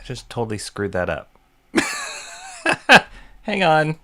just totally screwed that up. Hang on.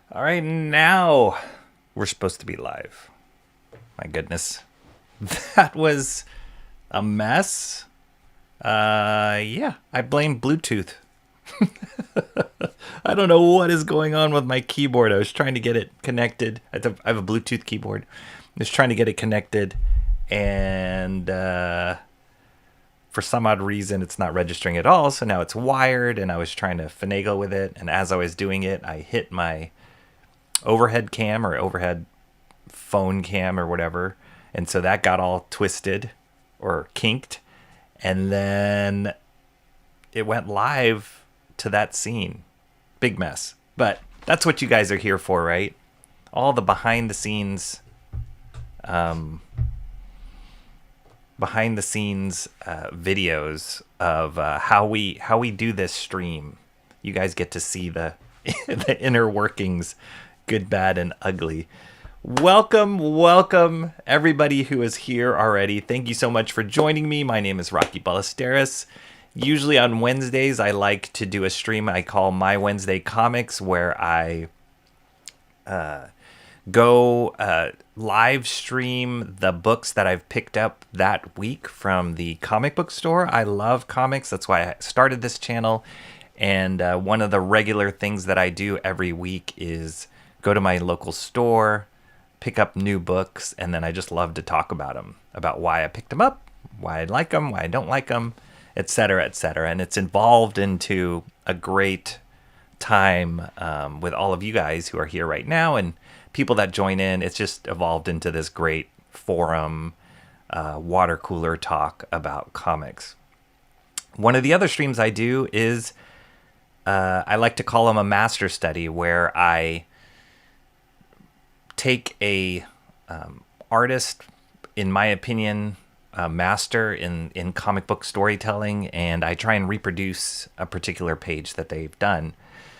All right, now we're supposed to be live. My goodness. That was a mess. Yeah, I blame Bluetooth. I don't know what is going on with my keyboard. I was trying to get it connected. I have a Bluetooth keyboard. I was trying to get it connected, and for some odd reason, it's not registering at all. So now it's wired, and I was trying to finagle with it. And as I was doing it, I hit my overhead cam or overhead phone cam or whatever. And so that got all twisted or kinked. And then it went live to that scene. Big mess. But that's what you guys are here for, right? All the behind the scenes videos of how we do this stream. You guys get to see the the inner workings, good, bad, and ugly. Welcome, everybody who is here already. Thank you so much for joining me. My name is Rocky Ballesteros. Usually on Wednesdays, I like to do a stream I call My Wednesday Comics, where I go live stream the books that I've picked up that week from the comic book store. I love comics. That's why I started this channel. And one of the regular things that I do every week is go to my local store, pick up new books, and then I just love to talk about them, about why I picked them up, why I like them, why I don't like them, etc., etc. And it's evolved into a great time with all of you guys who are here right now and people that join in. It's just evolved into this great forum, water cooler talk about comics. One of the other streams I do is I like to call them a master study, where I take a artist, in my opinion, a master in comic book storytelling, and I try and reproduce a particular page that they've done.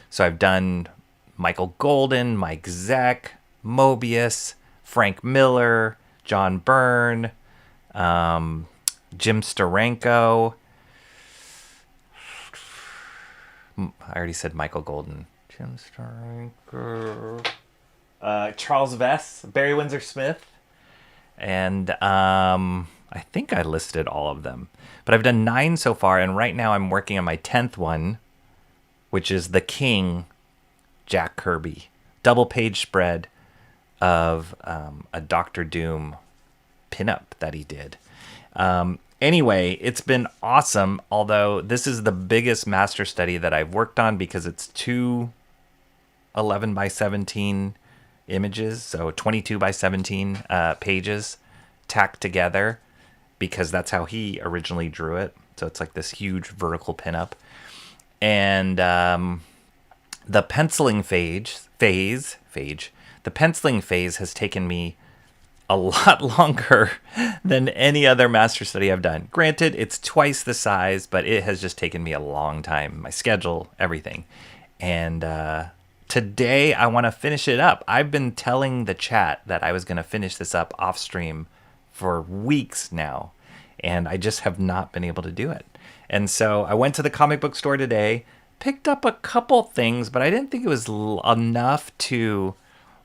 So I've done Michael Golden, Mike Zeck, Mobius, Frank Miller, John Byrne, Jim Steranko. I already said Michael Golden. Jim Steranko. Charles Vess, Barry Windsor Smith, and I think I listed all of them. But I've done 9 so far, and right now I'm working on my 10th one, which is The King, Jack Kirby. Double page spread of a Doctor Doom pinup that he did. Anyway, it's been awesome, although this is the biggest master study that I've worked on because it's 2 11 by 17 images, so 22 by 17 pages tacked together, because that's how he originally drew it. So it's like this huge vertical pinup. And the penciling phase, the penciling phase has taken me a lot longer than any other master study I've done. Granted, it's twice the size, but it has just taken me a long time. My schedule, everything. And today I want to finish it up. I've been telling the chat that I was going to finish this up off stream for weeks now, and I just have not been able to do it. And so I went to the comic book store today, picked up a couple things, but I didn't think it was enough to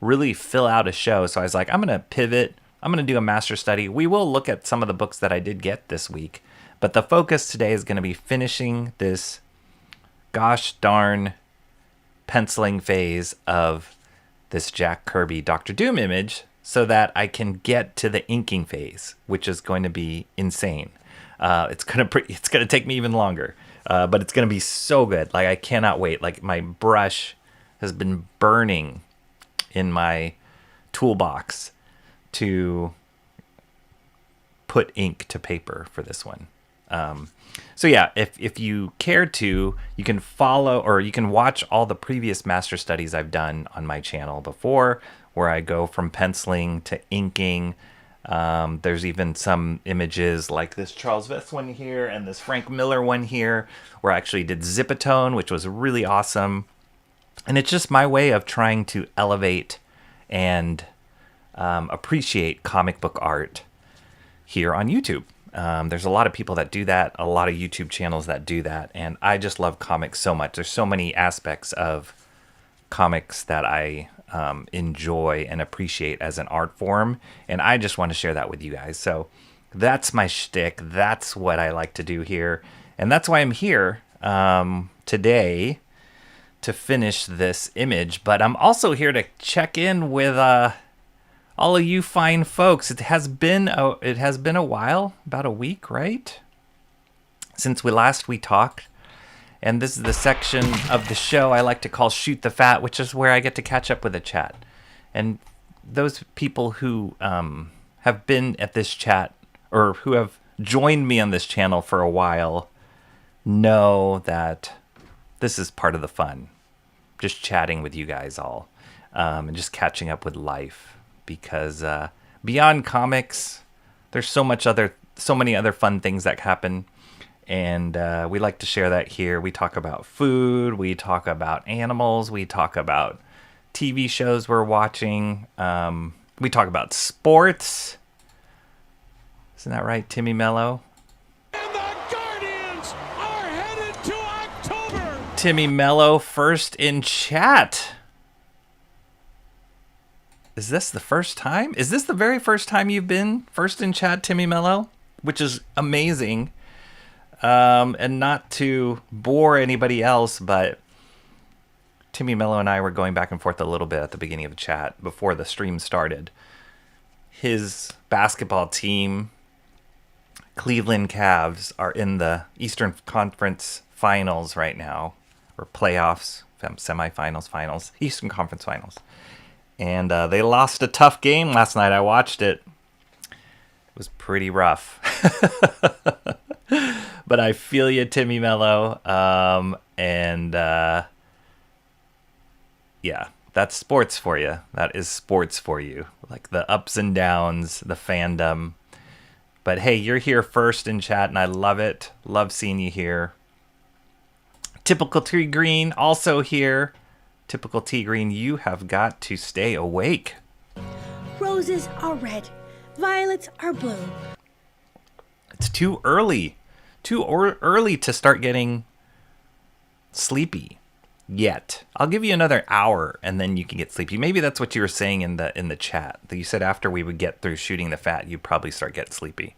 really fill out a show. So I was like, I'm going to pivot. I'm going to do a master study. We will look at some of the books that I did get this week, but the focus today is going to be finishing this gosh darn penciling phase of this Jack Kirby Doctor Doom image, so that I can get to the inking phase, which is going to be insane. It's gonna take me even longer, but it's gonna be so good. Like, I cannot wait. Like, my brush has been burning in my toolbox to put ink to paper for this one. So yeah, if you care to, you can follow, or you can watch all the previous master studies I've done on my channel before, where I go from penciling to inking. There's even some images like this Charles Vess one here and this Frank Miller one here, where I actually did Zipatone, which was really awesome. And it's just my way of trying to elevate and appreciate comic book art here on YouTube. There's a lot of people that do that, a lot of YouTube channels that do that, and I just love comics so much. There's so many aspects of comics that I enjoy and appreciate as an art form, and I just want to share that with you guys. So that's my shtick. That's what I like to do here, and that's why I'm here today to finish this image. But I'm also here to check in with all of you fine folks. It has been a while, about a week, right, since we talked. And this is the section of the show I like to call Shoot the Fat, which is where I get to catch up with the chat. And those people who have been at this chat or who have joined me on this channel for a while know that this is part of the fun. Just chatting with you guys all and just catching up with life. Because beyond comics, there's so many other fun things that happen. And we like to share that here. We talk about food. We talk about animals. We talk about TV shows we're watching. We talk about sports. Isn't that right, Timmy Mello? And the Guardians are headed to October. Timmy Mello first in chat. Is this the first time? Is this the very first time you've been first in chat, Timmy Mello? Which is amazing. And not to bore anybody else, but Timmy Mello and I were going back and forth a little bit at the beginning of the chat before the stream started. His basketball team, Cleveland Cavs, are in the Eastern Conference Finals right now, or playoffs, semifinals, finals, Eastern Conference Finals. And they lost a tough game last night. I watched it. It was pretty rough. But I feel you, Timmy Mello. Yeah, that's sports for you. That is sports for you. Like the ups and downs, the fandom. But hey, you're here first in chat, and I love it. Love seeing you here. Typical T Green, also here. Typical T Green, you have got to stay awake. Roses are red. Violets are blue. It's too early. Early to start getting sleepy yet. I'll give you another hour and then you can get sleepy. Maybe that's what you were saying in the chat. That you said after we would get through shooting the fat, you'd probably start getting sleepy.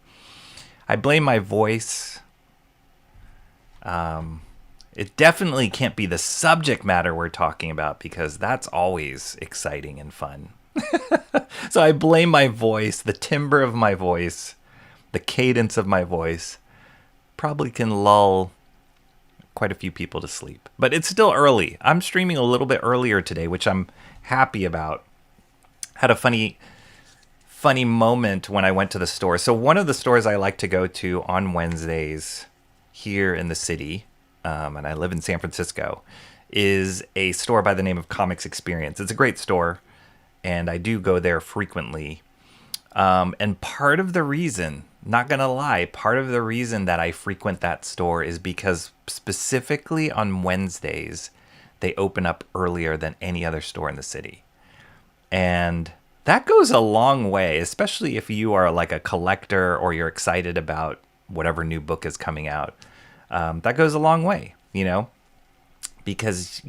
I blame my voice. It definitely can't be the subject matter we're talking about because that's always exciting and fun. So I blame my voice, the timbre of my voice, the cadence of my voice. Probably can lull quite a few people to sleep. But it's still early. I'm streaming a little bit earlier today, which I'm happy about. Had a funny moment when I went to the store. So one of the stores I like to go to on Wednesdays here in the city, and I live in San Francisco, is a store by the name of Comics Experience. It's a great store, and I do go there frequently. And part of the reason, not gonna lie, part of the reason that I frequent that store is because specifically on Wednesdays, they open up earlier than any other store in the city. And that goes a long way, especially if you are like a collector or you're excited about whatever new book is coming out. That goes a long way, because,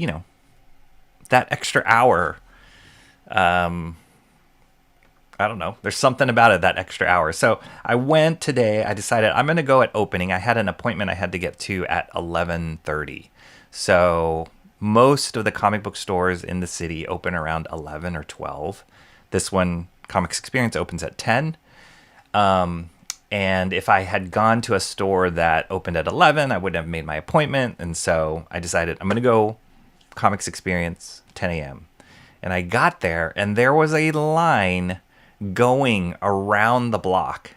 that extra hour, I don't know. There's something about it, that extra hour. So I went today. I decided I'm going to go at opening. I had an appointment I had to get to at 11:30. So most of the comic book stores in the city open around 11 or 12. This one, Comics Experience, opens at 10. And if I had gone to a store that opened at 11, I wouldn't have made my appointment. And so I decided I'm going to go Comics Experience, 10 a.m. And I got there, and there was a line going around the block.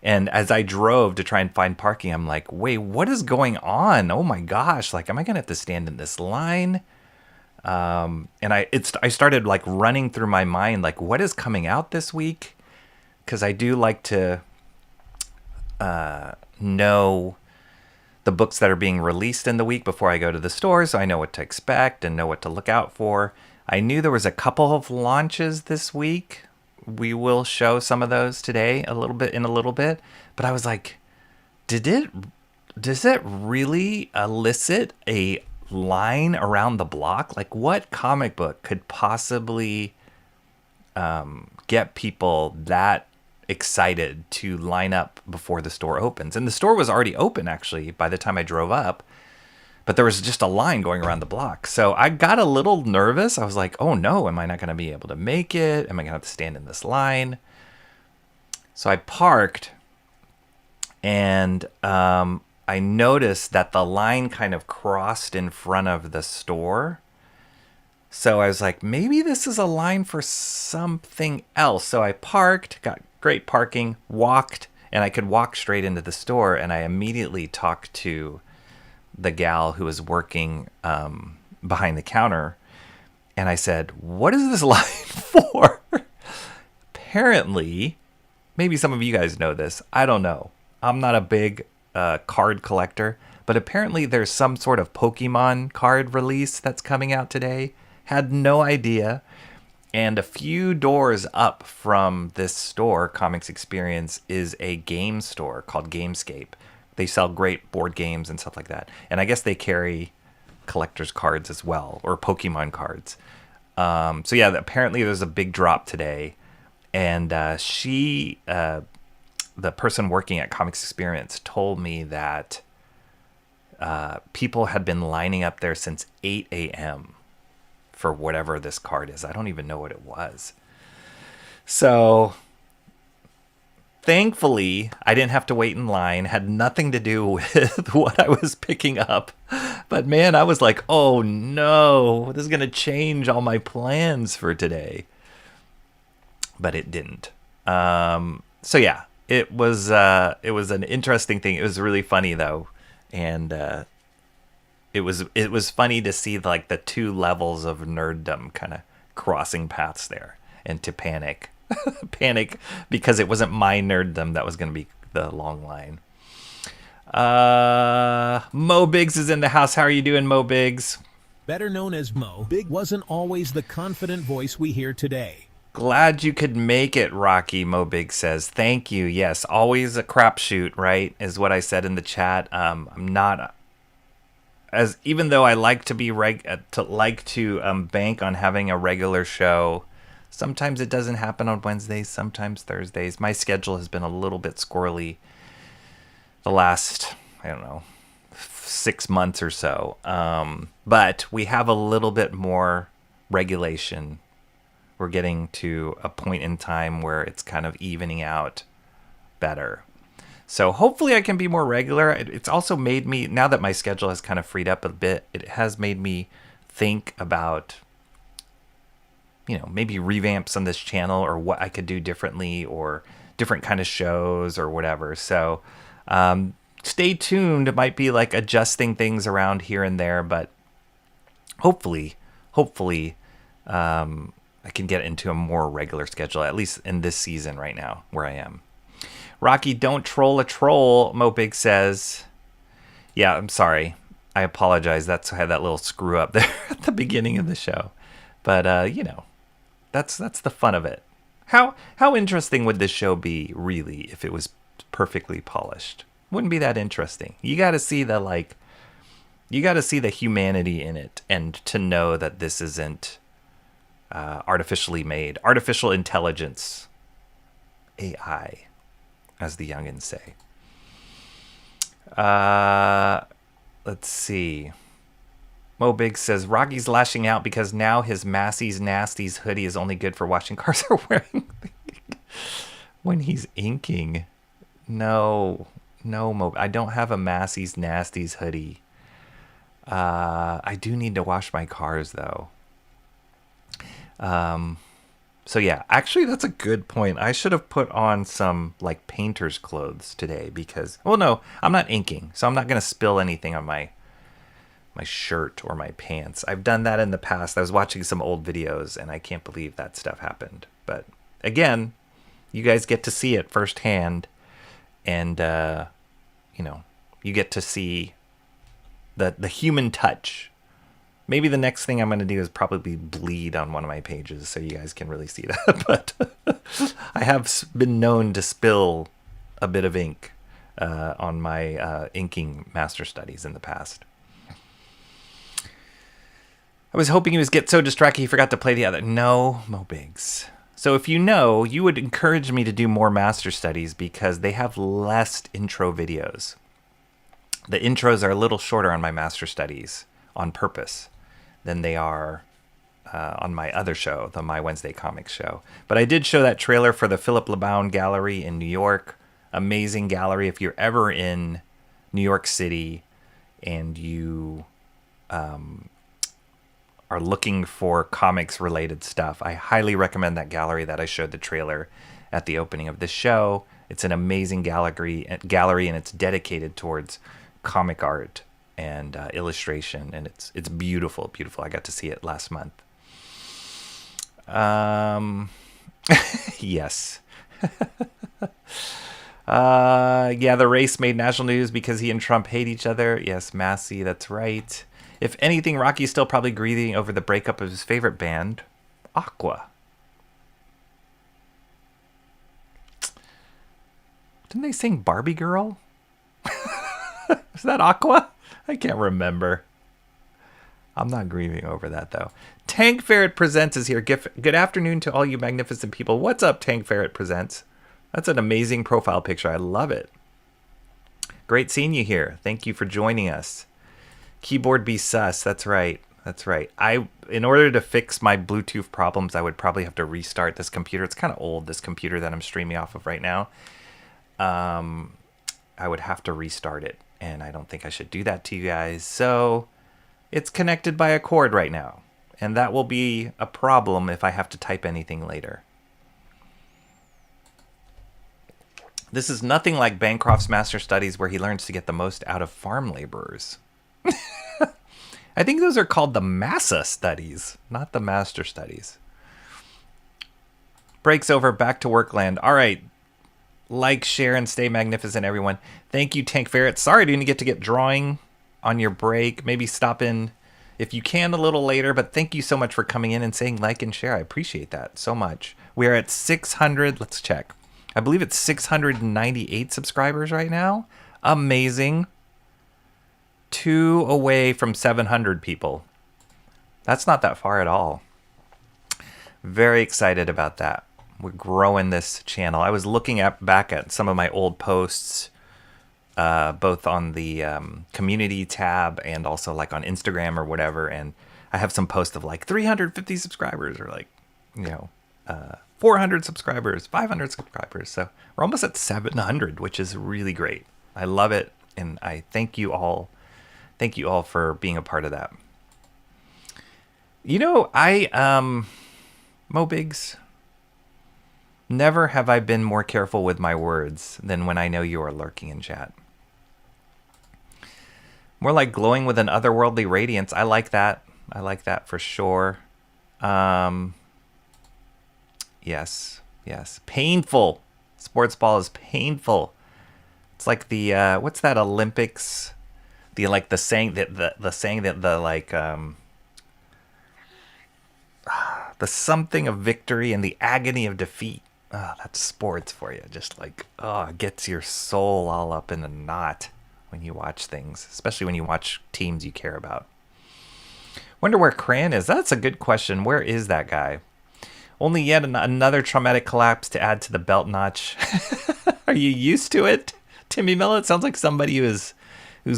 And as I drove to try and find parking, I'm like, wait, what is going on? Oh my gosh, like, am I gonna have to stand in this line? And I started like running through my mind, like, what is coming out this week? Because I do like to know the books that are being released in the week before I go to the store, so I know what to expect and know what to look out for. I knew there was a couple of launches this week. We will show some of those today in a little bit. But I was like, does it really elicit a line around the block. Like, what comic book could possibly get people that excited to line up before the store opens? And the store was already open, actually, by the time I drove up. But there was just a line going around the block. So I got a little nervous. I was like, oh no, am I not going to be able to make it? Am I going to have to stand in this line? So I parked, and I noticed that the line kind of crossed in front of the store. So I was like, maybe this is a line for something else. So I parked, got great parking, walked, and I could walk straight into the store. And I immediately talked to the gal who was working behind the counter. And I said, what is this line for? Apparently, maybe some of you guys know this. I don't know. I'm not a big card collector, but apparently there's some sort of Pokemon card release that's coming out today. Had no idea. And a few doors up from this store, Comics Experience, is a game store called Gamescape. They sell great board games and stuff like that. And I guess they carry collector's cards as well, or Pokemon cards. So yeah, apparently there's a big drop today. And the person working at Comics Experience told me that people had been lining up there since 8 a.m. for whatever this card is. I don't even know what it was. So thankfully, I didn't have to wait in line. Had nothing to do with what I was picking up. But man, I was like, oh no, this is going to change all my plans for today. But it didn't. So yeah, it was an interesting thing. It was really funny though. And it was funny to see like the two levels of nerddom kind of crossing paths there, and to panic because it wasn't my nerddom that was going to be the long line. Mo Biggs is in the house. How are you doing, Mo Biggs? Better known as Mo, Big wasn't always the confident voice we hear today. Glad you could make it, Rocky. Mo Biggs says, thank you. Yes, always a crapshoot, right? Is what I said in the chat. I'm not, as even though I like to be bank on having a regular show. Sometimes it doesn't happen on Wednesdays, sometimes Thursdays. My schedule has been a little bit squirrely the last, 6 months or so. But we have a little bit more regulation. We're getting to a point in time where it's kind of evening out better. So hopefully I can be more regular. It's also made me, now that my schedule has kind of freed up a bit, it has made me think about maybe revamp some of this channel, or what I could do differently, or different kind of shows or whatever. So stay tuned. It might be like adjusting things around here and there, but hopefully I can get into a more regular schedule, at least in this season right now where I am. Rocky, don't troll a troll, Mopig says. Yeah, I'm sorry. I apologize. I had that little screw up there at the beginning of the show. But, that's the fun of it. How interesting would this show be, really, if it was perfectly polished? Wouldn't be that interesting. You got to see the humanity in it, and to know that this isn't artificially made. Artificial intelligence. AI, as the youngins say. Let's see. Mo Big says, Rocky's lashing out because now his Massey's Nasties hoodie is only good for watching cars or wearing when he's inking. No, Mo. I don't have a Massey's Nasties hoodie. I do need to wash my cars, though. So yeah, actually that's a good point. I should have put on some like painter's clothes today because, well, no, I'm not inking, so I'm not going to spill anything on my shirt or my pants. I've done that in the past. I was watching some old videos and I can't believe that stuff happened. But again, you guys get to see it firsthand, and you get to see the human touch. Maybe the next thing I'm going to do is probably bleed on one of my pages so you guys can really see that. But I have been known to spill a bit of ink on my inking master studies in the past. I was hoping he was get so distracted he forgot to play the other. No, Mo Biggs. So if you know, you would encourage me to do more master studies because they have less intro videos. The intros are a little shorter on my master studies on purpose than they are on my other show, the My Wednesday Comics show. But I did show that trailer for the Philip LeBound Gallery in New York. Amazing gallery. If you're ever in New York City and you are looking for comics related stuff, I highly recommend that gallery that I showed the trailer at the opening of this show. It's an amazing gallery, and it's dedicated towards comic art and illustration, and it's beautiful. I got to see it last month. Yes. Yeah, the race made national news because he and Trump hate each other. Yes, Massey, that's right. If anything, Rocky's still probably grieving over the breakup of his favorite band, Aqua. Didn't they sing Barbie Girl? Is that Aqua? I can't remember. I'm not grieving over that, though. Tank Ferret Presents is here. Good afternoon to all you magnificent people. What's up, Tank Ferret Presents? That's an amazing profile picture. I love it. Great seeing you here. Thank you for joining us. Keyboard be sus. That's right. In order to fix my Bluetooth problems, I would probably have to restart this computer. It's kind of old, this computer that I'm streaming off of right now. I would have to restart it, and I don't think I should do that to you guys. So it's connected by a cord right now, and that will be a problem if I have to type anything later. This is nothing like Bancroft's Master Studies, where he learns to get the most out of farm laborers. I think those are called the Massa Studies, not the Master Studies. Breaks over, back to work land. All right. Like, share, and stay magnificent, everyone. Thank you, Tank Ferret. Sorry I didn't get drawing on your break. Maybe stop in if you can a little later, but thank you so much for coming in and saying like and share. I appreciate that so much. We are at 600. Let's check. I believe it's 698 subscribers right now. Amazing. 2 away from 700 people. That's not that far at all. Very excited about that. We're growing this channel. I was looking back at some of my old posts, both on the community tab and also like on Instagram or whatever. And I have some posts of like 350 subscribers or like, 400 subscribers, 500 subscribers. So we're almost at 700, which is really great. I love it. And I thank you all. Thank you all for being a part of that. Mo Biggs, never have I been more careful with my words than when I know you are lurking in chat. More like glowing with an otherworldly radiance. I like that. I like that for sure. Yes. Painful. Sports ball is painful. It's like the what's that Olympics? The saying that the something of victory and the agony of defeat. That's sports for you. Just like, it gets your soul all up in a knot when you watch things, especially when you watch teams you care about. Wonder where Cran is. That's a good question. Where is that guy? Only yet another traumatic collapse to add to the belt notch. Are you used to it, Timmy Mellett? Sounds like somebody who's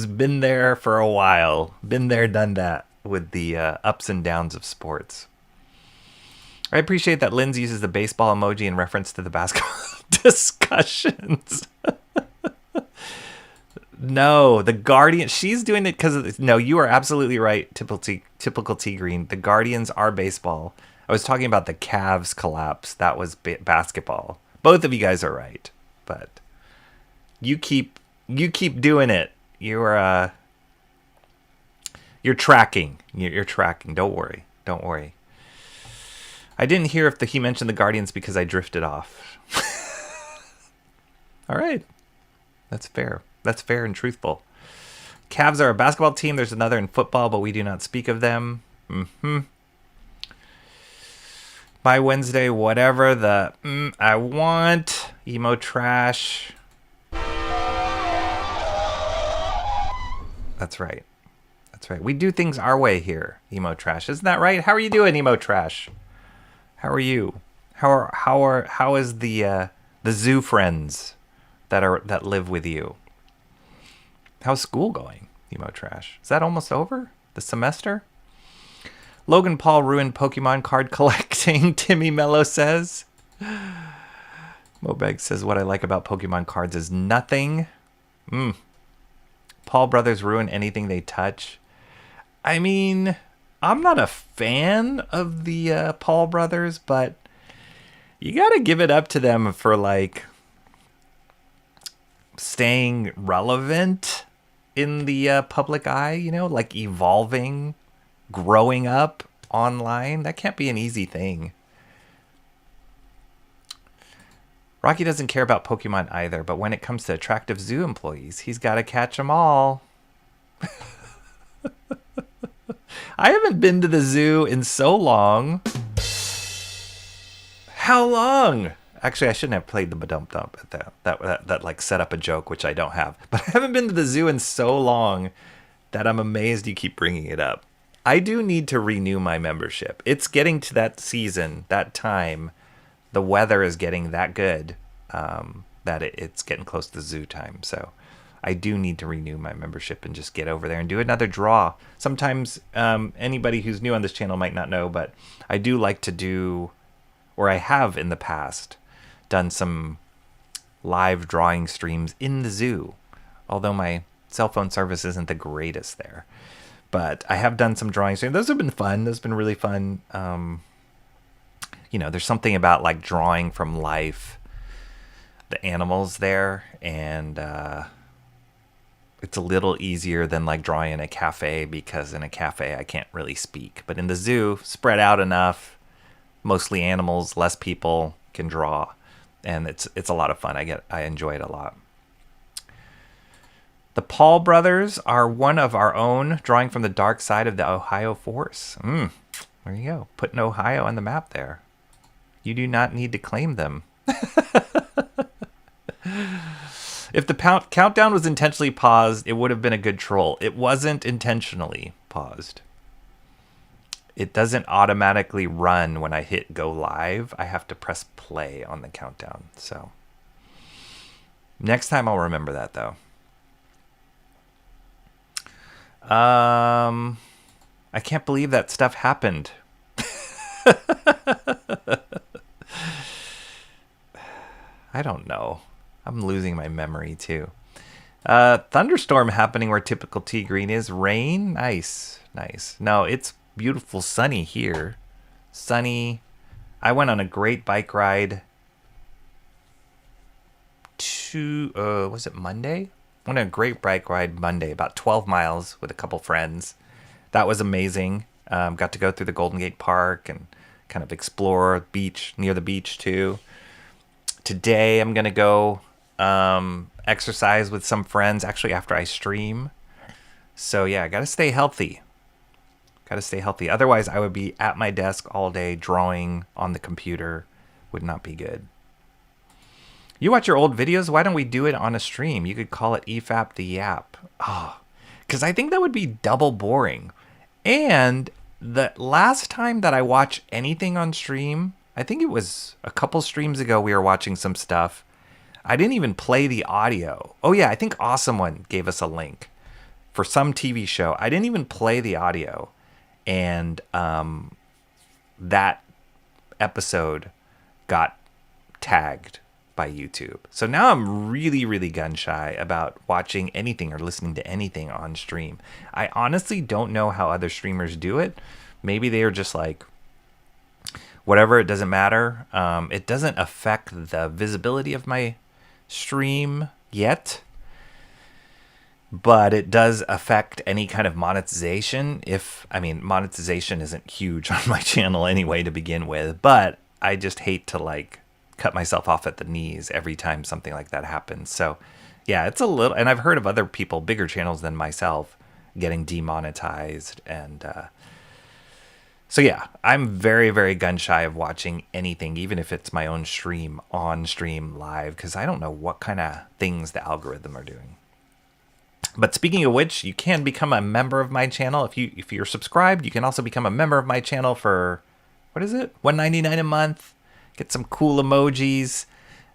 been there for a while. Been there, done that with the ups and downs of sports. I appreciate that Linz uses the baseball emoji in reference to the basketball discussions. No, the Guardian. She's doing it because of this. No, you are absolutely right. Typical T Green. The Guardians are baseball. I was talking about the Cavs collapse. That was basketball. Both of you guys are right, but you keep doing it. You're tracking. You're tracking. Don't worry. I didn't hear if he mentioned the Guardians because I drifted off. All right. That's fair. That's fair and truthful. Cavs are a basketball team. There's another in football, but we do not speak of them. My Wednesday, whatever the I want. Emo trash. That's right. That's right. We do things our way here, Emo Trash. Isn't that right? How are you doing, Emo Trash? How are you? How is the zoo friends that live with you? How's school going, Emo Trash? Is that almost over? The semester? Logan Paul ruined Pokemon card collecting, Timmy Mello says. Mobeg says, what I like about Pokemon cards is nothing. Paul brothers ruin anything they touch. I mean, I'm not a fan of the Paul brothers, but you gotta give it up to them for, like, staying relevant in the public eye, you know, like evolving, growing up online. That can't be an easy thing. Rocky doesn't care about Pokemon either, but when it comes to attractive zoo employees, he's got to catch them all. I haven't been to the zoo in so long. How long? Actually, I shouldn't have played the badump dump at that like set up a joke, which I don't have. But I haven't been to the zoo in so long that I'm amazed you keep bringing it up. I do need to renew my membership. It's getting to that season, that time. The weather is getting that good that it's getting close to zoo time. So I do need to renew my membership and just get over there and do another draw. Sometimes anybody who's new on this channel might not know, but I do like to do, or I have in the past, done some live drawing streams in the zoo. Although my cell phone service isn't the greatest there. But I have done some drawing streams. Those have been fun. Those have been really fun. You know, there's something about like drawing from life, the animals there, and it's a little easier than like drawing in a cafe, because in a cafe I can't really speak. But in the zoo, spread out enough, mostly animals, less people, can draw, and it's a lot of fun. I enjoy it a lot. The Paul brothers are one of our own, drawing from the dark side of the Ohio force. There you go, putting Ohio on the map there. You do not need to claim them. If the countdown was intentionally paused, it would have been a good troll. It wasn't intentionally paused. It doesn't automatically run when I hit go live. I have to press play on the countdown. So next time I'll remember that, though. I can't believe that stuff happened. I don't know. I'm losing my memory too. Thunderstorm happening where typical T Green is. Rain? Nice. Nice. No, it's beautiful sunny here. Sunny. I went on a great bike ride was it Monday? I went on a great bike ride Monday, about 12 miles with a couple friends. That was amazing. Got to go through the Golden Gate Park and kind of explore beach, near the beach too. Today I'm gonna go exercise with some friends, actually after I stream. So yeah, gotta stay healthy. Otherwise I would be at my desk all day drawing on the computer. Would not be good. You watch your old videos? Why don't we do it on a stream? You could call it EFAP the Yap. Because I think that would be double boring. And the last time that I watched anything on stream, I think it was a couple streams ago, we were watching some stuff. I didn't even play the audio. Oh yeah, I think Awesome One gave us a link for some TV show. I didn't even play the audio. And that episode got tagged by YouTube. So now I'm really, really gun shy about watching anything or listening to anything on stream. I honestly don't know how other streamers do it. Maybe they are just like, whatever, it doesn't matter. It doesn't affect the visibility of my stream yet, but it does affect any kind of monetization. Monetization isn't huge on my channel anyway to begin with, but I just hate to like cut myself off at the knees every time something like that happens. So yeah, it's a little, and I've heard of other people, bigger channels than myself, getting demonetized. And so yeah, I'm very, very gun shy of watching anything, even if it's my own stream, on stream live, because I don't know what kind of things the algorithm are doing. But speaking of which, you can become a member of my channel. If you're subscribed, you can also become a member of my channel for, what is it? $1.99 a month. Get some cool emojis.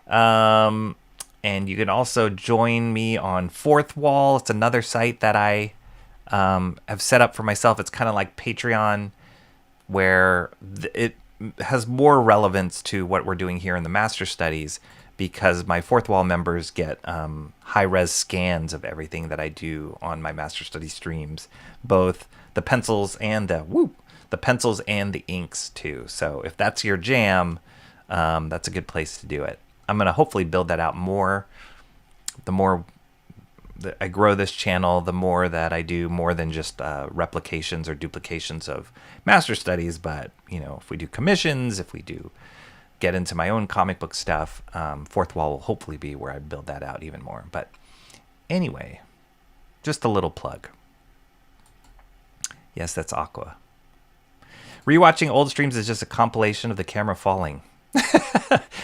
And you can also join me on Fourth Wall. It's another site that I have set up for myself. It's kind of like Patreon, where it has more relevance to what we're doing here in the Master Studies, because my Fourth Wall members get high-res scans of everything that I do on my Master Study streams, both the pencils and the pencils and the inks too. So if that's your jam, that's a good place to do it. I'm going to hopefully build that out more. The more that I grow this channel, the more that I do more than just replications or duplications of Master Studies, but if we do commissions, if we do get into my own comic book stuff, Fourth Wall will hopefully be where I build that out even more. But anyway, just a little plug. Yes, that's Aqua. Rewatching old streams is just a compilation of the camera falling.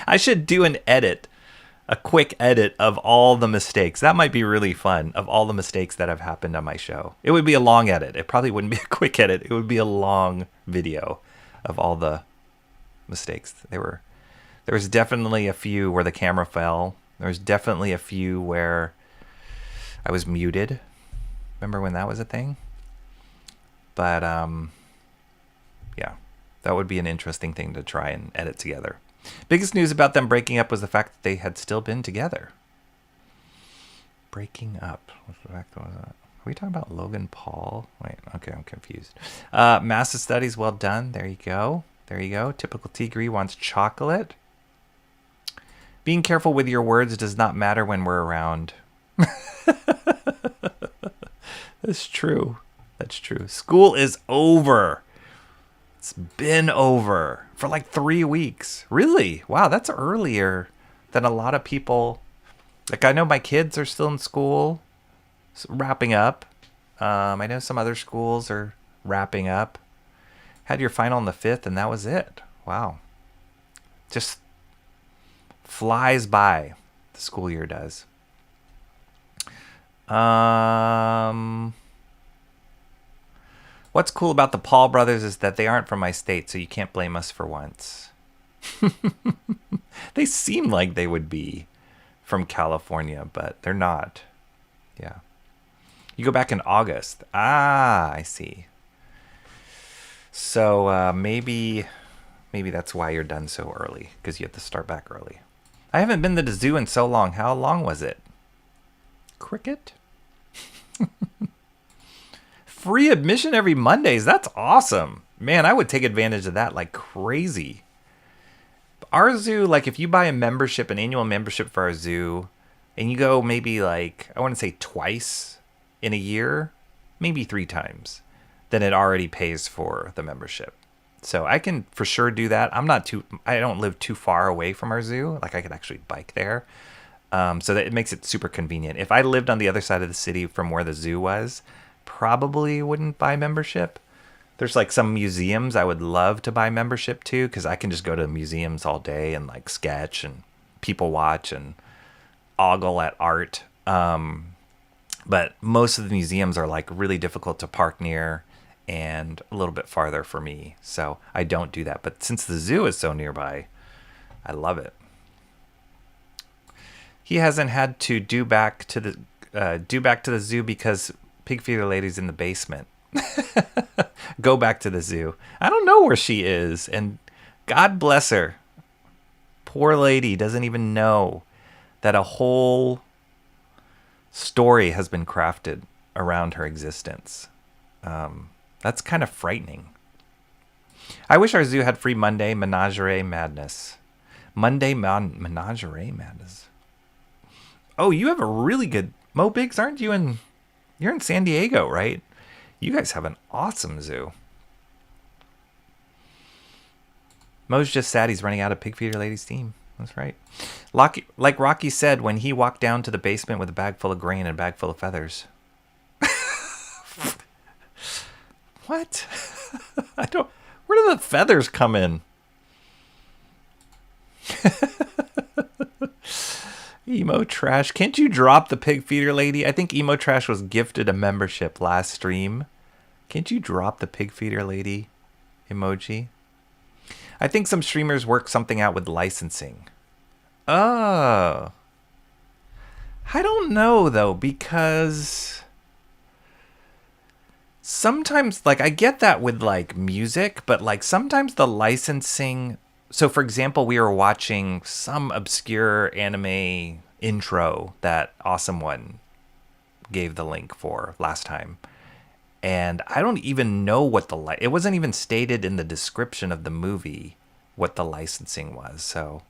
I should do a quick edit of all the mistakes. That might be really fun, of all the mistakes that have happened on my show. It would be a long edit. It probably wouldn't be a quick edit. It would be a long video of all the mistakes. There was definitely a few where the camera fell. There was definitely a few where I was muted. Remember when that was a thing? But yeah, that would be an interesting thing to try and edit together. Biggest news about them breaking up was the fact that they had still been together. Breaking up. What's the fact was that? Are we talking about Logan Paul? Wait, okay, I'm confused. Master Studies, well done. There you go. There you go. Typical Tigre wants chocolate. Being careful with your words does not matter when we're around. That's true. That's true. School is over. It's been over for like 3 weeks. Really? Wow, that's earlier than a lot of people. Like, I know my kids are still in school, wrapping up. I know some other schools are wrapping up. Had your final on the 5th, and that was it. Wow. Just flies by, the school year does. What's cool about the Paul brothers is that they aren't from my state, so you can't blame us for once. They seem like they would be from California, but they're not. Yeah. You go back in August. Ah, I see. So maybe that's why you're done so early, because you have to start back early. I haven't been to the zoo in so long. How long was it? Cricket? Free admission every Mondays. That's awesome. Man, I would take advantage of that like crazy. Our zoo, like if you buy a membership, an annual membership for our zoo, and you go maybe like, I want to say twice in a year, maybe 3 times, then it already pays for the membership. So I can for sure do that. I don't live too far away from our zoo. Like I could actually bike there. So that it makes it super convenient. If I lived on the other side of the city from where the zoo was, probably wouldn't buy membership. There's like some museums I would love to buy membership to, because I can just go to museums all day and like sketch and people watch and ogle at art. But most of the museums are like really difficult to park near and a little bit farther for me. So I don't do that. But since the zoo is so nearby, I love it. He hasn't had to do back to the zoo because Pig Feeder Lady's in the basement. Go back to the zoo. I don't know where she is, and God bless her. Poor lady doesn't even know that a whole story has been crafted around her existence. That's kind of frightening. I wish our zoo had free Monday Menagerie Madness. Menagerie Madness. Oh, you have a really good... Mo Biggs, aren't you in... You're in San Diego, right? You guys have an awesome zoo. Mo's just sad he's running out of Pig Feeder Lady steam. That's right. Like Rocky said when he walked down to the basement with a bag full of grain and a bag full of feathers. What? I don't... Where do the feathers come in? Emo Trash. Can't you drop the pig feeder lady? I think Emo Trash was gifted a membership last stream. Can't you drop the pig feeder lady emoji? I think some streamers work something out with licensing. Oh. I don't know, though, because sometimes, like, I get that with, like, music, but, like, sometimes the licensing... So, for example, we were watching some obscure anime intro that Awesome One gave the link for last time. And I don't even know what it wasn't even stated in the description of the movie what the licensing was. So,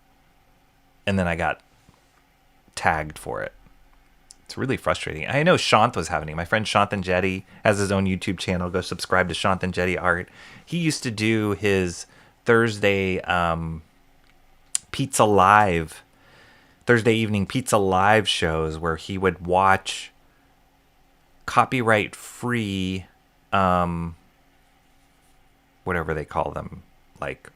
and then I got tagged for it. It's really frustrating. I know Shant was having it. My friend Shanthan Jetty has his own YouTube channel. Go subscribe to Shanthan Jetty Art. He used to do his Thursday Thursday evening Pizza Live shows where he would watch copyright free whatever they call them, like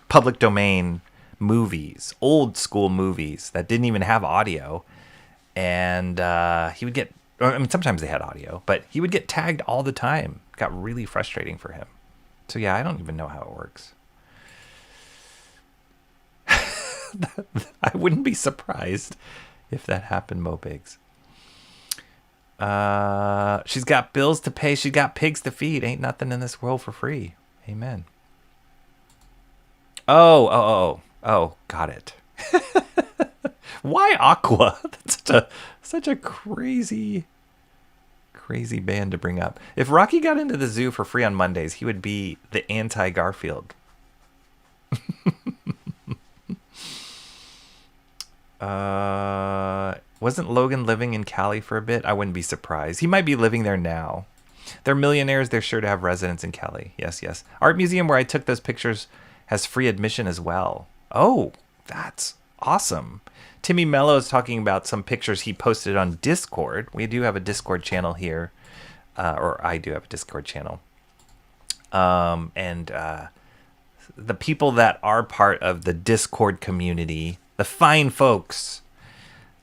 public domain movies, old school movies that didn't even have audio. And he would get, I mean, sometimes they had audio, but he would get tagged all the time. It got really frustrating for him. So yeah, I don't even know how it works. I wouldn't be surprised if that happened, Mo Biggs. She's got bills to pay. She's got pigs to feed. Ain't nothing in this world for free. Amen. Oh, got it. Why Aqua? That's such a crazy band to bring up. If Rocky got into the zoo for free on Mondays, he would be the anti-Garfield. Wasn't Logan living in Cali for a bit? I wouldn't be surprised. He might be living there now. They're millionaires. They're sure to have residence in Cali. Yes. Art museum where I took those pictures has free admission as well. Oh, that's awesome. Timmy Mello is talking about some pictures he posted on Discord. We do have a Discord channel here. Or I do have a Discord channel. And the people that are part of the Discord community, the fine folks,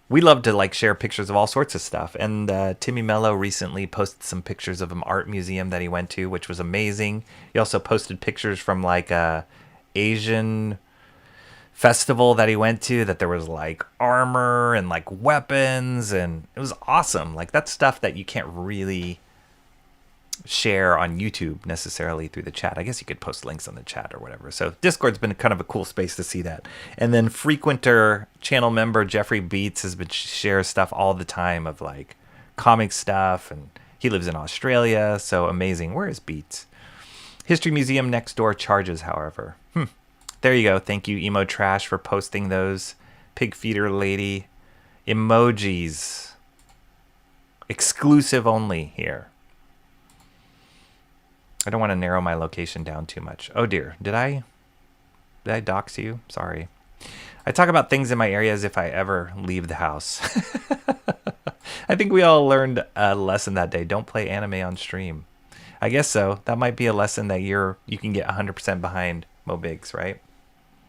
we love to like share pictures of all sorts of stuff. And Timmy Mello recently posted some pictures of an art museum that he went to, which was amazing. He also posted pictures from like a Asian festival that he went to, that there was like armor and like weapons, and it was awesome. Like that's stuff that you can't really share on YouTube necessarily through the chat. I guess you could post links on the chat or whatever. So Discord's been kind of a cool space to see that. And then frequenter channel member Jeffrey Beats has been shares stuff all the time of like comic stuff, and he lives in Australia, so amazing. Where is Beats? History Museum next door charges, however. There you go. Thank you, Emo Trash, for posting those pig feeder lady emojis. Exclusive only here. I don't want to narrow my location down too much. Oh dear, did I dox you? Sorry. I talk about things in my area as if I ever leave the house. I think we all learned a lesson that day. Don't play anime on stream. I guess so. That might be a lesson that you can get 100% behind, Mo Biggs, right?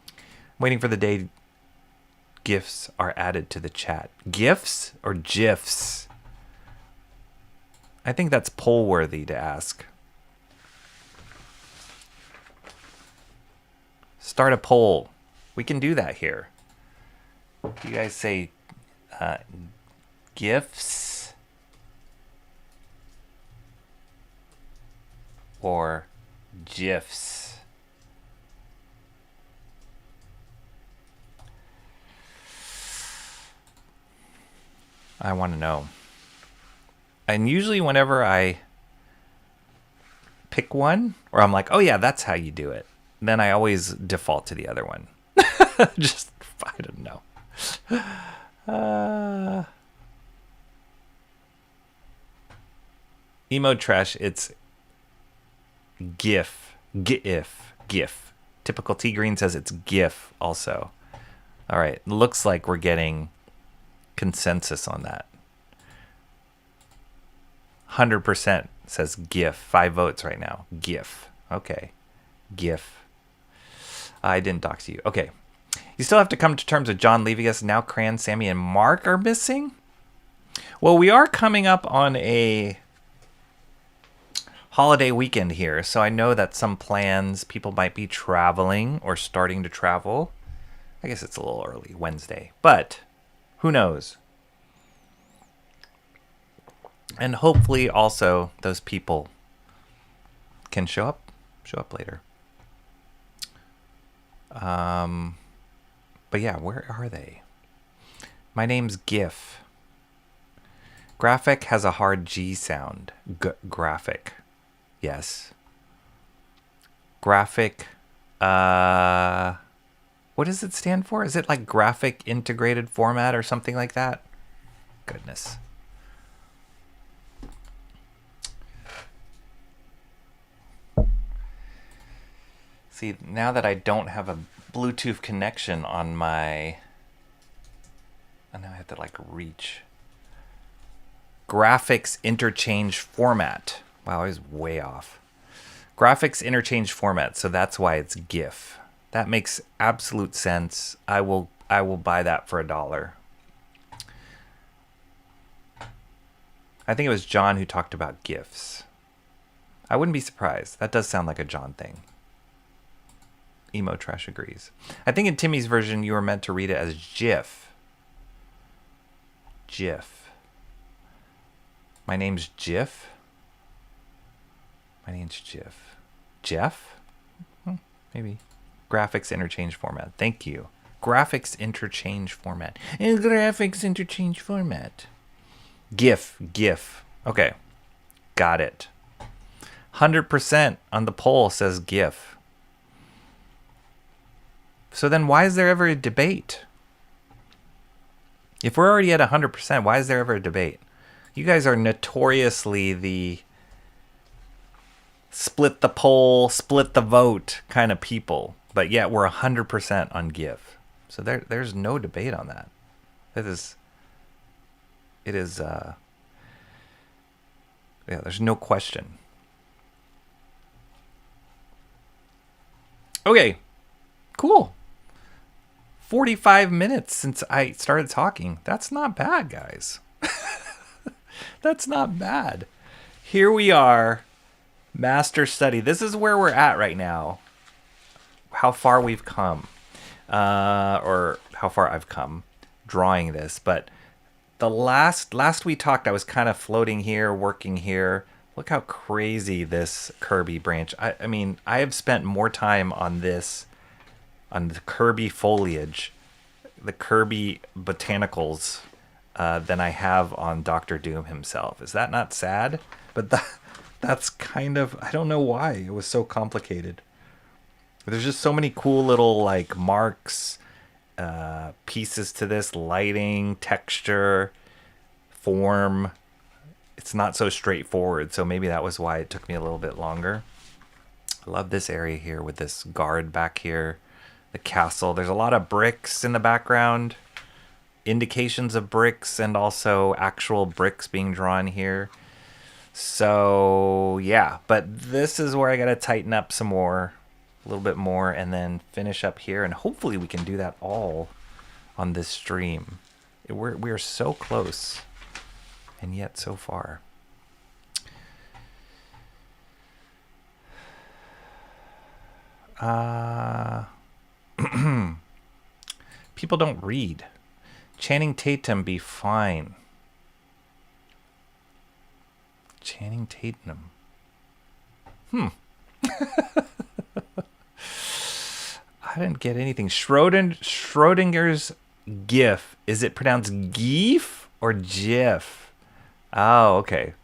I'm waiting for the day GIFs are added to the chat. GIFs or GIFs? I think that's poll worthy to ask. Start a poll. We can do that here. You guys say GIFs or GIFs? I want to know. And usually whenever I pick one, or I'm like, oh yeah, that's how you do it, then I always default to the other one. Just, I don't know. Emo Trash, it's GIF. GIF. Typical T Green says it's GIF also. All right, looks like we're getting consensus on that. 100% says GIF. 5 votes right now. GIF. Okay. GIF. I didn't dox you. Okay. You still have to come to terms with John leaving us. Now Cran, Sammy, and Mark are missing. Well, we are coming up on a holiday weekend here, so I know that some plans, people might be traveling or starting to travel. I guess it's a little early, Wednesday, but who knows? And hopefully also those people can show up later. But yeah, where are they? My name's GIF. Graphic has a hard G sound. Graphic. Yes. Graphic. What does it stand for? Is it like graphic integrated format or something like that? Goodness. See, now that I don't have a Bluetooth connection on my... And now I have to like reach. Graphics interchange format. Wow, I was way off. Graphics interchange format, so that's why it's GIF. That makes absolute sense. I will buy that for $1. I think it was John who talked about GIFs. I wouldn't be surprised. That does sound like a John thing. Emo Trash agrees. I think in Timmy's version you were meant to read it as GIF. GIF. My name's GIF. My name's GIF. Jeff? Maybe. Graphics interchange format. Thank you. Graphics interchange format. Graphics interchange format. GIF. Okay. Got it. 100% on the poll says GIF. So then why is there ever a debate? If we're already at 100%, why is there ever a debate? You guys are notoriously the split the poll, split the vote kind of people. But yet we're 100% on GIF. So there's no debate on that. There's no question. Okay, cool. 45 minutes since I started talking. That's not bad, guys. That's not bad. Here we are, Master Study. This is where we're at right now. How far we've come. Or how far I've come drawing this. But the last we talked, I was kind of floating here, working here. Look how crazy this Kirby branch. I mean, I have spent more time on this, on the Kirby foliage, the Kirby botanicals, than I have on Doctor Doom himself. Is that not sad? But that's kind of, I don't know why it was so complicated. There's just so many cool little like marks, pieces to this, lighting, texture, form. It's not so straightforward, so maybe that was why it took me a little bit longer. I love this area here with this guard back here. The castle. There's a lot of bricks in the background. Indications of bricks and also actual bricks being drawn here. So, yeah. But this is where I got to tighten up some more. A little bit more. And then finish up here. And hopefully we can do that all on this stream. We're so close. And yet so far. People don't read. Channing Tatum be fine. Channing Tatum. I didn't get anything. Schrodinger's GIF. Is it pronounced GIF or GIF? Oh, okay.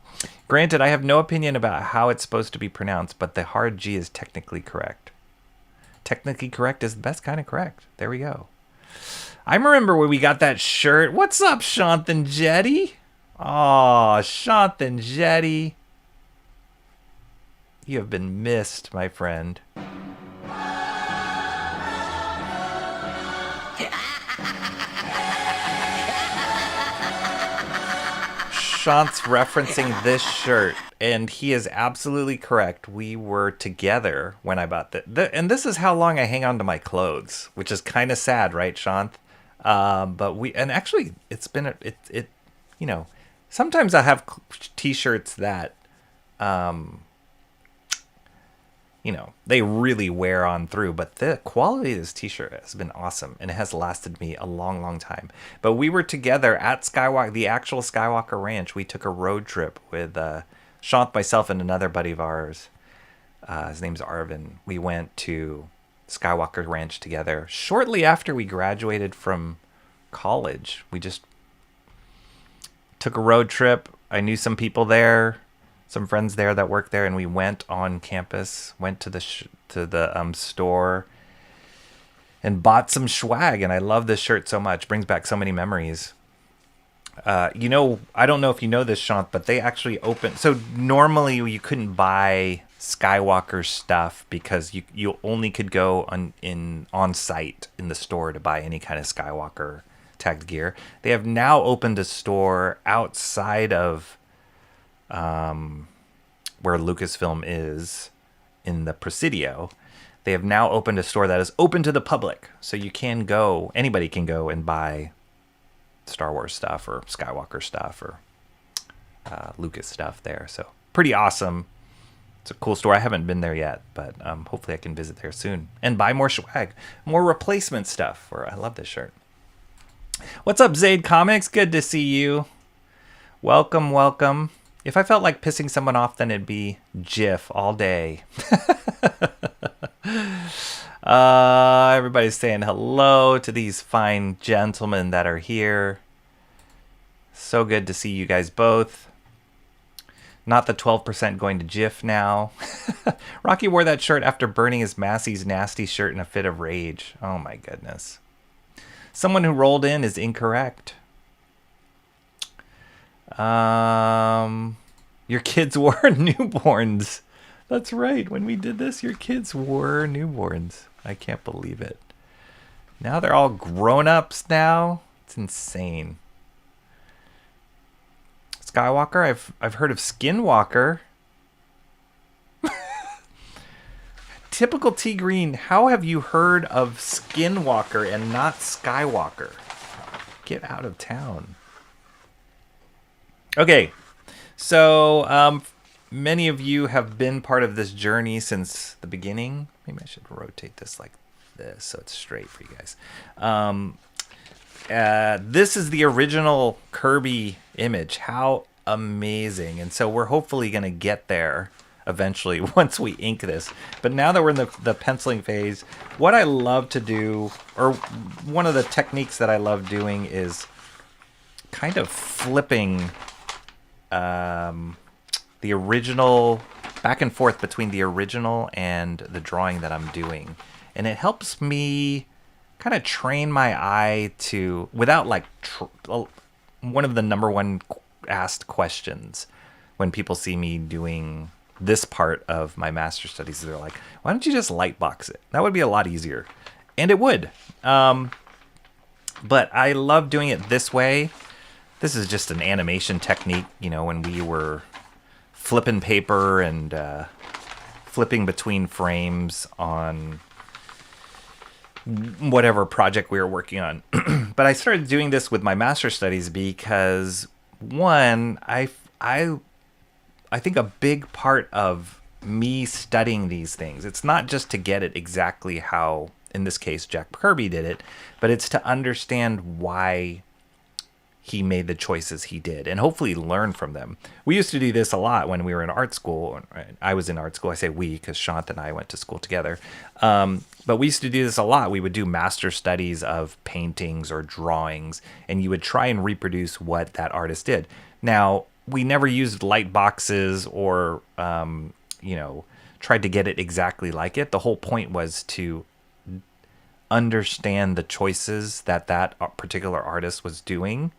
Granted, I have no opinion about how it's supposed to be pronounced, but the hard G is technically correct. Technically correct is the best kind of correct. There we go. I remember when we got that shirt. What's up, Shanthan Jetty? Oh, Shanthan Jetty. You have been missed, my friend. Shant's referencing this shirt and he is absolutely correct. We were together when I bought and this is how long I hang on to my clothes, which is kind of sad, right, Shant? But and actually, it's been you know, sometimes I have t-shirts that, you know, they really wear on through, but the quality of this t-shirt has been awesome, and it has lasted me a long, long time. But we were together at Skywalker, the actual Skywalker Ranch. We took a road trip with Shant, myself, and another buddy of ours. His name's Arvin. We went to Skywalker Ranch together shortly after we graduated from college. We just took a road trip. I knew some people there, some friends there that worked there, and we went on campus, went to the store and bought some swag. And I love this shirt so much. Brings back so many memories. You know, I don't know if you know this, Shant, but they actually opened. So normally you couldn't buy Skywalker stuff because you only could go on site in the store to buy any kind of Skywalker tagged gear. They have now opened a store outside of where Lucasfilm is in the Presidio. They have now opened a store that is open to the public, so you can go. Anybody can go and buy Star Wars stuff or Skywalker stuff or Lucas stuff there. So pretty awesome. It's a cool store. I haven't been there yet, but hopefully I can visit there soon and buy more swag, more replacement stuff. I love this shirt. What's up, Zaid Comics? Good to see you. Welcome, welcome. If I felt like pissing someone off, then it'd be Jif all day. Everybody's saying hello to these fine gentlemen that are here. So good to see you guys both. Not the 12% going to Jif now. Rocky wore that shirt after burning his Massey's nasty shirt in a fit of rage. Oh my goodness. Someone who rolled in is incorrect. Your kids were newborns. That's right. When we did this, your kids were newborns. I can't believe it. Now they're all grown-ups now. It's insane. Skywalker, I've heard of Skinwalker. Typical T Green, how have you heard of Skinwalker and not Skywalker? Get out of town. Okay, so many of you have been part of this journey since the beginning. Maybe I should rotate this like this so it's straight for you guys. This is the original Kirby image. How amazing. And so we're hopefully going to get there eventually once we ink this. But now that we're in the penciling phase, what I love to do, or one of the techniques that I love doing, is kind of flipping the original back and forth between the original and the drawing that I'm doing. And it helps me kind of train my eye to, without like one of the number one asked questions when people see me doing this part of my master studies, they're like, why don't you just lightbox it? That would be a lot easier. And it would. But I love doing it this way. This is just an animation technique, you know, when we were flipping paper and flipping between frames on whatever project we were working on. But I started doing this with my master studies because, one, I think a big part of me studying these things, it's not just to get it exactly how, in this case, Jack Kirby did it, but it's to understand why he made the choices he did and hopefully learn from them. We used to do this a lot when we were in art school. I was in art school. I say we because Shant and I went to school together. But we used to do this a lot. We would do master studies of paintings or drawings, and you would try and reproduce what that artist did. Now, we never used light boxes or, tried to get it exactly like it. The whole point was to understand the choices that particular artist was doing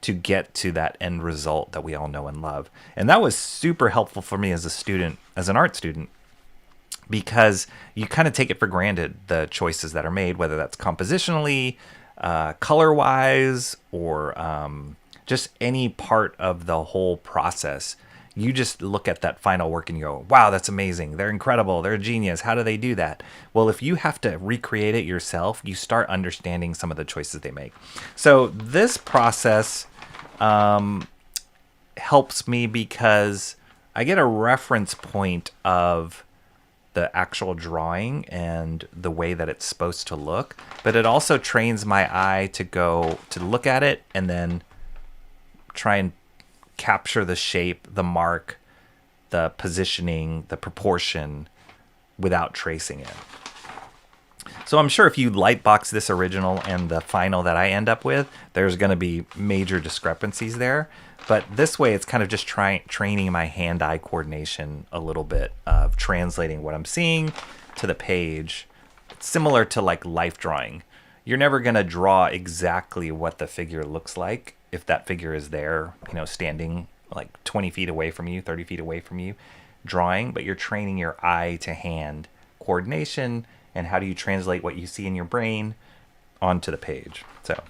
to get to that end result that we all know and love. And that was super helpful for me as a student, as an art student, because you kind of take it for granted, the choices that are made, whether that's compositionally, color-wise, or just any part of the whole process. You just look at that final work and you go, wow, that's amazing. They're incredible. They're a genius. How do they do that? Well, if you have to recreate it yourself, you start understanding some of the choices they make. So this process helps me because I get a reference point of the actual drawing and the way that it's supposed to look, but it also trains my eye to go to look at it and then try and capture the shape, the mark, the positioning, the proportion without tracing it. So I'm sure if you lightbox this original and the final that I end up with, there's going to be major discrepancies there. But this way, it's kind of just training my hand-eye coordination a little bit of translating what I'm seeing to the page. It's similar to like life drawing. You're never going to draw exactly what the figure looks like if that figure is there, standing like 20 feet away from you, 30 feet away from you, drawing, but you're training your eye to hand coordination and how do you translate what you see in your brain onto the page. So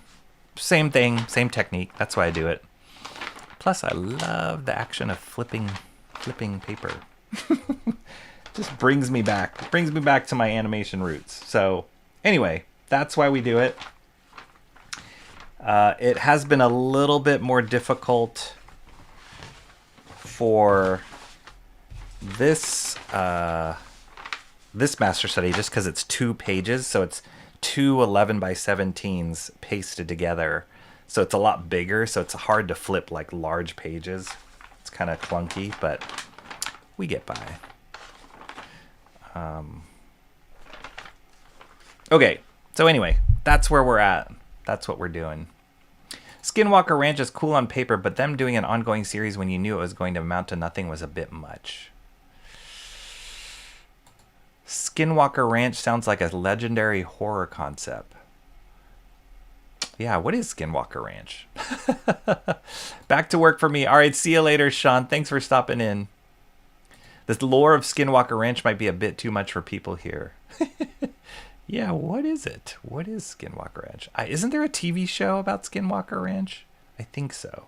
same thing, same technique. That's why I do it. Plus, I love the action of flipping paper. Just brings me back to my animation roots. So anyway, that's why we do it. It has been a little bit more difficult for this master study just because it's 2 pages, so it's 2 11x17s pasted together. So it's a lot bigger, so it's hard to flip like large pages. It's kind of clunky, but we get by. Okay, so anyway, that's where we're at. That's what we're doing. Skinwalker Ranch is cool on paper, but them doing an ongoing series when you knew it was going to amount to nothing was a bit much. Skinwalker Ranch sounds like a legendary horror concept. Yeah, what is Skinwalker Ranch? Back to work for me. All right, see you later, Sean. Thanks for stopping in. The lore of Skinwalker Ranch might be a bit too much for people here. Yeah, what is it? What is Skinwalker Ranch? Isn't there a TV show about Skinwalker Ranch? I think so.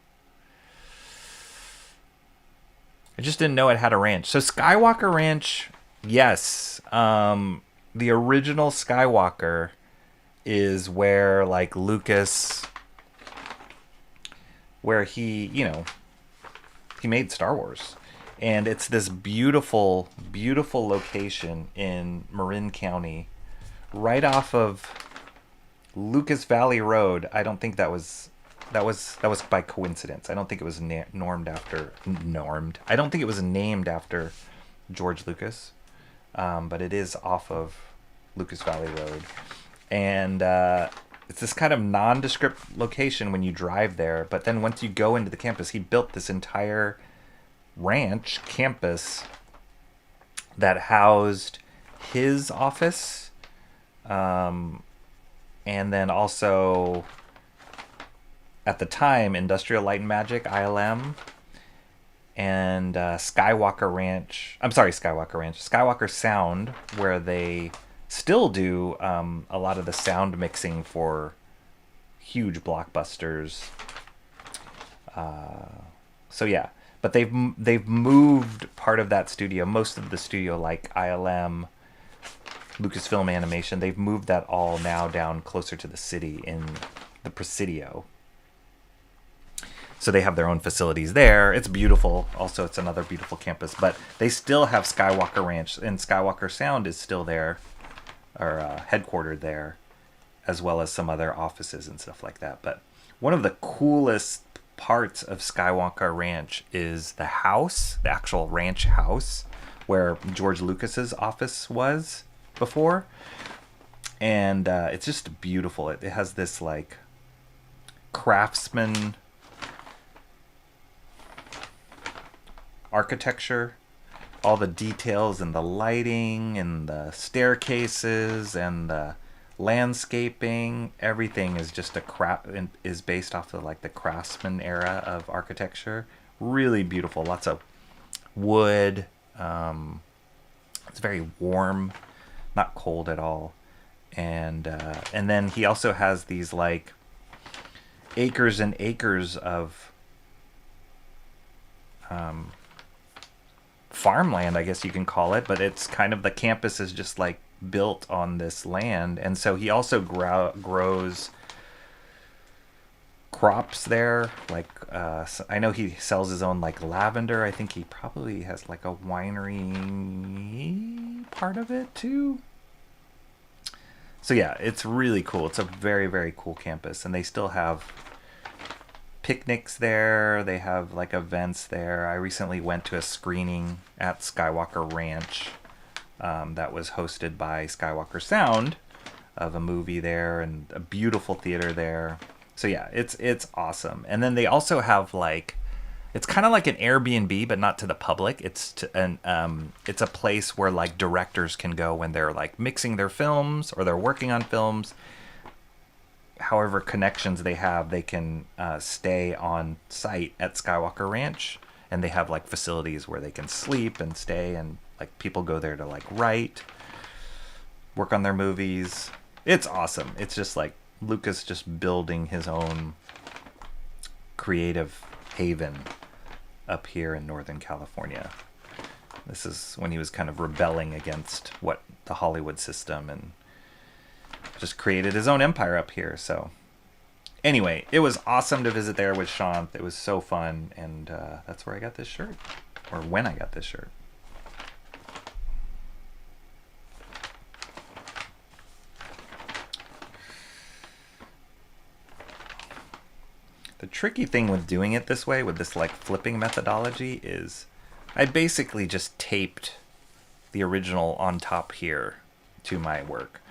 I just didn't know it had a ranch. So Skywalker Ranch, yes. The original Skywalker is where like Lucas, where he made Star Wars. And it's this beautiful, beautiful location in Marin County, right off of Lucas Valley Road. I don't think that was by coincidence. I don't think it was normed. I don't think it was named after George Lucas, but it is off of Lucas Valley Road. And it's this kind of nondescript location when you drive there. But then once you go into the campus, he built this entire ranch campus that housed his office. And then also, at the time, Industrial Light and Magic, ILM, and Skywalker Sound, where they still do a lot of the sound mixing for huge blockbusters. So yeah, but they've moved part of that studio, most of the studio, like ILM, Lucasfilm Animation, they've moved that all now down closer to the city in the Presidio. So they have their own facilities there. It's beautiful. Also, it's another beautiful campus. But they still have Skywalker Ranch, and Skywalker Sound is still there, or headquartered there, as well as some other offices and stuff like that. But one of the coolest parts of Skywalker Ranch is the house, the actual ranch house, where George Lucas's office was before. And it's just beautiful. It has this like craftsman architecture, all the details and the lighting and the staircases and the landscaping, everything is just is based off of like the craftsman era of architecture. Really beautiful. Lots of wood. It's very warm, not cold at all. And then he also has these like acres and acres of farmland, I guess you can call it, but it's kind of, the campus is just like built on this land. And so he also grows crops there, like I know he sells his own like lavender. I think he probably has like a winery part of it too. So yeah, it's really cool. It's a very, very cool campus, and they still have picnics there. They have like events there. I recently went to a screening at Skywalker Ranch that was hosted by Skywalker Sound, of a movie there, and a beautiful theater there. So yeah, it's awesome. And then they also have like, it's kind of like an Airbnb, but not to the public. It's a place where like directors can go when they're like mixing their films or they're working on films. However connections they have, they can stay on site at Skywalker Ranch, and they have like facilities where they can sleep and stay, and like people go there to like write, work on their movies. It's awesome. It's just like Lucas just building his own creative haven up here in Northern California. This is when he was kind of rebelling against what the Hollywood system, and just created his own empire up here. So anyway, it was awesome to visit there with Sean. It was so fun, and that's where I got this shirt, or when I got this shirt. The tricky thing with doing it this way, with this like flipping methodology, is I basically just taped the original on top here to my work.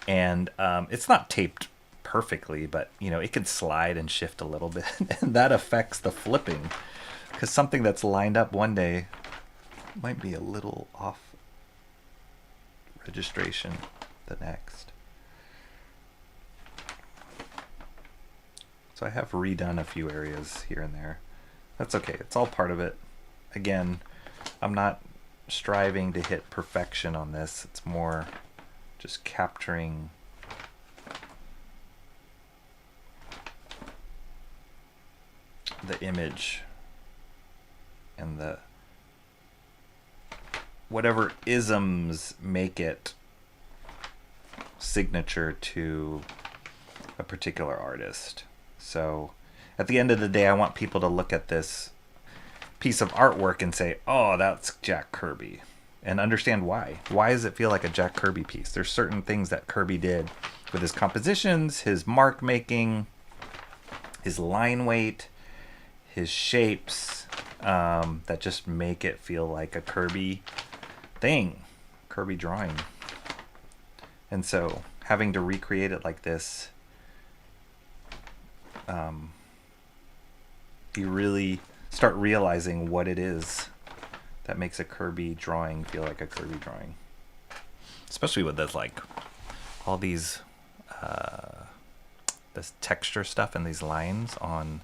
And it's not taped perfectly, but you know, it could slide and shift a little bit, and that affects the flipping, because something that's lined up one day might be a little off registration the next. So I have redone a few areas here and there. That's okay. It's all part of it. Again, I'm not striving to hit perfection on this. It's more just capturing the image and the whatever isms make it signature to a particular artist. So at the end of the day, I want people to look at this piece of artwork and say, oh, that's Jack Kirby, and understand why. Why does it feel like a Jack Kirby piece? There's certain things that Kirby did with his compositions, his mark making, his line weight, his shapes, that just make it feel like a Kirby thing, Kirby drawing. And so having to recreate it like this, you really start realizing what it is that makes a Kirby drawing feel like a Kirby drawing. Especially with this, like, all these, this texture stuff and these lines on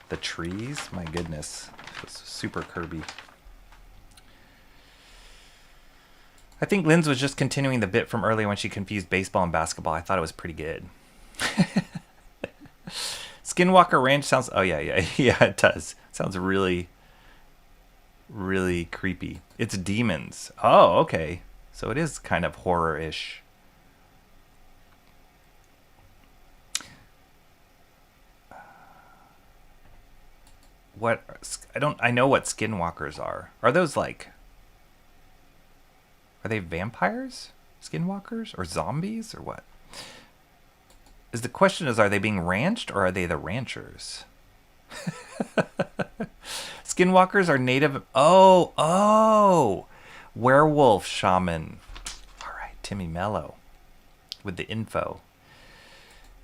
the trees. My goodness, it's super Kirby. I think Linz was just continuing the bit from earlier when she confused baseball and basketball. I thought it was pretty good. Skinwalker Ranch sounds... Oh, yeah, it does. Sounds really, really creepy. It's demons. Oh, okay. So it is kind of horror-ish. I know what skinwalkers are. Are those like... Are they vampires? Skinwalkers? Or zombies? Or what? The question is, are they being ranched, or are they the ranchers? Skinwalkers are native... Oh! Werewolf shaman. All right, Timmy Mello with the info.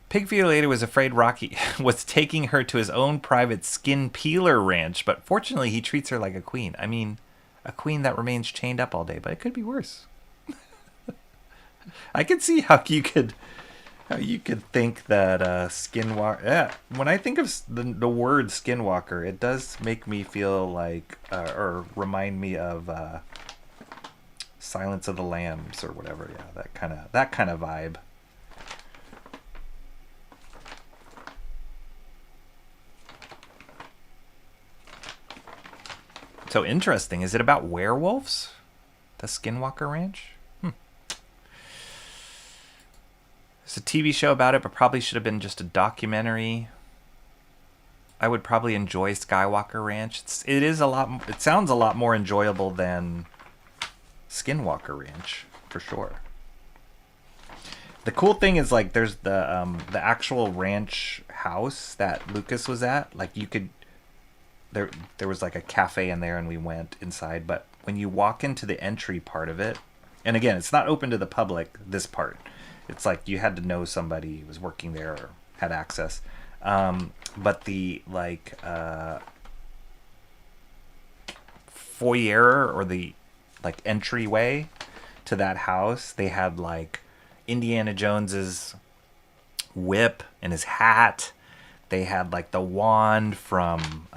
Pigfeeder Lady was afraid Rocky was taking her to his own private skin peeler ranch, but fortunately he treats her like a queen. I mean, a queen that remains chained up all day, but it could be worse. I can see how you could think that skinwalker... Yeah, when I think of the word skinwalker, it does make me feel like, or remind me of Silence of the Lambs or whatever. Yeah, that kind of vibe. So interesting. Is it about werewolves? The Skinwalker Ranch? It's a TV show about it, but probably should have been just a documentary. I would probably enjoy Skywalker Ranch. It sounds a lot more enjoyable than Skinwalker Ranch, for sure. The cool thing is, like, there's the actual ranch house that Lucas was at. Like, you could... There was, like, a cafe in there, and we went inside. But when you walk into the entry part of it... And again, it's not open to the public, this part. It's like you had to know somebody who was working there or had access. But the, like, foyer or the, like, entryway to that house, they had, like, Indiana Jones's whip and his hat. They had, like, the wand from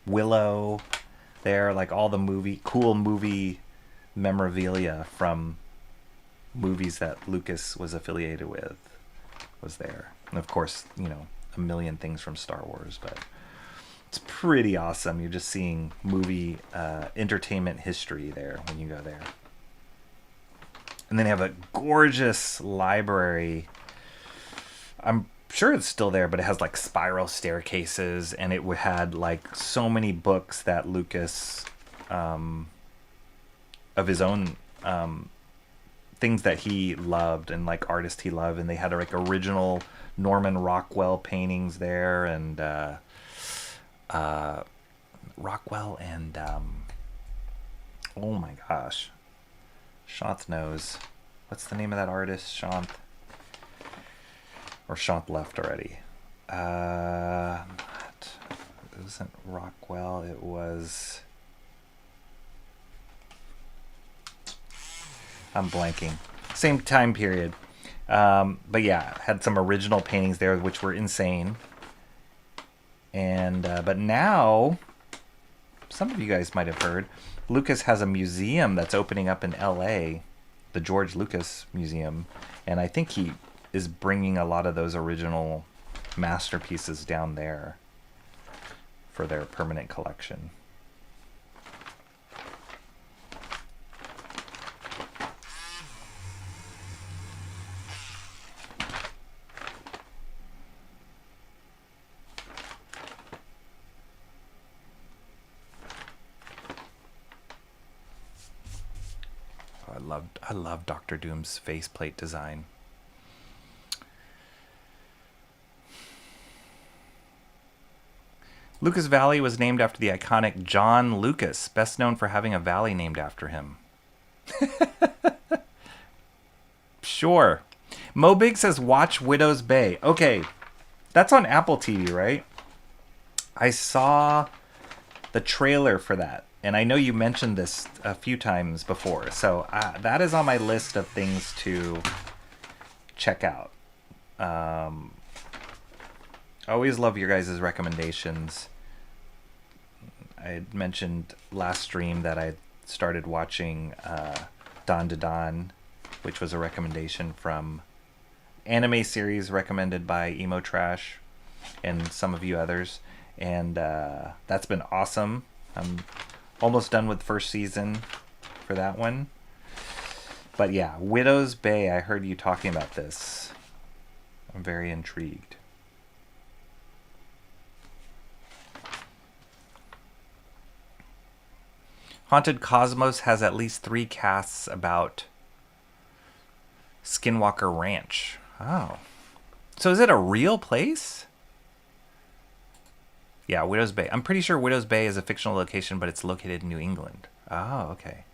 Willow there, like all the cool movie memorabilia from movies that Lucas was affiliated with was there. And of course, you know, a million things from Star Wars, but it's pretty awesome. You're just seeing movie entertainment history there when you go there. And then they have a gorgeous library. I'm sure it's still there, but it has like spiral staircases, and it had like so many books that Lucas, of his own things that he loved and like artists he loved, and they had like original Norman Rockwell paintings there, and Rockwell and oh my gosh, Shant knows. What's the name of that artist? Shant. Or Shant left already. It wasn't Rockwell. It was... I'm blanking. Same time period. But yeah, had some original paintings there, which were insane. And but now, some of you guys might have heard, Lucas has a museum that's opening up in L.A., the George Lucas Museum, and I think he is bringing a lot of those original masterpieces down there for their permanent collection. I love Doctor Doom's faceplate design. Lucas Valley was named after the iconic John Lucas, best known for having a valley named after him. Sure. Mobig says watch Widow's Bay. Okay, that's on Apple TV, right? I saw the trailer for that, and I know you mentioned this a few times before, so that is on my list of things to check out. I always love your guys' recommendations. I had mentioned last stream that I started watching Dawn to Dawn, which was a recommendation from anime series recommended by Emo Trash and some of you others. And that's been awesome. I'm almost done with first season for that one. But yeah, Widow's Bay, I heard you talking about this. I'm very intrigued. Haunted Cosmos has at least 3 casts about Skinwalker Ranch. Oh. So is it a real place? Yeah, Widow's Bay. I'm pretty sure Widow's Bay is a fictional location, but it's located in New England. Oh, okay.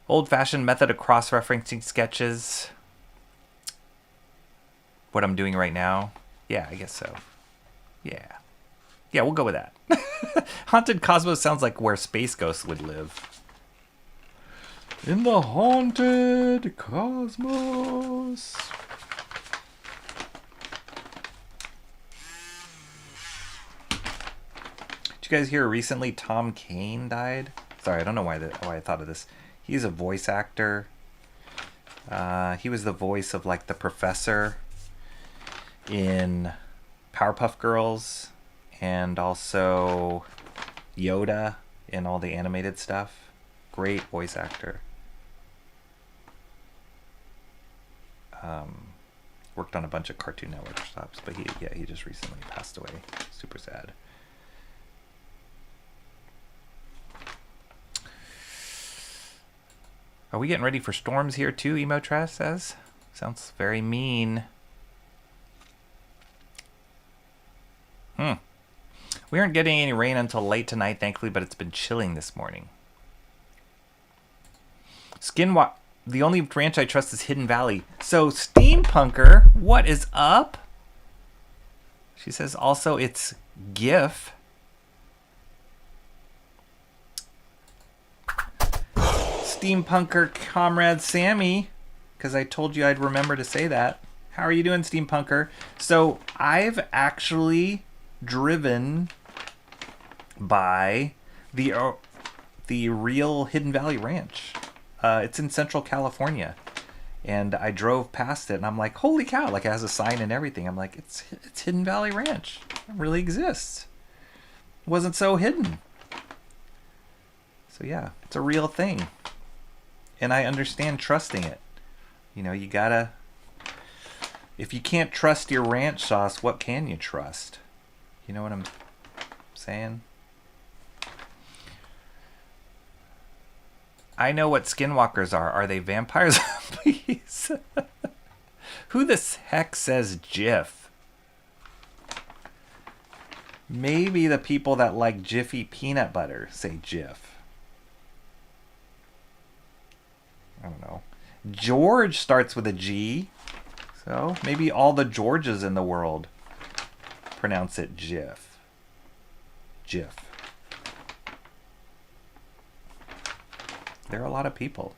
Old-fashioned method of cross-referencing sketches. What I'm doing right now? Yeah, I guess so. Yeah. Yeah, we'll go with that. Haunted Cosmos sounds like where Space Ghost would live. In the Haunted Cosmos. Did you guys hear recently Tom Kane died? Sorry, I don't know why I thought of this. He's a voice actor. He was the voice of like the professor in Powerpuff Girls. And also, Yoda in all the animated stuff. Great voice actor. Worked on a bunch of Cartoon Network stops, but he just recently passed away. Super sad. Are we getting ready for storms here too, Emotrash says? Sounds very mean. We aren't getting any rain until late tonight, thankfully, but it's been chilling this morning. The only ranch I trust is Hidden Valley. So, Steampunker, what is up? She says also it's GIF. Steampunker comrade Sammy, because I told you I'd remember to say that. How are you doing, Steampunker? So, I've actually driven by the real Hidden Valley Ranch. It's in Central California, and I drove past it, and I'm like, holy cow! Like, it has a sign and everything. I'm like, it's Hidden Valley Ranch. It really exists. It wasn't so hidden. So yeah, it's a real thing, and I understand trusting it. You know, you gotta. If you can't trust your ranch sauce, what can you trust? You know what I'm saying? I know what skinwalkers are. Are they vampires? Please. Who the heck says Jif? Maybe the people that like Jiffy peanut butter say Jif. I don't know. George starts with a G. So maybe all the Georges in the world pronounce it Jif. Jif. There are a lot of people.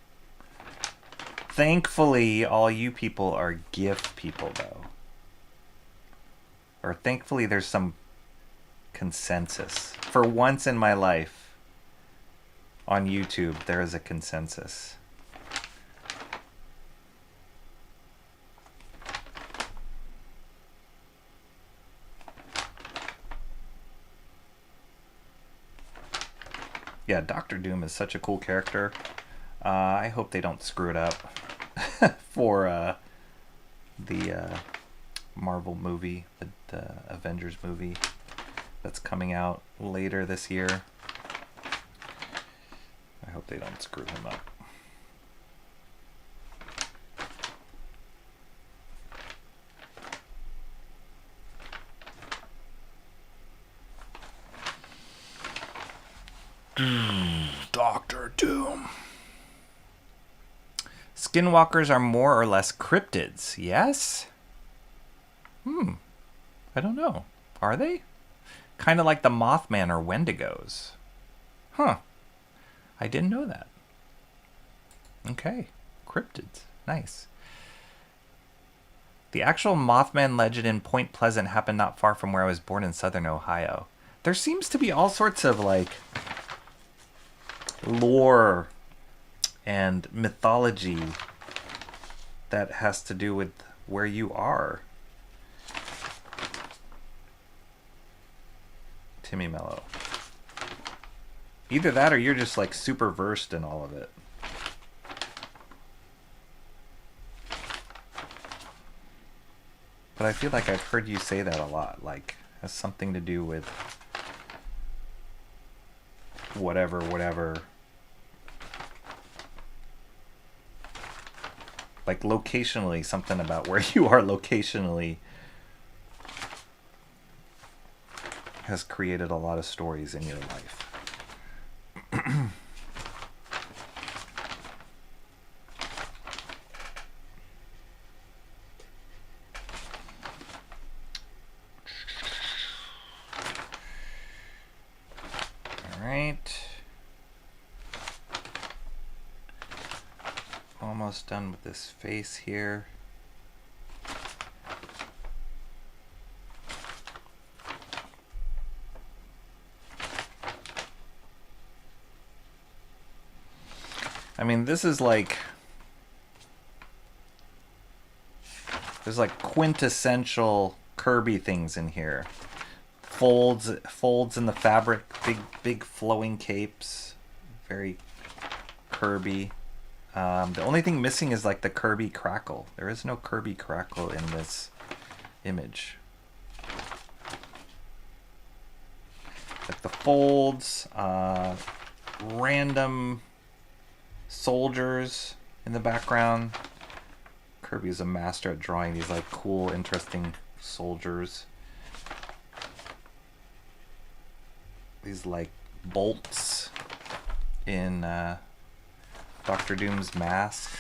Thankfully, all you people are GIF people, though. Or thankfully, there's some consensus. For once in my life, on YouTube, there is a consensus. Yeah, Doctor Doom is such a cool character. I hope they don't screw it up for the Marvel movie, the Avengers movie that's coming out later this year. I hope they don't screw him up. Doctor Doom. Skinwalkers are more or less cryptids, yes? I don't know. Are they? Kind of like the Mothman or Wendigos. Huh. I didn't know that. Okay. Cryptids. Nice. The actual Mothman legend in Point Pleasant happened not far from where I was born in southern Ohio. There seems to be all sorts of, like, lore and mythology that has to do with where you are. Timmy Mello. Either that or you're just like super versed in all of it. But I feel like I've heard you say that a lot, like has something to do with whatever. Like locationally, something about where you are locationally has created a lot of stories in your life. All right. Almost done with this face here. I mean, this is like, there's like quintessential Kirby things in here. folds in the fabric, big flowing capes, very Kirby. The only thing missing is like the Kirby crackle. There is no Kirby crackle in this image. Like the folds, random soldiers in the background. Kirby is a master at drawing these like cool, interesting soldiers. These like bolts in Doctor Doom's mask.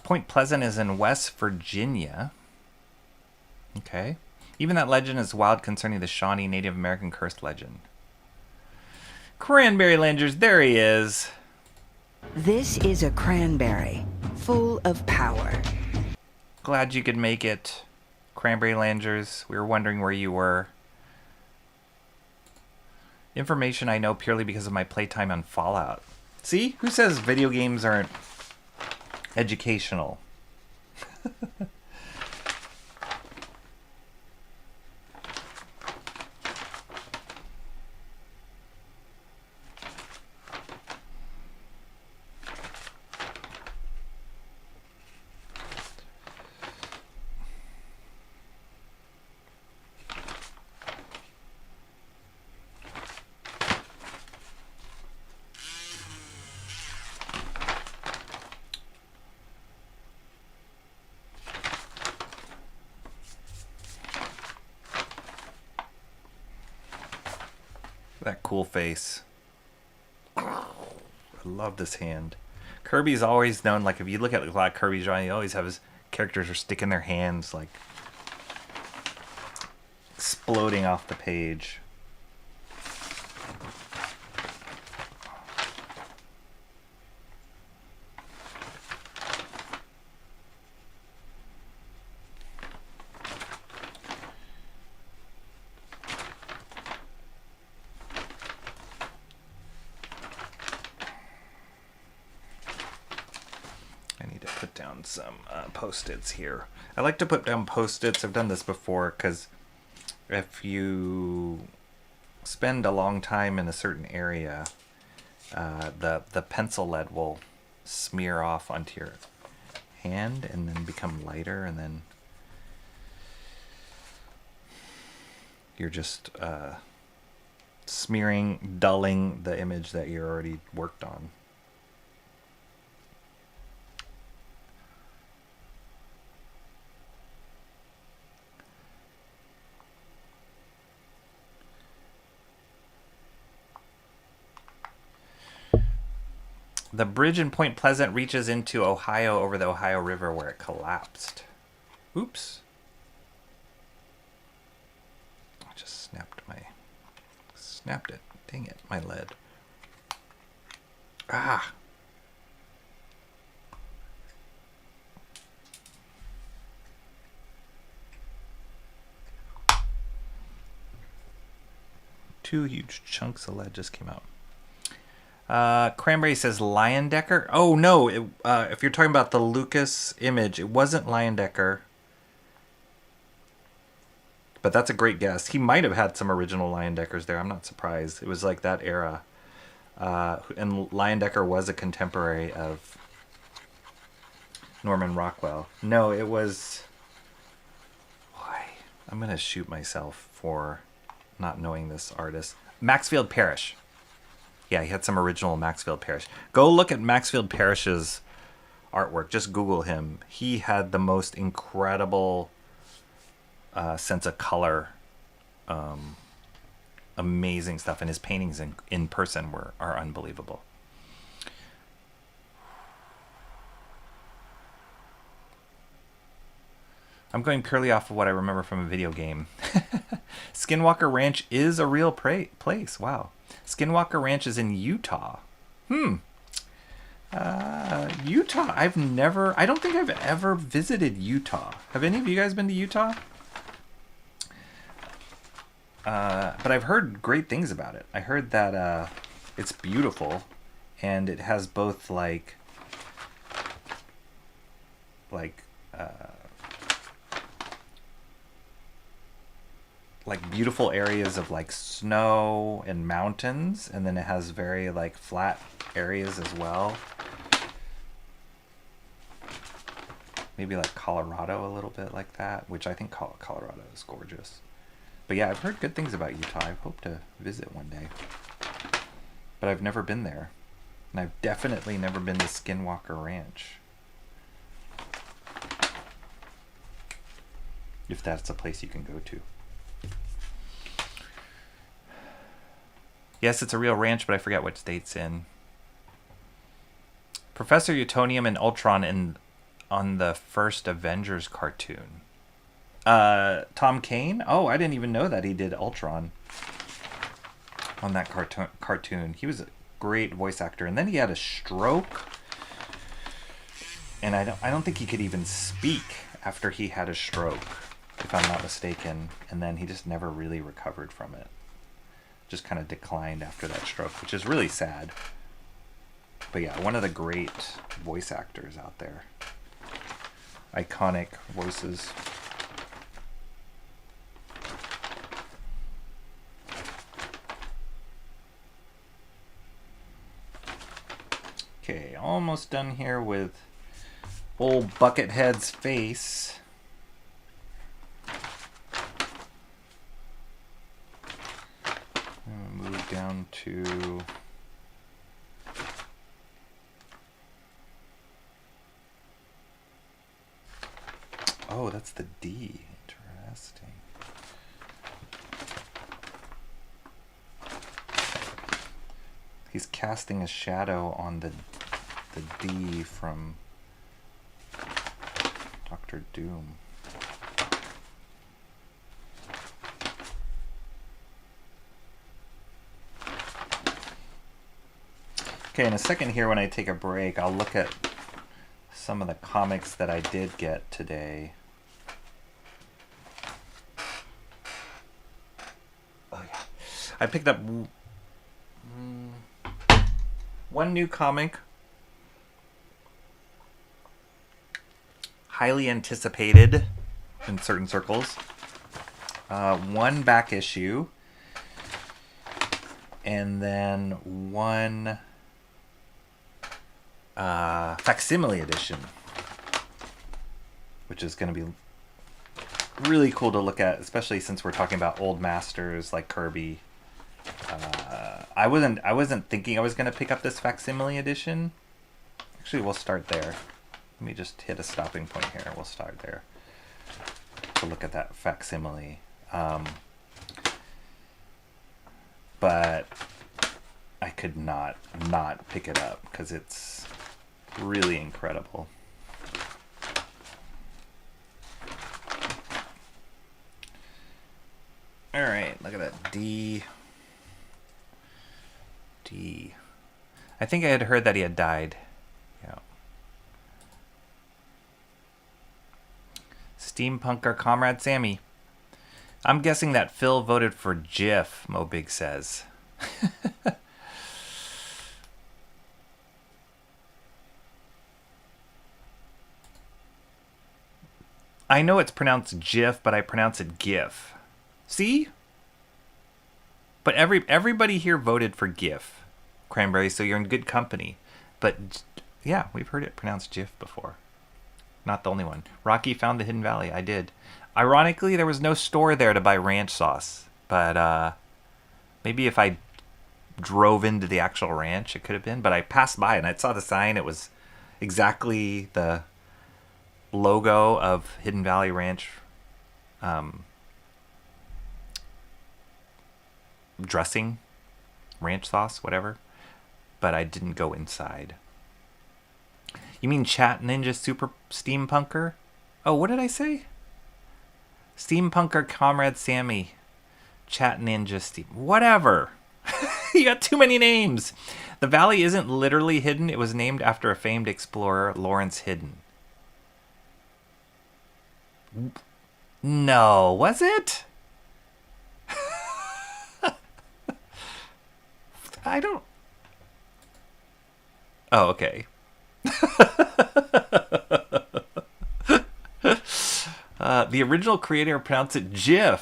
Point Pleasant is in West Virginia. Okay. Even that legend is wild concerning the Shawnee Native American cursed legend. Cranberry Langers, there he is. This is a cranberry, full of power. Glad you could make it, Cranberry Langers. We were wondering where you were. Information I know purely because of my playtime on Fallout. See? Who says video games aren't educational? That cool face. I love this hand. Kirby's always known, like if you look at a lot of Kirby drawing, you always have his characters are sticking their hands like exploding off the page. Some post-its here. I like to put down post-its. I've done this before because if you spend a long time in a certain area, the pencil lead will smear off onto your hand and then become lighter, and then you're just smearing, dulling the image that you already worked on. The bridge in Point Pleasant reaches into Ohio over the Ohio River where it collapsed. Oops. I just snapped it. Dang it, my lead. Ah. Two huge chunks of lead just came out. Cranberry says Leyendecker. Oh no! If you're talking about the Lucas image, it wasn't Leyendecker. But that's a great guess. He might have had some original Leyendeckers there. I'm not surprised. It was like that era. And Leyendecker was a contemporary of Norman Rockwell. No, it was... Why? I'm going to shoot myself for not knowing this artist. Maxfield Parrish. Yeah, he had some original Maxfield Parrish. Go look at Maxfield Parrish's artwork. Just Google him. He had the most incredible sense of color. Amazing stuff. And his paintings in person are unbelievable. I'm going purely off of what I remember from a video game. Skinwalker Ranch is a real place. Wow. Skinwalker Ranch is in Utah. Utah. I don't think I've ever visited Utah. Have any of you guys been to Utah? But I've heard great things about it. I heard that it's beautiful, and it has both like beautiful areas of like snow and mountains, and then it has very like flat areas as well. Maybe like Colorado a little bit like that, which I think Colorado is gorgeous. But yeah, I've heard good things about Utah. I hope to visit one day. But I've never been there. And I've definitely never been to Skinwalker Ranch. If that's a place you can go to. Yes, it's a real ranch, but I forget what state it's in. Professor Utonium and Ultron on the first Avengers cartoon. Tom Kane? Oh, I didn't even know that he did Ultron on that cartoon. He was a great voice actor, and then he had a stroke, and I don't think he could even speak after he had a stroke, if I'm not mistaken, and then he just never really recovered from it. Just kind of declined after that stroke, which is really sad. But yeah, one of the great voice actors out there. Iconic voices. Okay, almost done here with old Buckethead's face. Move down to oh, that's the D. Interesting. He's casting a shadow on the D from Doctor Doom. Okay, in a second here when I take a break, I'll look at some of the comics that I did get today. Oh yeah. I picked up one new comic. Highly anticipated in certain circles. One back issue. And then one facsimile edition, which is going to be really cool to look at, especially since we're talking about old masters like Kirby. I wasn't thinking I was going to pick up this facsimile edition. Actually, we'll start there. Let me just hit a stopping point here. We'll start there to look at that facsimile. But I could not pick it up because it's really incredible. All right, look at that D. I think I had heard that he had died. Yeah. Steampunker Comrade Sammy. I'm guessing that Phil voted for Jif, Mo Big says. I know it's pronounced Jif, but I pronounce it GIF. See? But everybody here voted for GIF, Cranberry, so you're in good company. But yeah, we've heard it pronounced Jif before. Not the only one. Rocky found the Hidden Valley. I did. Ironically, there was no store there to buy ranch sauce. But maybe if I drove into the actual ranch, it could have been. But I passed by and I saw the sign. It was exactly the logo of Hidden Valley Ranch dressing, ranch sauce, whatever. But I didn't go inside. You mean Chat Ninja Super Steampunker? Oh, what did I say? Steampunker Comrade Sammy. Chat Ninja Steve. Whatever. You got too many names. The valley isn't literally hidden. It was named after a famed explorer, Lawrence Hidden. No, was it? I don't... Oh, okay. The original creator pronounced it Jif.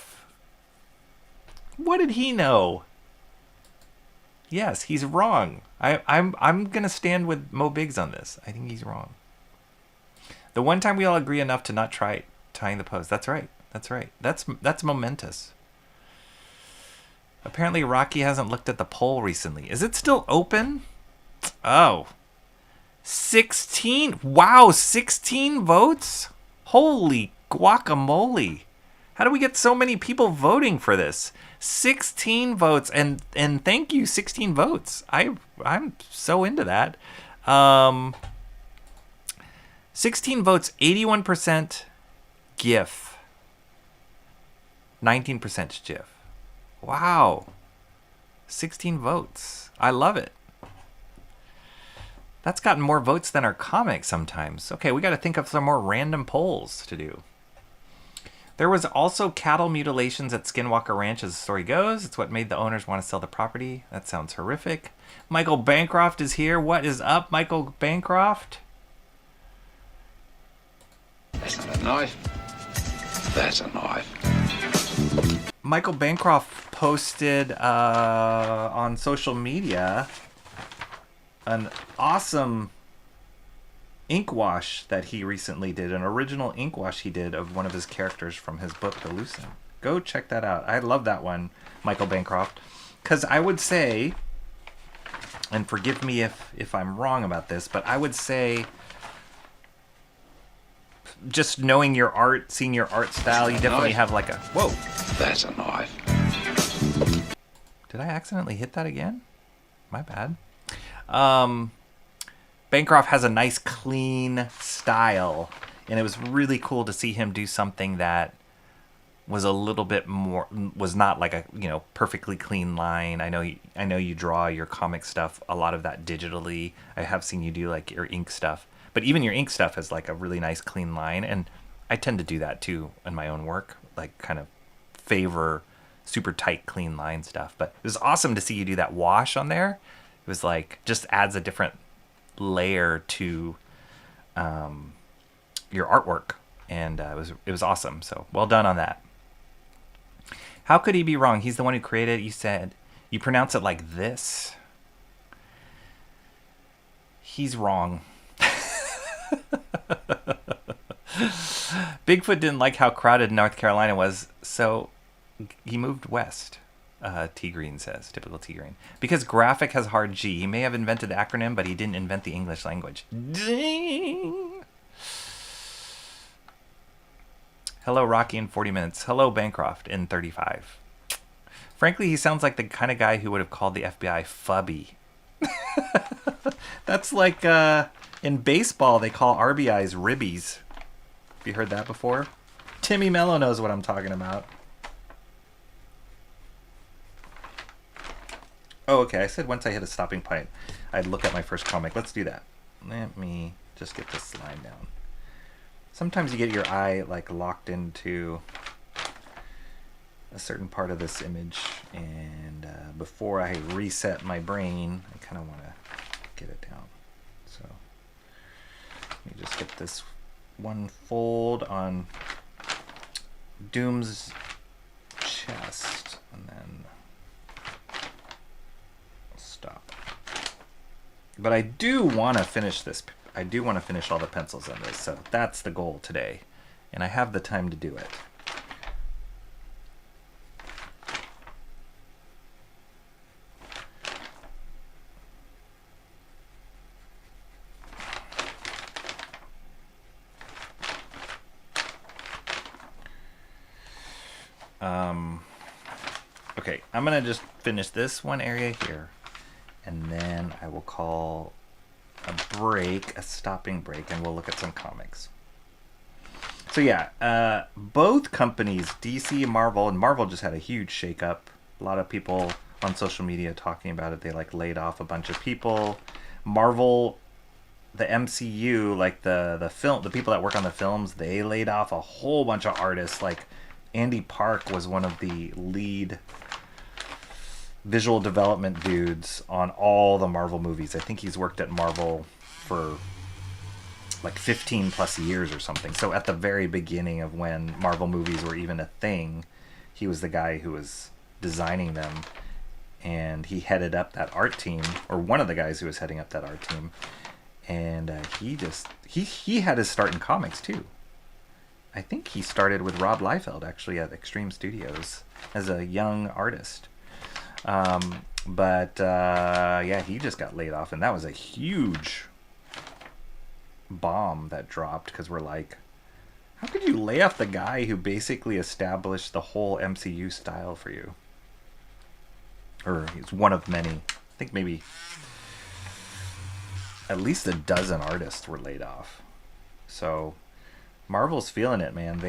What did he know? Yes, he's wrong. I'm gonna stand with Mo Biggs on this. I think he's wrong. The one time we all agree enough to not try tying the pose. That's right. That's right. That's momentous. Apparently Rocky hasn't looked at the poll recently. Is it still open? Oh. 16? Wow, 16 votes? Holy guacamole. How do we get so many people voting for this? 16 votes, and thank you, 16 votes. I'm so into that. 16 votes, 81% GIF, 19% GIF. Wow. 16 votes. I love it. That's gotten more votes than our comic sometimes. Okay, we got to think of some more random polls to do. There was also cattle mutilations at Skinwalker Ranch, as the story goes. It's what made the owners want to sell the property. That sounds horrific. Michael Bancroft is here. What is up, Michael Bancroft? That's not a knife. That's a knife. Michael Bancroft posted on social media an awesome ink wash that he recently did, an original ink wash he did of one of his characters from his book, The Lucent. Go check that out. I love that one, Michael Bancroft. Because I would say, and forgive me if I'm wrong about this, but I would say, just knowing your art, seeing your art style, you definitely have like a... Whoa. That's a knife. Did I accidentally hit that again? My bad. Bancroft has a nice, clean style, and it was really cool to see him do something that was a little bit more, was not like a, you know, perfectly clean line. I know you draw your comic stuff, a lot of that digitally. I have seen you do like your ink stuff, but even your ink stuff is like a really nice, clean line, and I tend to do that too in my own work, like kind of favor super tight, clean line stuff. But it was awesome to see you do that wash on there. It was like, just adds a different layer to your artwork, and it was awesome. So well done on that. How could he be wrong? He's the one who created it. You said you pronounce it like this. He's wrong. Bigfoot didn't like how crowded North Carolina was, so he moved west. T Green says, typical T Green. Because graphic has hard G. He may have invented the acronym, but he didn't invent the English language. Ding! Hello, Rocky in 40 minutes. Hello, Bancroft in 35. Frankly, he sounds like the kind of guy who would have called the FBI Fubby. That's like in baseball, they call RBIs ribbies. Have you heard that before? Timmy Mello knows what I'm talking about. Oh, okay. I said once I hit a stopping point, I'd look at my first comic. Let's do that. Let me just get this line down. Sometimes you get your eye like locked into a certain part of this image, and before I reset my brain, I kind of want to get it down. So let me just get this one fold on Doom's chest, and then stop. But I do want to finish this. I do want to finish all the pencils on this, so that's the goal today, and I have the time to do it. Okay, I'm gonna just finish this one area here, and then I will call a break, a stopping break, and we'll look at some comics. So yeah, both companies, DC and Marvel just had a huge shakeup. A lot of people on social media talking about it. They like laid off a bunch of people. Marvel, the MCU, like the people that work on the films, they laid off a whole bunch of artists. Like Andy Park was one of the lead visual development dudes on all the Marvel movies. I think he's worked at Marvel for like 15 plus years or something. So at the very beginning of when Marvel movies were even a thing, he was the guy who was designing them, and he headed up that art team, or one of the guys who was heading up that art team. And he had his start in comics too. I think he started with Rob Liefeld actually at Extreme Studios as a young artist. But yeah, he just got laid off, and that was a huge bomb that dropped, because we're like, how could you lay off the guy who basically established the whole MCU style for you? Or he's one of many. I think maybe at least a dozen artists were laid off. So Marvel's feeling it, man.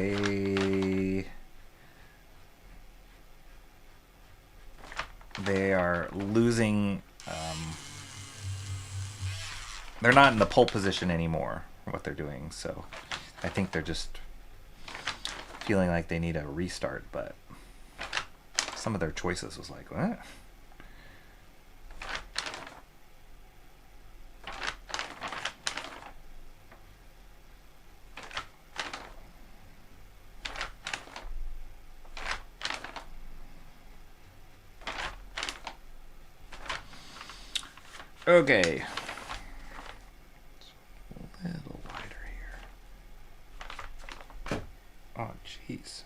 They are losing. They're not in the pole position anymore for what they're doing. So I think they're just feeling like they need a restart. But some of their choices was like, what? Okay. A little wider here. Oh, jeez.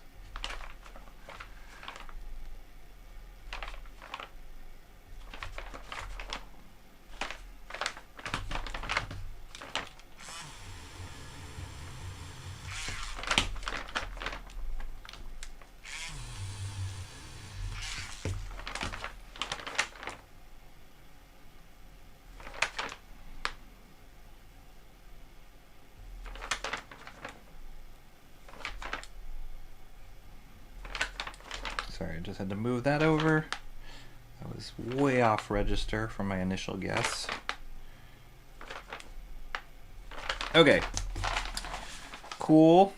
Sorry, I just had to move that over. I was way off register from my initial guess. Okay. Cool.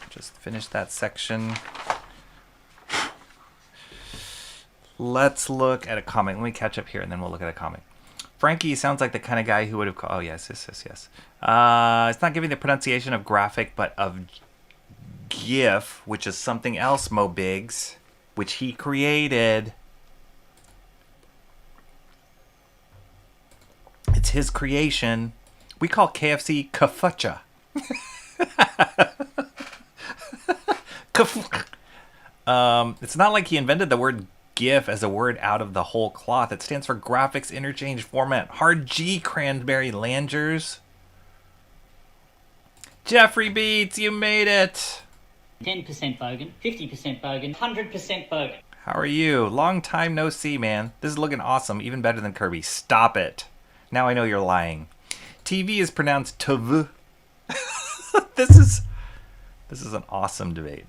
Just finished that section. Let's look at a comic. Let me catch up here, and then we'll look at a comic. Frankie sounds like the kind of guy who would have called... Oh, yes. It's not giving the pronunciation of graphic, but of GIF, which is something else, Mo Biggs, which he created. It's his creation. We call KFC kafucha. It's not like he invented the word GIF as a word out of the whole cloth. It stands for Graphics Interchange Format. Hard G, Cranberry Langers. Jeffrey Beats, you made it. 10% bogan, 50% bogan, 100% bogan. How are you? Long time no see, man. This is looking awesome, even better than Kirby. Stop it. Now I know you're lying. TV is pronounced TV. This is an awesome debate.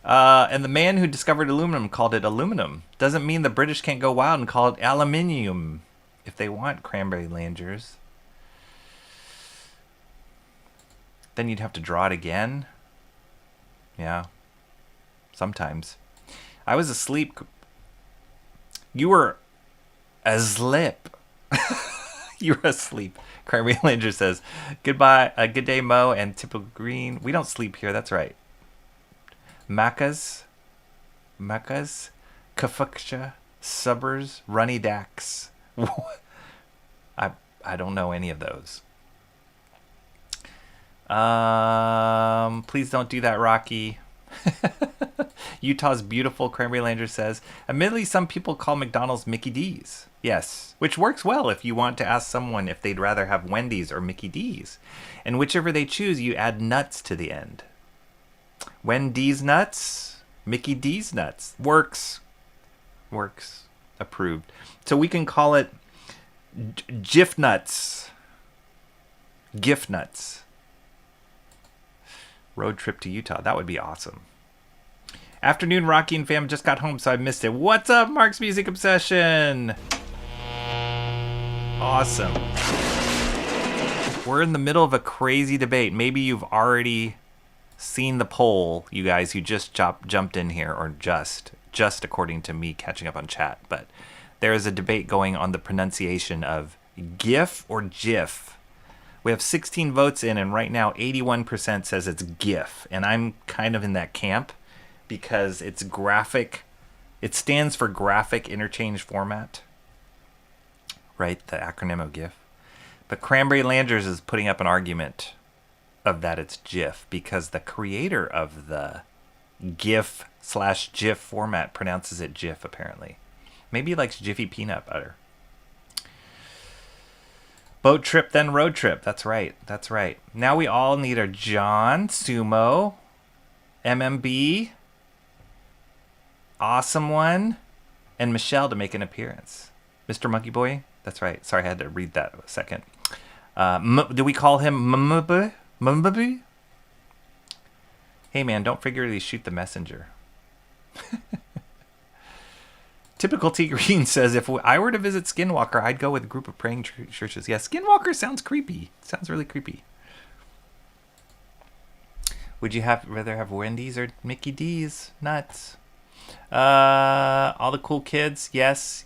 And the man who discovered aluminum called it aluminum. Doesn't mean the British can't go wild and call it aluminium if they want, Cranberry Langers. Then you'd have to draw it again. Yeah. Sometimes. I was asleep. You were asleep. You were asleep. Cranberry Langer says, goodbye, good day, Mo, and Typical Green. We don't sleep here, that's right. Macas, Kafuksha, Subbers, Runny Dax. I don't know any of those. Please don't do that, Rocky. Utah's beautiful, Cranberry Langer says. Admittedly, some people call McDonald's Mickey D's. Yes, which works well if you want to ask someone if they'd rather have Wendy's or Mickey D's. And whichever they choose, you add nuts to the end. Wendy's nuts, Mickey D's nuts. Works. Approved. So we can call it Jif nuts. Gift nuts. Road trip to Utah. That would be awesome. Afternoon, Rocky and fam. Just got home, so I missed it. What's up, Mark's Music Obsession? Awesome. We're in the middle of a crazy debate. Maybe you've already seen the poll, you guys who just jumped in here, or just according to me catching up on chat. But there is a debate going on the pronunciation of GIF or GIF. We have 16 votes in, and right now 81% says it's GIF. And I'm kind of in that camp because it's graphic. It stands for graphic interchange format. Right? The acronym of GIF. But Cranberry Landers is putting up an argument of that it's GIF because the creator of the GIF/GIF format pronounces it GIF, apparently. Maybe he likes Jiffy peanut butter. Boat trip, then road trip. That's right. That's right. Now we all need our John, Sumo, MMB, Awesome One, and Michelle to make an appearance. Mr. Monkey Boy? That's right. Sorry, I had to read that a second. Do we call him Mumbaby? Hey, man, don't figuratively shoot the messenger. Typical T Green says, if I were to visit Skinwalker, I'd go with a group of praying churches. Yeah, Skinwalker sounds creepy. Sounds really creepy. Would you rather have Wendy's or Mickey D's? Nuts. All the cool kids. Yes.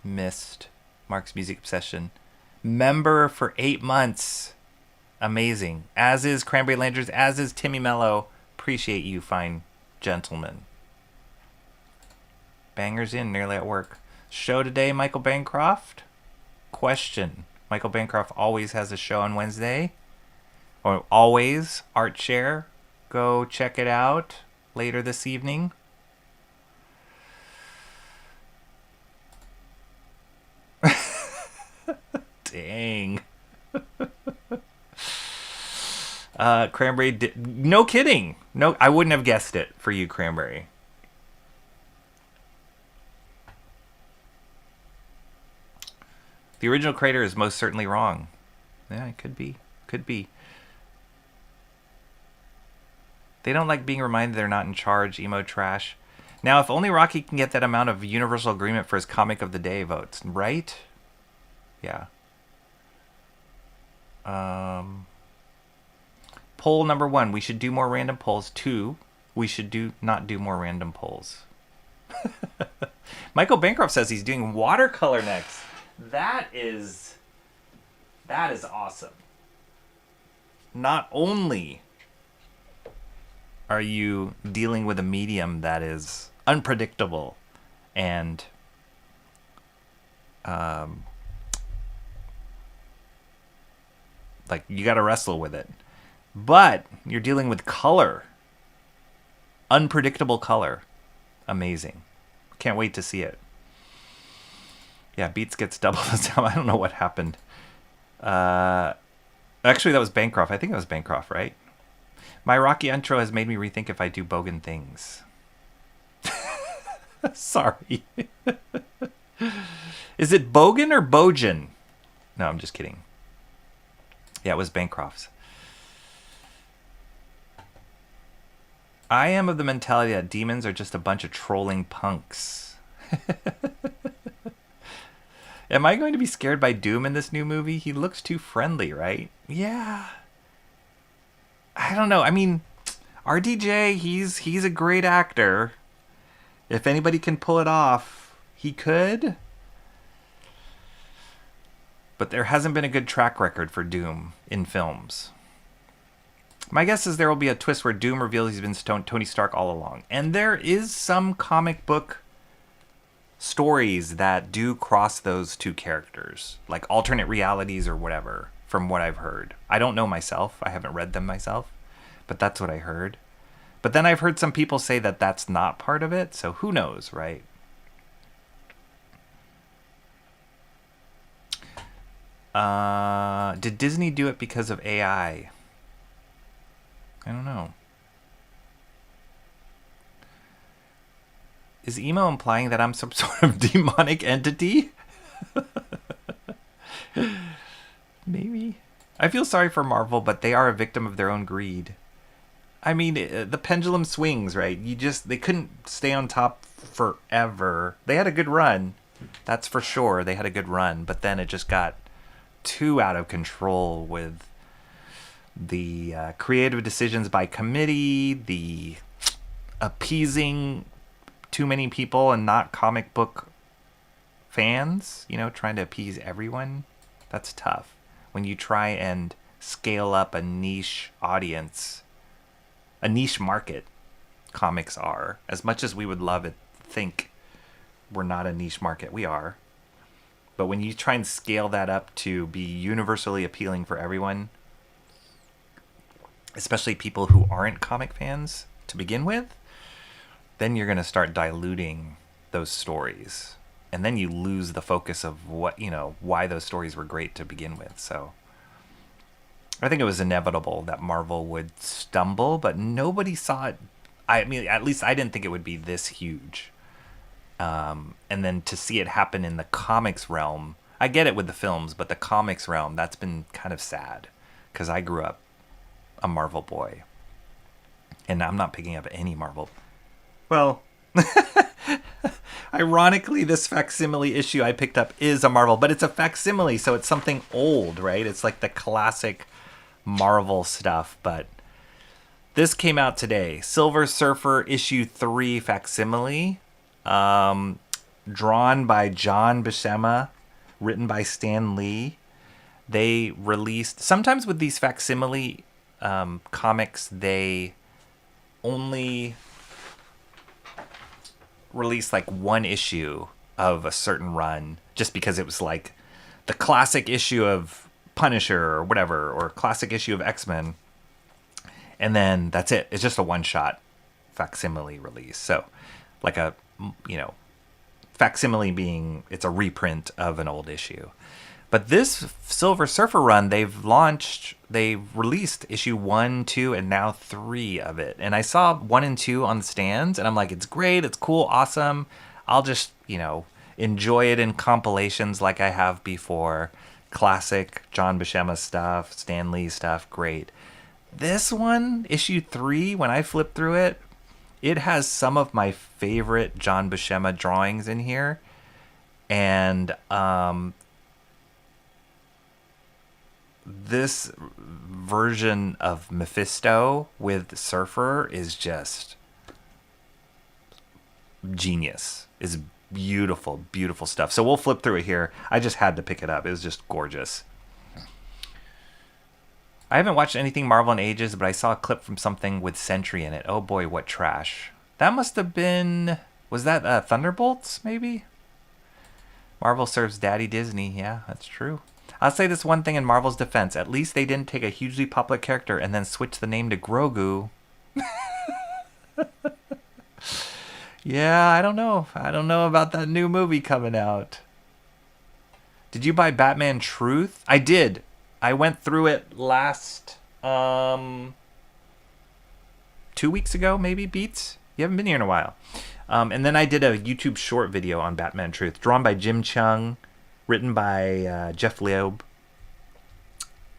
Missed. Mark's Music Obsession. Member for 8 months. Amazing. As is Cranberry Landers. As is Timmy Mello. Appreciate you, fine gentlemen. Bangers in, nearly at work. Show today, Michael Bancroft? Question. Michael Bancroft always has a show on Wednesday. Or always. Art Share. Go check it out later this evening. Dang. Cranberry. No kidding. No, I wouldn't have guessed it for you, Cranberry. The original creator is most certainly wrong. Yeah, it could be. Could be. They don't like being reminded they're not in charge. Emo trash. Now, if only Rocky can get that amount of universal agreement for his comic of the day votes, right? Yeah. Poll number 1, we should do more random polls. 2, we should not do more random polls. Michael Bancroft says he's doing watercolor next. That is awesome. Not only are you dealing with a medium that is unpredictable and like you got to wrestle with it, but you're dealing with color, unpredictable color. Amazing. Can't wait to see it. Yeah, Beats gets double the time. I don't know what happened. Actually, that was Bancroft. I think it was Bancroft, right? My Rocky intro has made me rethink if I do bogan things. Sorry. Is it bogan or bojan? No, I'm just kidding. Yeah, it was Bancroft's. I am of the mentality that demons are just a bunch of trolling punks. Am I going to be scared by Doom in this new movie? He looks too friendly, right? Yeah. I don't know. I mean, RDJ, he's a great actor. If anybody can pull it off, he could. But there hasn't been a good track record for Doom in films. My guess is there will be a twist where Doom reveals he's been Tony Stark all along. And there is some comic book stories that do cross those two characters, like alternate realities or whatever, from what I've heard. I don't know myself. I haven't read them myself, but that's what I heard. But then I've heard some people say that that's not part of it, so who knows, right? Did Disney do it because of AI? I don't know. Is emo implying that I'm some sort of demonic entity? maybe. I feel sorry for Marvel, but they are a victim of their own greed. I mean, the pendulum swings, right? They couldn't stay on top forever. They had a good run. That's for sure. They had a good run, but then it just got too out of control with the creative decisions by committee, the appeasing too many people and not comic book fans, trying to appease everyone. That's tough. When you try and scale up a niche audience, a niche market, comics are. As much as we would love it, think we're not a niche market, we are. But when you try and scale that up to be universally appealing for everyone, especially people who aren't comic fans to begin with, then you're going to start diluting those stories. And then you lose the focus of why those stories were great to begin with. So I think it was inevitable that Marvel would stumble, but nobody saw it. I mean, at least I didn't think it would be this huge. And then to see it happen in the comics realm, I get it with the films, but the comics realm, that's been kind of sad because I grew up a Marvel boy. And I'm not picking up any Marvel. Well, ironically, this facsimile issue I picked up is a Marvel, but it's a facsimile, so it's something old, right? It's like the classic Marvel stuff, but this came out today. Silver Surfer issue 3 facsimile, drawn by John Buscema, written by Stan Lee. They released, sometimes with these facsimile comics, they only release like one issue of a certain run just because it was like the classic issue of Punisher or whatever, or classic issue of X-Men, and then that's it. It's just a one-shot facsimile release. So like a facsimile being it's a reprint of an old issue. But this Silver Surfer run, they've released issue 1, 2, and now 3 of it. And I saw 1 and 2 on the stands, and I'm like, it's great, it's cool, awesome. I'll just, enjoy it in compilations like I have before. Classic John Buscema stuff, Stan Lee stuff, great. This one, issue 3, when I flipped through it, it has some of my favorite John Buscema drawings in here. And, this version of Mephisto with Surfer is just genius. Is beautiful, beautiful stuff. So we'll flip through it here. I just had to pick it up. It was just gorgeous. I haven't watched anything Marvel in ages, but I saw a clip from something with Sentry in it. Oh boy, what trash. That must have been... Was that Thunderbolts, maybe? Marvel serves Daddy Disney. Yeah, that's true. I'll say this one thing in Marvel's defense. At least they didn't take a hugely popular character and then switch the name to Grogu. Yeah, I don't know. I don't know about that new movie coming out. Did you buy Batman Truth? I did. I went through it last 2 weeks ago, maybe, Beats? You haven't been here in a while. And then I did a YouTube short video on Batman Truth, drawn by Jim Chung, written by Jeff Loeb.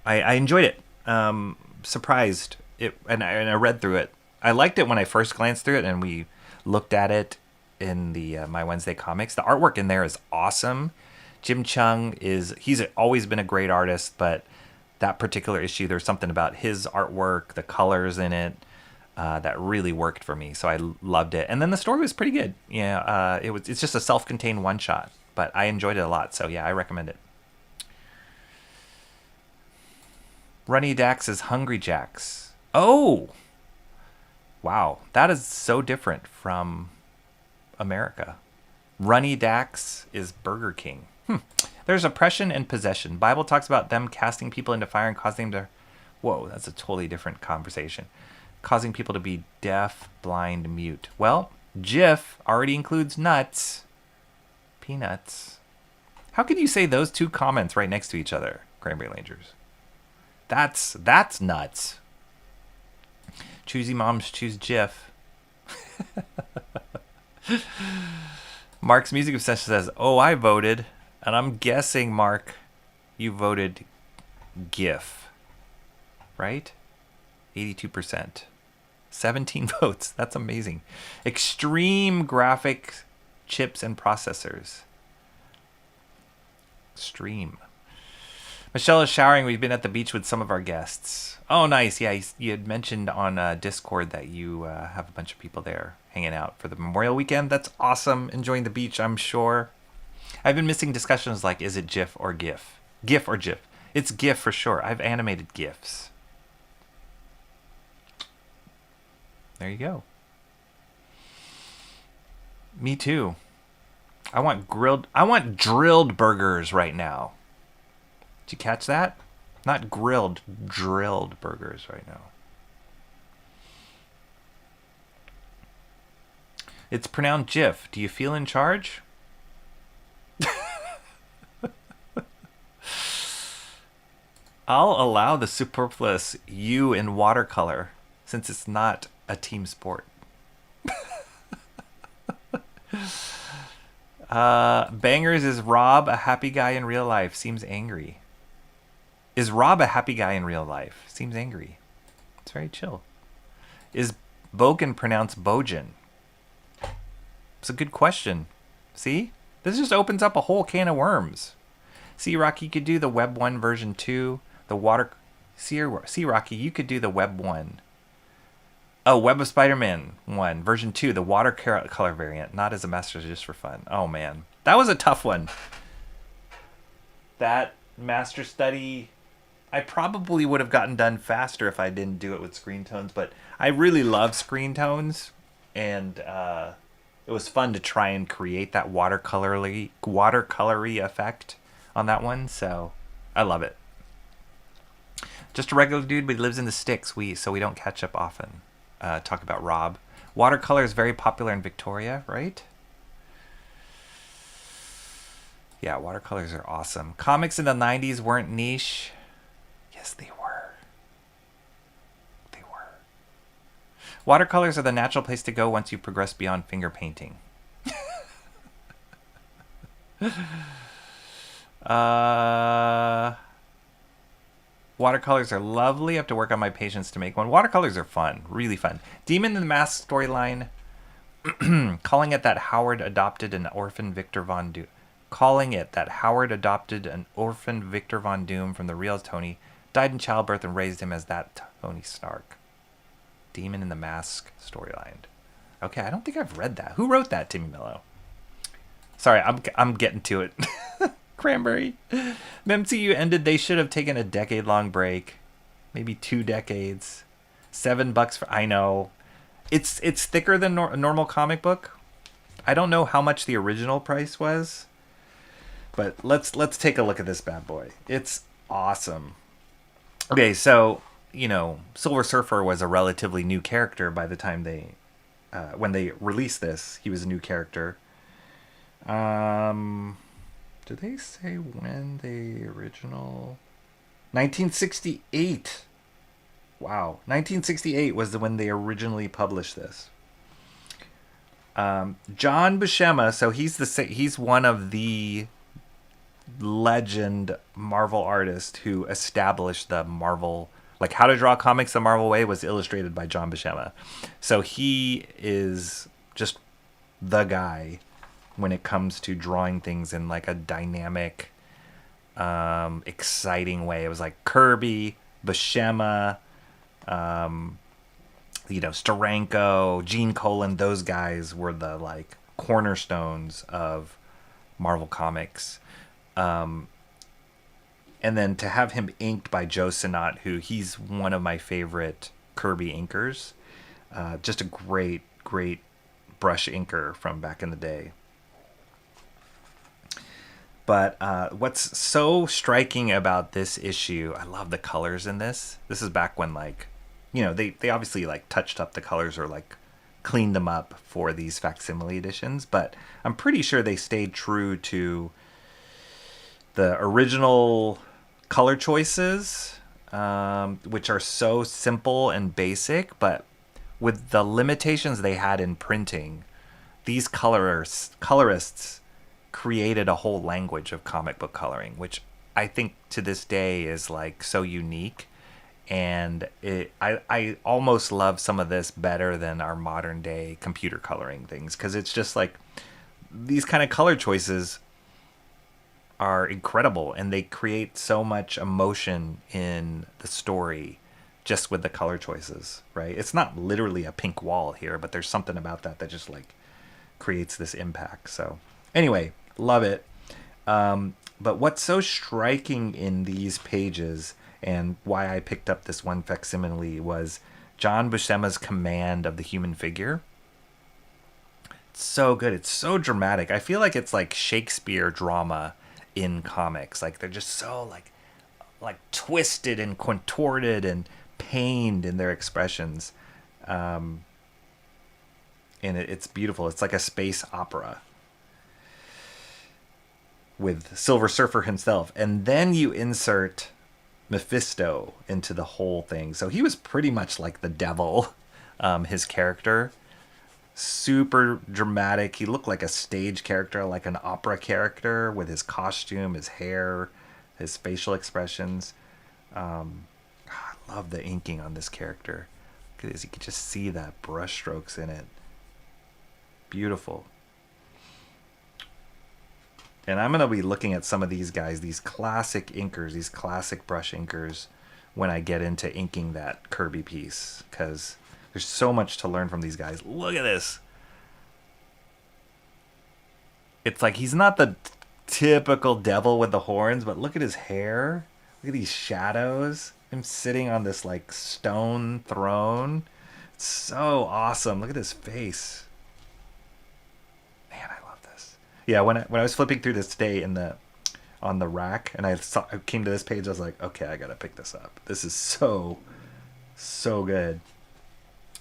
I enjoyed it. Surprised it, and I read through it. I liked it when I first glanced through it, and we looked at it in the My Wednesday Comics. The artwork in there is awesome. Jim Chung he's always been a great artist, but that particular issue, there's something about his artwork, the colors in it, that really worked for me. So I loved it. And then the story was pretty good. Yeah, it's just a self-contained one-shot, but I enjoyed it a lot. So yeah, I recommend it. Runny Dax is Hungry Jacks. Oh! Wow, that is so different from America. Runny Dax is Burger King. There's oppression and possession. Bible talks about them casting people into fire and causing them to... Whoa, that's a totally different conversation. Causing people to be deaf, blind, mute. Well, Jif already includes nuts. Peanuts. How can you say those two comments right next to each other, Cranberry Rangers? That's nuts. Choosy moms choose Jif. Mark's Music Obsession says, oh, I voted. And I'm guessing, Mark, you voted GIF, right? 82%. 17 votes. That's amazing. Extreme graphic chips and processors. Extreme. Michelle is showering. We've been at the beach with some of our guests. Oh, nice. Yeah, you had mentioned on Discord that you have a bunch of people there hanging out for the Memorial Weekend. That's awesome. Enjoying the beach, I'm sure. I've been missing discussions like, is it GIF or GIF? GIF or GIF? It's GIF for sure. I've animated GIFs. There you go. Me too. I want drilled burgers right now. Did you catch that? Not grilled, drilled burgers right now. It's pronounced GIF. Do you feel in charge? I'll allow the superfluous U in watercolor since it's not a team sport. Bangers, is Rob a happy guy in real life? Seems angry. Is Rob a happy guy in real life? Seems angry. It's very chill. Is Bogan pronounced Bojan? It's a good question. See? This just opens up a whole can of worms. See, Rocky, you could do the Web 1 version 2. The water... See, Rocky, you could do the Web 1. Oh, Web of Spider-Man 1, version 2, the watercolor variant. Not as a master, just for fun. Oh, man. That was a tough one. That master study... I probably would have gotten done faster if I didn't do it with screen tones, but I really love screen tones, and it was fun to try and create that watercolory effect on that one, so I love it. Just a regular dude, but he lives in the sticks, so we don't catch up often. Talk about Rob. Watercolor is very popular in Victoria, right? Yeah, watercolors are awesome. Comics in the 90s weren't niche. Yes, they were. They were. Watercolors are the natural place to go once you progress beyond finger painting. Watercolors are lovely. I have to work on my patience to make one. Watercolors are fun. Really fun. Demon in the Mask storyline. Calling it that Howard adopted an orphan Victor Von Doom. Calling it that Howard adopted an orphan Victor Von Doom from the real Tony. Died in childbirth and raised him as that Tony Stark. Demon in the Mask storyline. Okay, I don't think I've read that. Who wrote that, Timmy Mello? Sorry, I'm getting to it. Cranberry. The MCU ended. They should have taken a decade-long break. Maybe 2 decades. $7 for... I know. It's thicker than a normal comic book. I don't know how much the original price was. But let's take a look at this bad boy. It's awesome. Okay, so, Silver Surfer was a relatively new character by the time when they released this. He was a new character. Did they say when the original... 1968. Wow. 1968 was when they originally published this. John Buscema, so he's one of the legend Marvel artists who established the Marvel, like How to Draw Comics the Marvel Way was illustrated by John Buscema. So he is just the guy when it comes to drawing things in like a dynamic, exciting way. It was like Kirby, Buscema, Steranko, Gene Colan, those guys were the like cornerstones of Marvel Comics. And then to have him inked by Joe Sinnott, who he's one of my favorite Kirby inkers. Just a great brush inker from back in the day. But what's so striking about this issue, I love the colors in this. This is back when, like, they obviously, like, touched up the colors or, like, cleaned them up for these facsimile editions. But I'm pretty sure they stayed true to the original color choices, which are so simple and basic. But with the limitations they had in printing, these colorists created a whole language of comic book coloring, which I think to this day is like so unique. And I almost love some of this better than our modern day computer coloring things, because it's just like these kind of color choices are incredible, and they create so much emotion in the story just with the color choices, right? It's not literally a pink wall here, but there's something about that that just like creates this impact. So anyway, love it. But what's so striking in these pages, and why I picked up this one facsimile, was John Buscema's command of the human figure. It's so good. It's so dramatic. I feel like it's like Shakespeare drama in comics. Like they're just so like twisted and contorted and pained in their expressions. And it's beautiful. It's like a space opera with Silver Surfer himself. And then you insert Mephisto into the whole thing. So he was pretty much like the devil, his character. Super dramatic. He looked like a stage character, like an opera character, with his costume, his hair, his facial expressions. I love the inking on this character. Because you can just see that brush strokes in it. Beautiful. And I'm going to be looking at some of these guys, these classic inkers, these classic brush inkers, when I get into inking that Kirby piece, because there's so much to learn from these guys. Look at this. It's like he's not the typical devil with the horns, but look at his hair. Look at these shadows. Him sitting on this like stone throne. It's so awesome. Look at his face. Man, I love this. Yeah, when I was flipping through this today on the rack, and I came to this page, I was like, okay, I gotta pick this up. This is so good.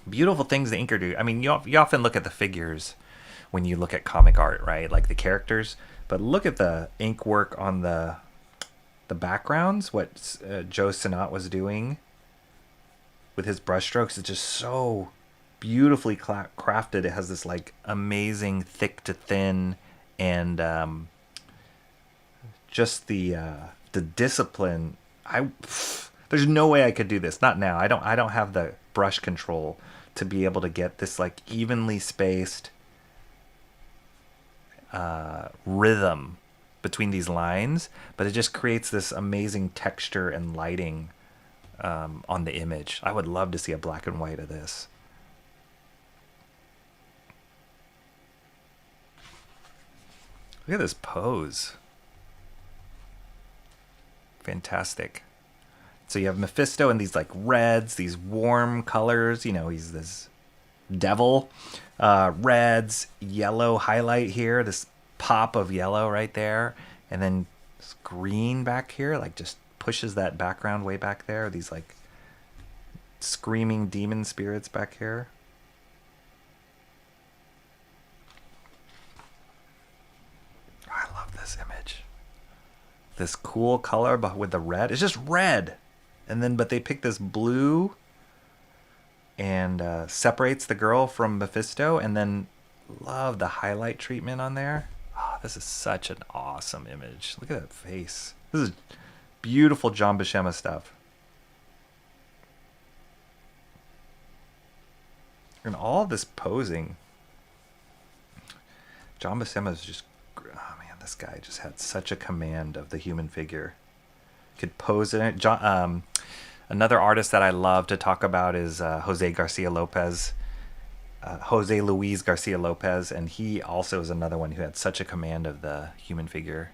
Beautiful things the inker do. I mean, you often look at the figures when you look at comic art, right? Like the characters, but look at the ink work on the backgrounds. What Joe Sinnott was doing with his brushstrokes is just so beautifully crafted. It has this like amazing thick to thin, and just the discipline. There's no way I could do this. Not now. I don't have the brush control to be able to get this like evenly spaced rhythm between these lines, but it just creates this amazing texture and lighting on the image. I would love to see a black and white of this. Look at this pose. Fantastic. So you have Mephisto in these like reds, these warm colors. You know, he's this devil. Reds, yellow highlight here, this pop of yellow right there, and then this green back here, like just pushes that background way back there. These like screaming demon spirits back here. I love this image. This cool color with the red. It's just red. And then, but they pick this blue and separates the girl from Mephisto, and then love the highlight treatment on there. Oh, this is such an awesome image. Look at that face. This is beautiful John Buscema stuff. And all this posing. John Buscema is just, oh man, this guy just had such a command of the human figure. Could pose in it. Another artist that I love to talk about is Jose Luis Garcia Lopez, and he also is another one who had such a command of the human figure.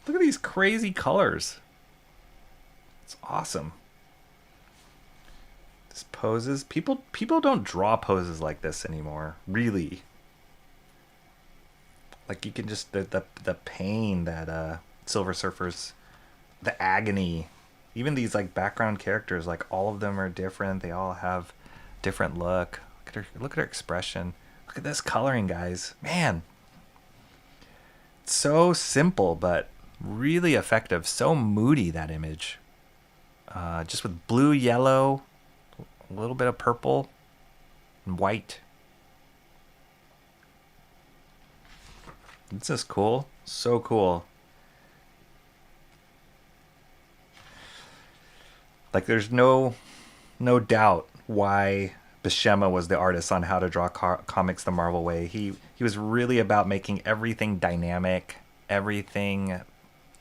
Look at these crazy colors. It's awesome. This poses. People don't draw poses like this anymore, really. Like you can just the pain that Silver Surfer's, the agony, even these like background characters, like all of them are different. They all have different look. Look at her expression. Look at this coloring, guys. Man, it's so simple but really effective. So moody, that image. Just with blue, yellow, a little bit of purple, and white. This is cool. So cool. Like, there's no doubt why Buscema was the artist on How to Draw Comics the Marvel Way. He was really about making everything dynamic, everything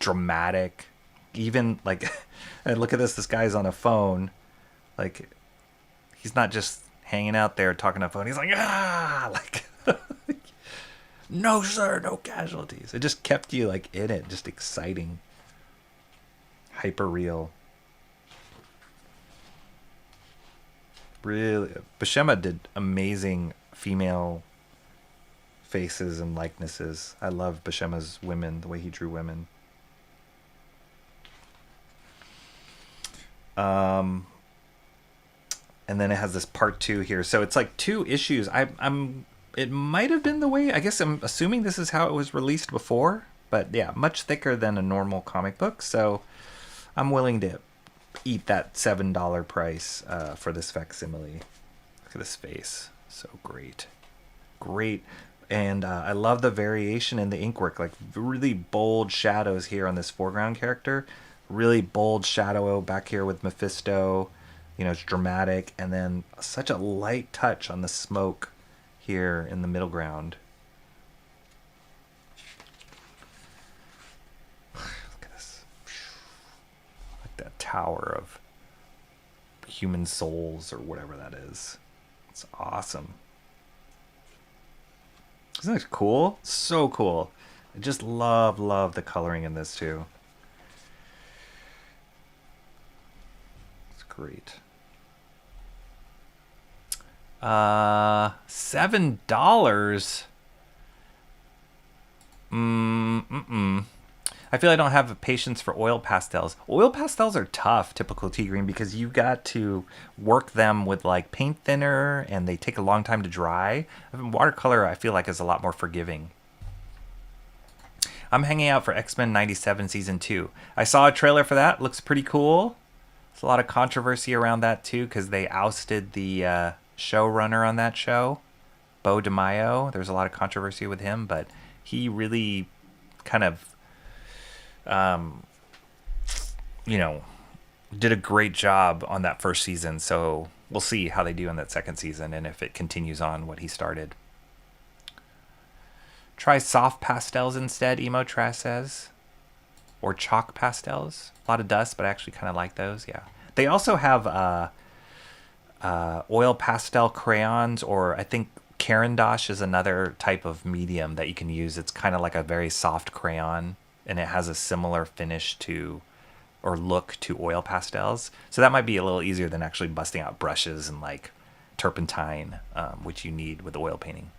dramatic. Even, like, and look at this. This guy's on a phone. Like, he's not just hanging out there talking on a phone. He's like, ah! Like, no, sir, no casualties. It just kept you, like, in it. Just exciting. Hyper real. Really, Buscema did amazing female faces and likenesses. I love Buscema's women, the way he drew women. And then it has this part 2 here, so it's like 2 issues. It might have been the way. I guess I'm assuming this is how it was released before, but yeah, much thicker than a normal comic book. So I'm willing to eat that $7 price for this facsimile. Look at this face. So great. And I love the variation in the inkwork. Like, really bold shadows here on this foreground character. Really bold shadow back here with Mephisto. You know, it's dramatic. And then such a light touch on the smoke here in the middle ground. Look at this. Like that tower of human souls or whatever that is. It's awesome. Isn't it cool? So cool. I just love the coloring in this too. It's great. $7. I feel I don't have patience for oil pastels. Oil pastels are tough, typical Tea Green, because you got to work them with like paint thinner, and they take a long time to dry. Watercolor, I feel like, is a lot more forgiving. I'm hanging out for X-Men 97 Season 2. I saw a trailer for that. Looks pretty cool. There's a lot of controversy around that too, because they ousted the showrunner on that show, Bo DeMaio. There's a lot of controversy with him, but he really kind of did a great job on that first season. So we'll see how they do in that second season, and if it continues on what he started. Try soft pastels instead, Emo Trash says. Or chalk pastels. A lot of dust, but I actually kind of like those, yeah. They also have oil pastel crayons, or I think Carandash is another type of medium that you can use. It's kind of like a very soft crayon, and it has a similar finish to, or look to, oil pastels. So that might be a little easier than actually busting out brushes and like turpentine, which you need with oil painting.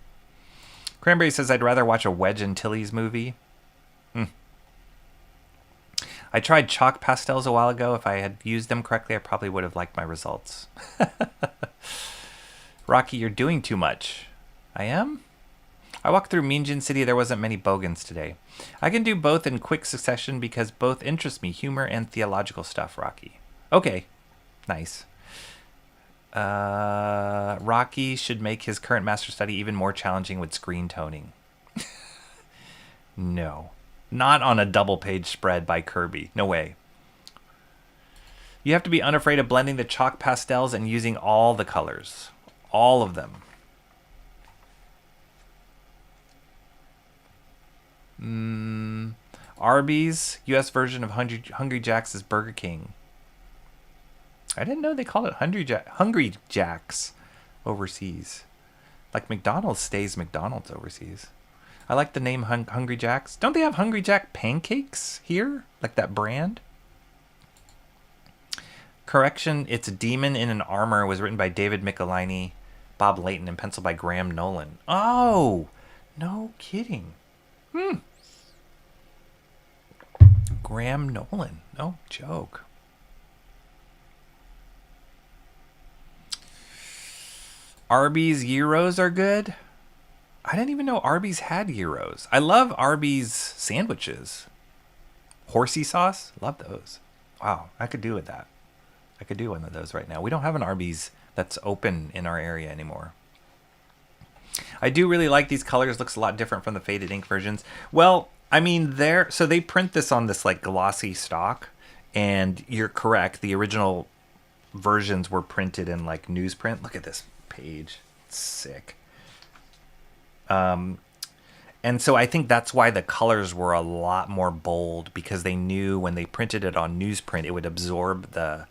Cranberry says, I'd rather watch a Wedge Antilles movie. I tried chalk pastels a while ago. If I had used them correctly, I probably would have liked my results. Rocky, you're doing too much. I am? I walked through Meanjin City. There wasn't many bogans today. I can do both in quick succession because both interest me, humor and theological stuff, Rocky. Okay. Nice. Rocky should make his current master study even more challenging with screen toning. No. Not on a double page spread by Kirby. No way. You have to be unafraid of blending the chalk pastels and using all the colors. All of them. Arby's, US version of Hungry Jack's is Burger King. I didn't know they called it Hungry Jack's overseas. Like McDonald's stays McDonald's overseas. I like the name Hungry Jack's. Don't they have Hungry Jack pancakes here? Like that brand? Correction, It's a Demon in an Armor was written by David Michelinie, Bob Layton, and penciled by Graham Nolan. Oh! No kidding. Graham Nolan. No joke. Arby's gyros are good. I didn't even know Arby's had gyros. I love Arby's sandwiches. Horsey sauce, love those. Wow, I could do with that. I could do one of those right now. We don't have an Arby's that's open in our area anymore. I do really like these colors. Looks a lot different from the faded ink versions. Well, I mean, so they print this on this like glossy stock, and you're correct. The original versions were printed in like newsprint. Look at this page. It's sick. And so I think that's why the colors were a lot more bold, because they knew when they printed it on newsprint, it would absorb the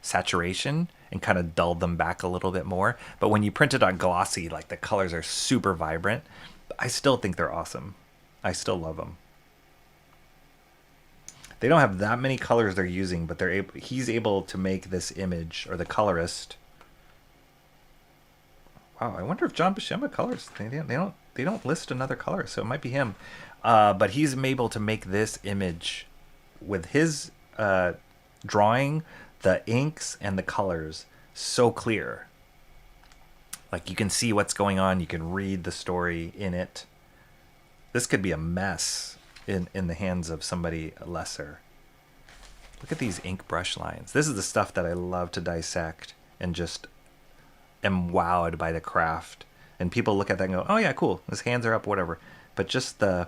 saturation and kind of dull them back a little bit more. But when you print it on glossy, like the colors are super vibrant. I still think they're awesome. I still love them. They don't have that many colors they're using, but he's able to make this image, or the colorist. Wow, I wonder if John Buscema colors. They don't list another color, so it might be him. But he's able to make this image with his drawing, the inks and the colors so clear. Like you can see what's going on. You can read the story in it. This could be a mess in the hands of somebody lesser. Look at these ink brush lines. This is the stuff that I love to dissect and just am wowed by the craft. And people look at that and go, "Oh yeah, cool. His hands are up, whatever." But just the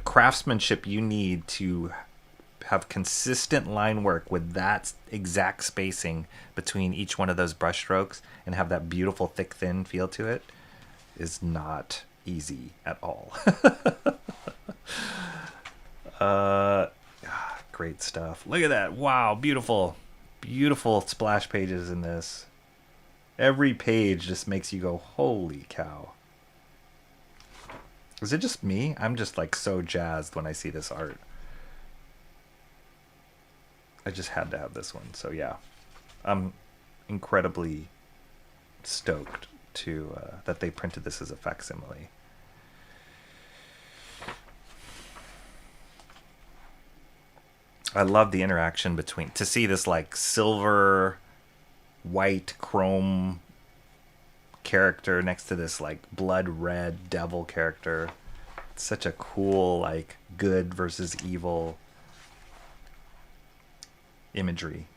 craftsmanship you need to have consistent line work with that exact spacing between each one of those brush strokes and have that beautiful thick thin feel to it is not easy at all. Great stuff. Look at that. Wow, beautiful splash pages in this. Every page just makes you go, holy cow. Is it just me? I'm just like so jazzed when I see this art. I just had to have this one. So yeah, I'm incredibly stoked to that they printed this as a facsimile. I love the interaction to see this like silver, white, chrome character next to this like blood red devil character. It's such a cool like good versus evil imagery.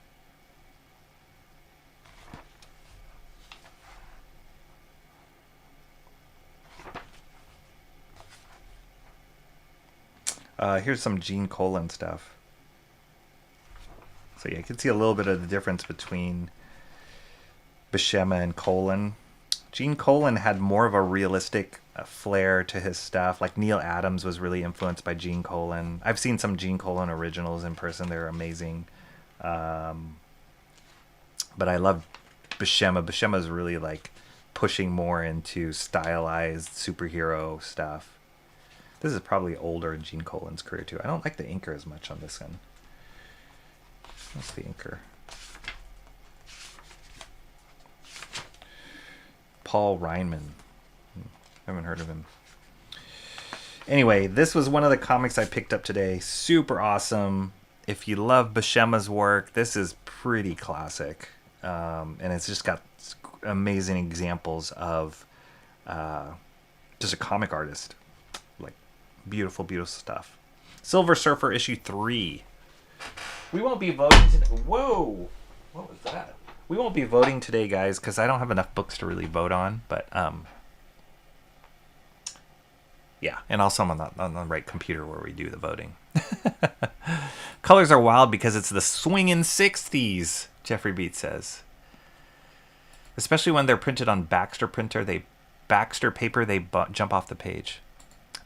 Here's some Gene Colan stuff. So yeah, you can see a little bit of the difference between Buscema and Colan. Gene Colan had more of a realistic flair to his stuff. Like Neil Adams was really influenced by Gene Colan. I've seen some Gene Colan originals in person. They're amazing. But I love Buscema. Buscema's really like pushing more into stylized superhero stuff. This is probably older in Gene Colan's career too. I don't like the inker as much on this one. What's the inker? Paul Reinman. I haven't heard of him. Anyway, this was one of the comics I picked up today. Super awesome. If you love Buscema's work, this is pretty classic. And it's just got amazing examples of just a comic artist. Like, beautiful, beautiful stuff. Silver Surfer issue 3. We won't be voting today. Whoa! What was that? We won't be voting today, guys, because I don't have enough books to really vote on. But, yeah. And also I'm on the right computer where we do the voting. Colors are wild because it's the swinging 60s, Jeffrey Beat says. Especially when they're printed on Baxter paper, they jump off the page.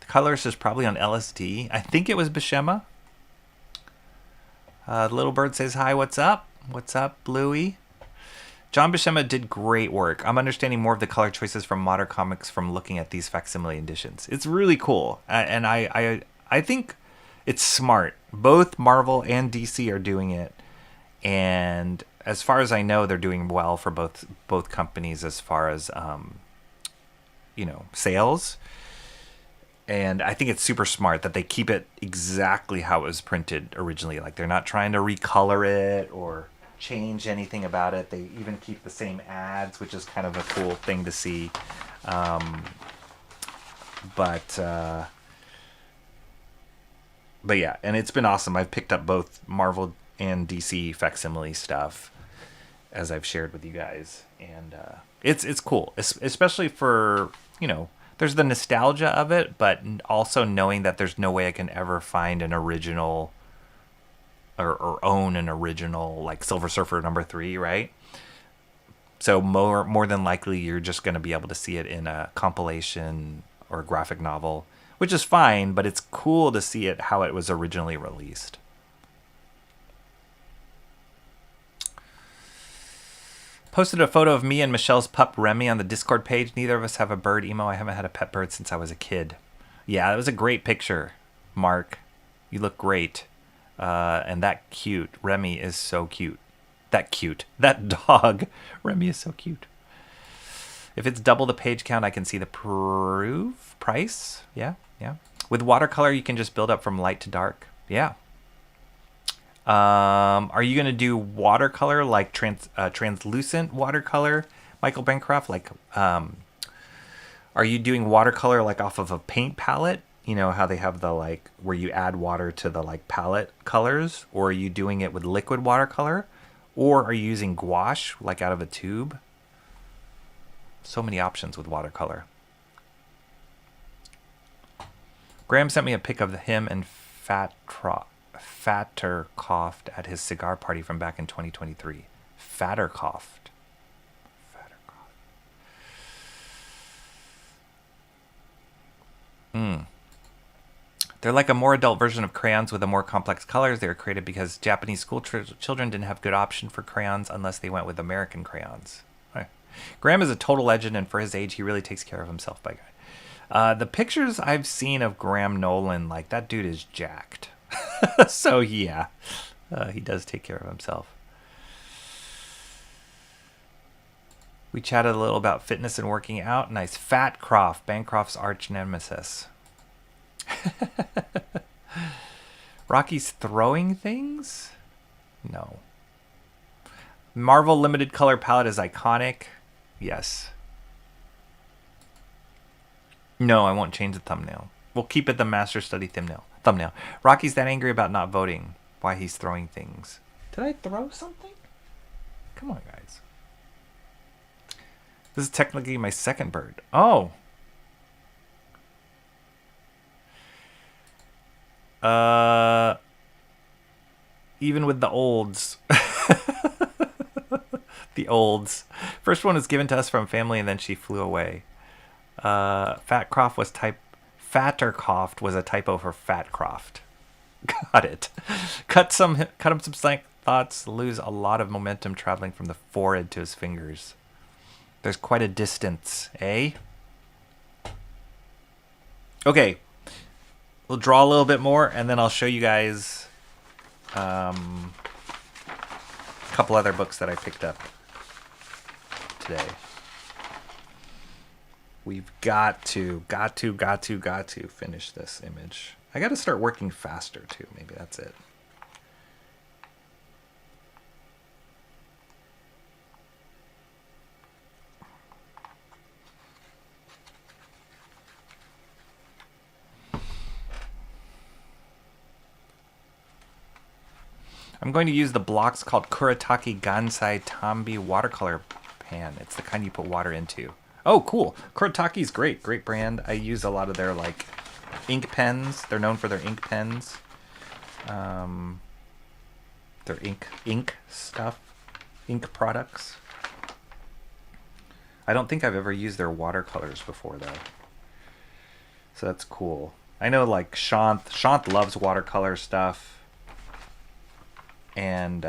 The colorist is probably on LSD. I think it was Buscema. Little Bird says, hi, what's up? What's up, Bluey? John Buscema did great work. I'm understanding more of the color choices from modern comics from looking at these facsimile editions. It's really cool. And I think it's smart. Both Marvel and DC are doing it. And as far as I know, they're doing well for both companies as far as, sales. And I think it's super smart that they keep it exactly how it was printed originally. Like, they're not trying to recolor it or change anything about it. They even keep the same ads, which is kind of a cool thing to see. But yeah, and it's been awesome. I've picked up both Marvel and DC facsimile stuff. as I've shared with you guys, and it's cool, especially for, you know, there's the nostalgia of it, but also knowing that there's no way I can ever find an original or own an original like Silver Surfer #3, right? So more than likely you're just going to be able to see it in a compilation or a graphic novel, which is fine, but it's cool to see it how it was originally released. Posted a photo of me and Michelle's pup Remy on the Discord page. Neither of us have a bird emo. I haven't had a pet bird since I was a kid. Yeah, it was a great picture, Mark. You look great. And that cute. Remy is so cute. That cute. That dog. Remy is so cute. If it's double the page count, I can see the price. Yeah. With watercolor, you can just build up from light to dark. Yeah. Are you going to do watercolor, like translucent watercolor, Michael Bancroft? Like, are you doing watercolor like off of a paint palette? You know how they have the like where you add water to the like palette colors, or are you doing it with liquid watercolor, or are you using gouache like out of a tube? So many options with watercolor. Graham sent me a pic of him and Fattercoft at his cigar party from back in 2023. Fattercoft. They're like a more adult version of crayons with a more complex colors. They were created because Japanese school children didn't have good option for crayons unless they went with American crayons. Right. Graham is a total legend, and for his age, he really takes care of himself. By guy. The pictures I've seen of Graham Nolan, like that dude is jacked. So yeah, he does take care of himself. We chatted a little about fitness and working out. Nice. Fat Croft, Bancroft's arch nemesis. Rocky's throwing things? No. Marvel limited color palette is iconic. Yes. No, I won't change the thumbnail. We'll keep it the Master Study thumbnail. Rocky's that angry about not voting. Why he's throwing things. Did I throw something? Come on, guys. This is technically my second bird. Oh. Even with the olds. The olds. First one was given to us from family and then she flew away. Fattercoft was a typo for Fatcroft. Got it. Cut him some slank thoughts. Lose a lot of momentum traveling from the forehead to his fingers. There's quite a distance, eh? Okay. We'll draw a little bit more and then I'll show you guys a couple other books that I picked up today. We've got to finish this image. I got to start working faster too. Maybe that's it. I'm going to use the blocks called Kuretake Gansai Tambi watercolor pan. It's the kind you put water into. Oh, cool. Kuretake's great. Great brand. I use a lot of their, like, ink pens. They're known for their ink pens. Their ink stuff. Ink products. I don't think I've ever used their watercolors before, though. So that's cool. I know, like, Shant loves watercolor stuff. And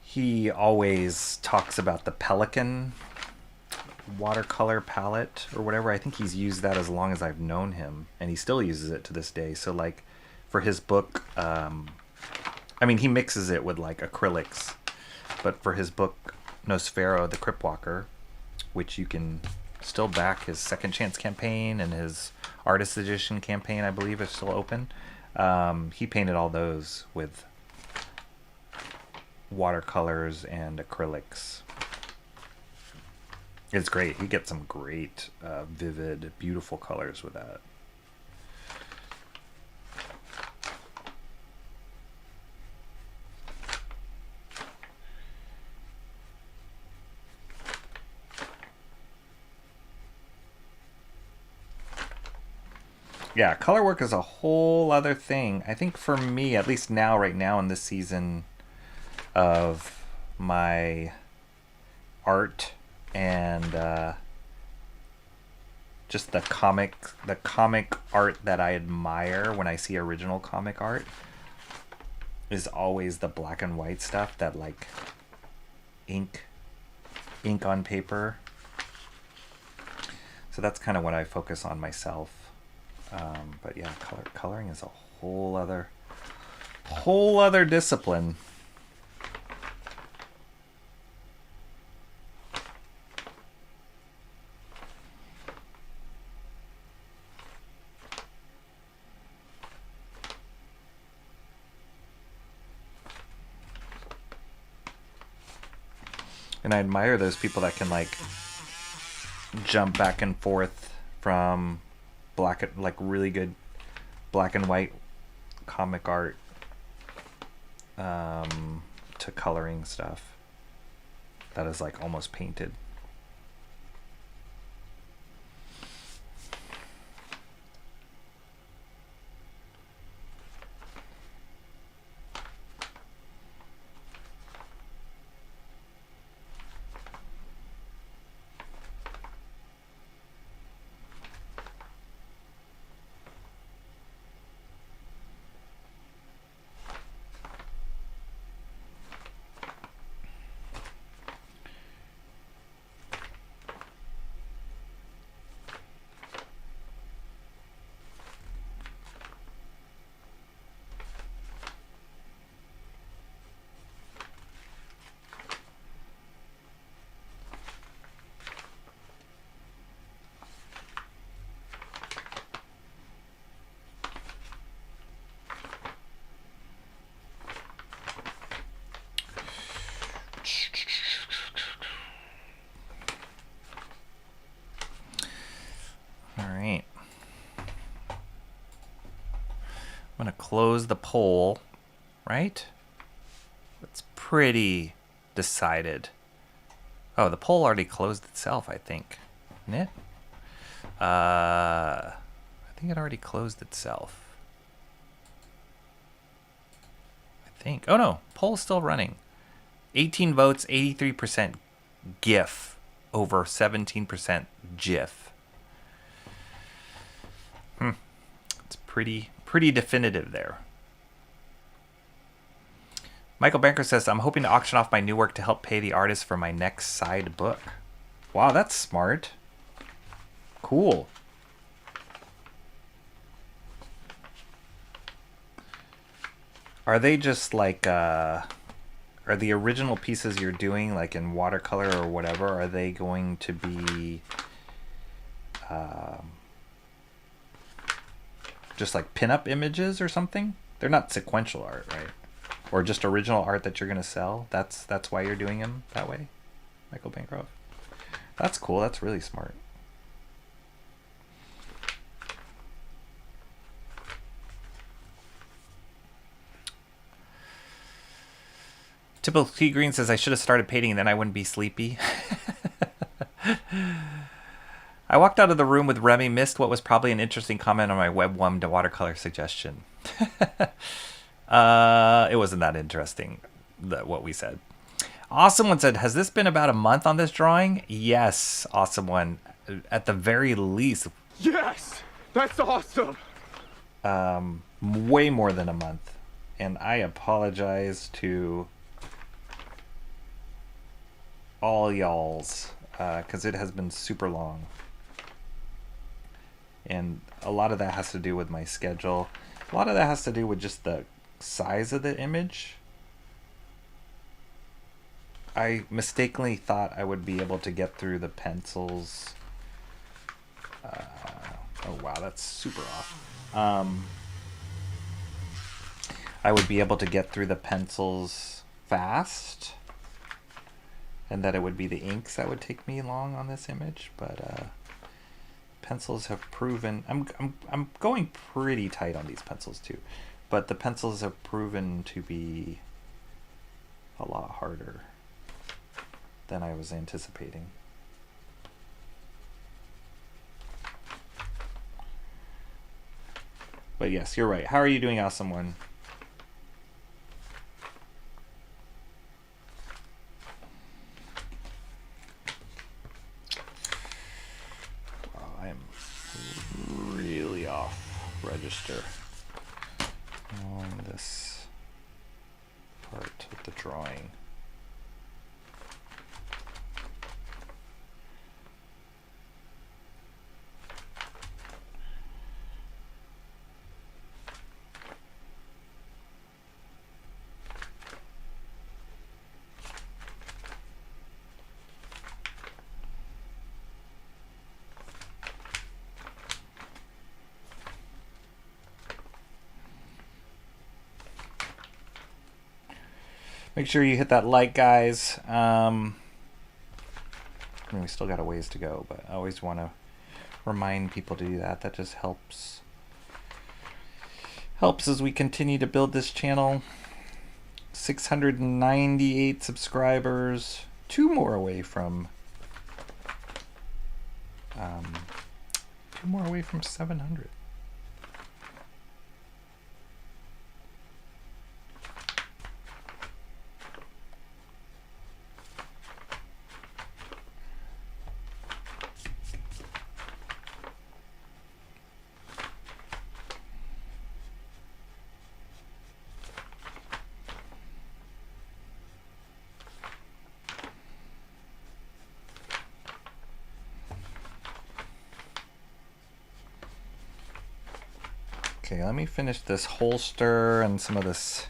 he always talks about the Pelican watercolor palette or whatever. I think he's used that as long as I've known him, and he still uses it to this day. So like for his book, I mean, he mixes it with like acrylics, but for his book Nosfero, the Cryptwalker, which you can still back, his Second Chance campaign and his Artist Edition campaign, I believe, is still open. He painted all those with watercolors and acrylics. It's great. He gets some great, vivid, beautiful colors with that. Yeah, color work is a whole other thing. I think for me, at least now, right now in this season of my art and just the comic art that I admire when I see original comic art is always the black and white stuff, that like ink on paper. So that's kind of what I focus on myself. But yeah, coloring is a whole other discipline. And I admire those people that can like jump back and forth from really good black and white comic art to coloring stuff that is like almost painted. I'm going to close the poll, right? It's pretty decided. Oh, the poll already closed itself, I think. Isn't it? I think it already closed itself. I think. Oh, no. Poll's still running. 18 votes, 83% GIF over 17% GIF. It's pretty definitive there. Michael Banker says, I'm hoping to auction off my new work to help pay the artist for my next side book. Wow, that's smart. Cool. Are they just like, are the original pieces you're doing, like in watercolor or whatever, are they going to be just like pinup images or something? They're not sequential art, right? Or just original art that you're going to sell? That's why you're doing them that way, Michael Bancroft? That's cool. That's really smart. Typical T Green says, I should have started painting and then I wouldn't be sleepy. I walked out of the room with Remy, missed what was probably an interesting comment on my Web 1 to watercolor suggestion. It wasn't that interesting, what we said. Awesome One said, has this been about a month on this drawing? Yes, Awesome One. At the very least. Yes! That's awesome! Way more than a month. And I apologize to all y'alls, because it has been super long. And a lot of that has to do with my schedule. A lot of that has to do with just the size of the image. I mistakenly thought I would be able to get through the pencils. Oh wow, that's super off. I would be able to get through the pencils fast, and that it would be the inks that would take me long on this image, but pencils have proven I'm going pretty tight on these pencils too, but the pencils have proven to be a lot harder than I was anticipating. But yes, you're right. How are you doing, awesome one? Wow, I am really off register on this part with the drawing. Make sure you hit that like, guys. I mean, we still got a ways to go, but I always want to remind people to do that. That just helps as we continue to build this channel. 698 subscribers, 2 more away from 700. Okay, let me finish this holster and some of this.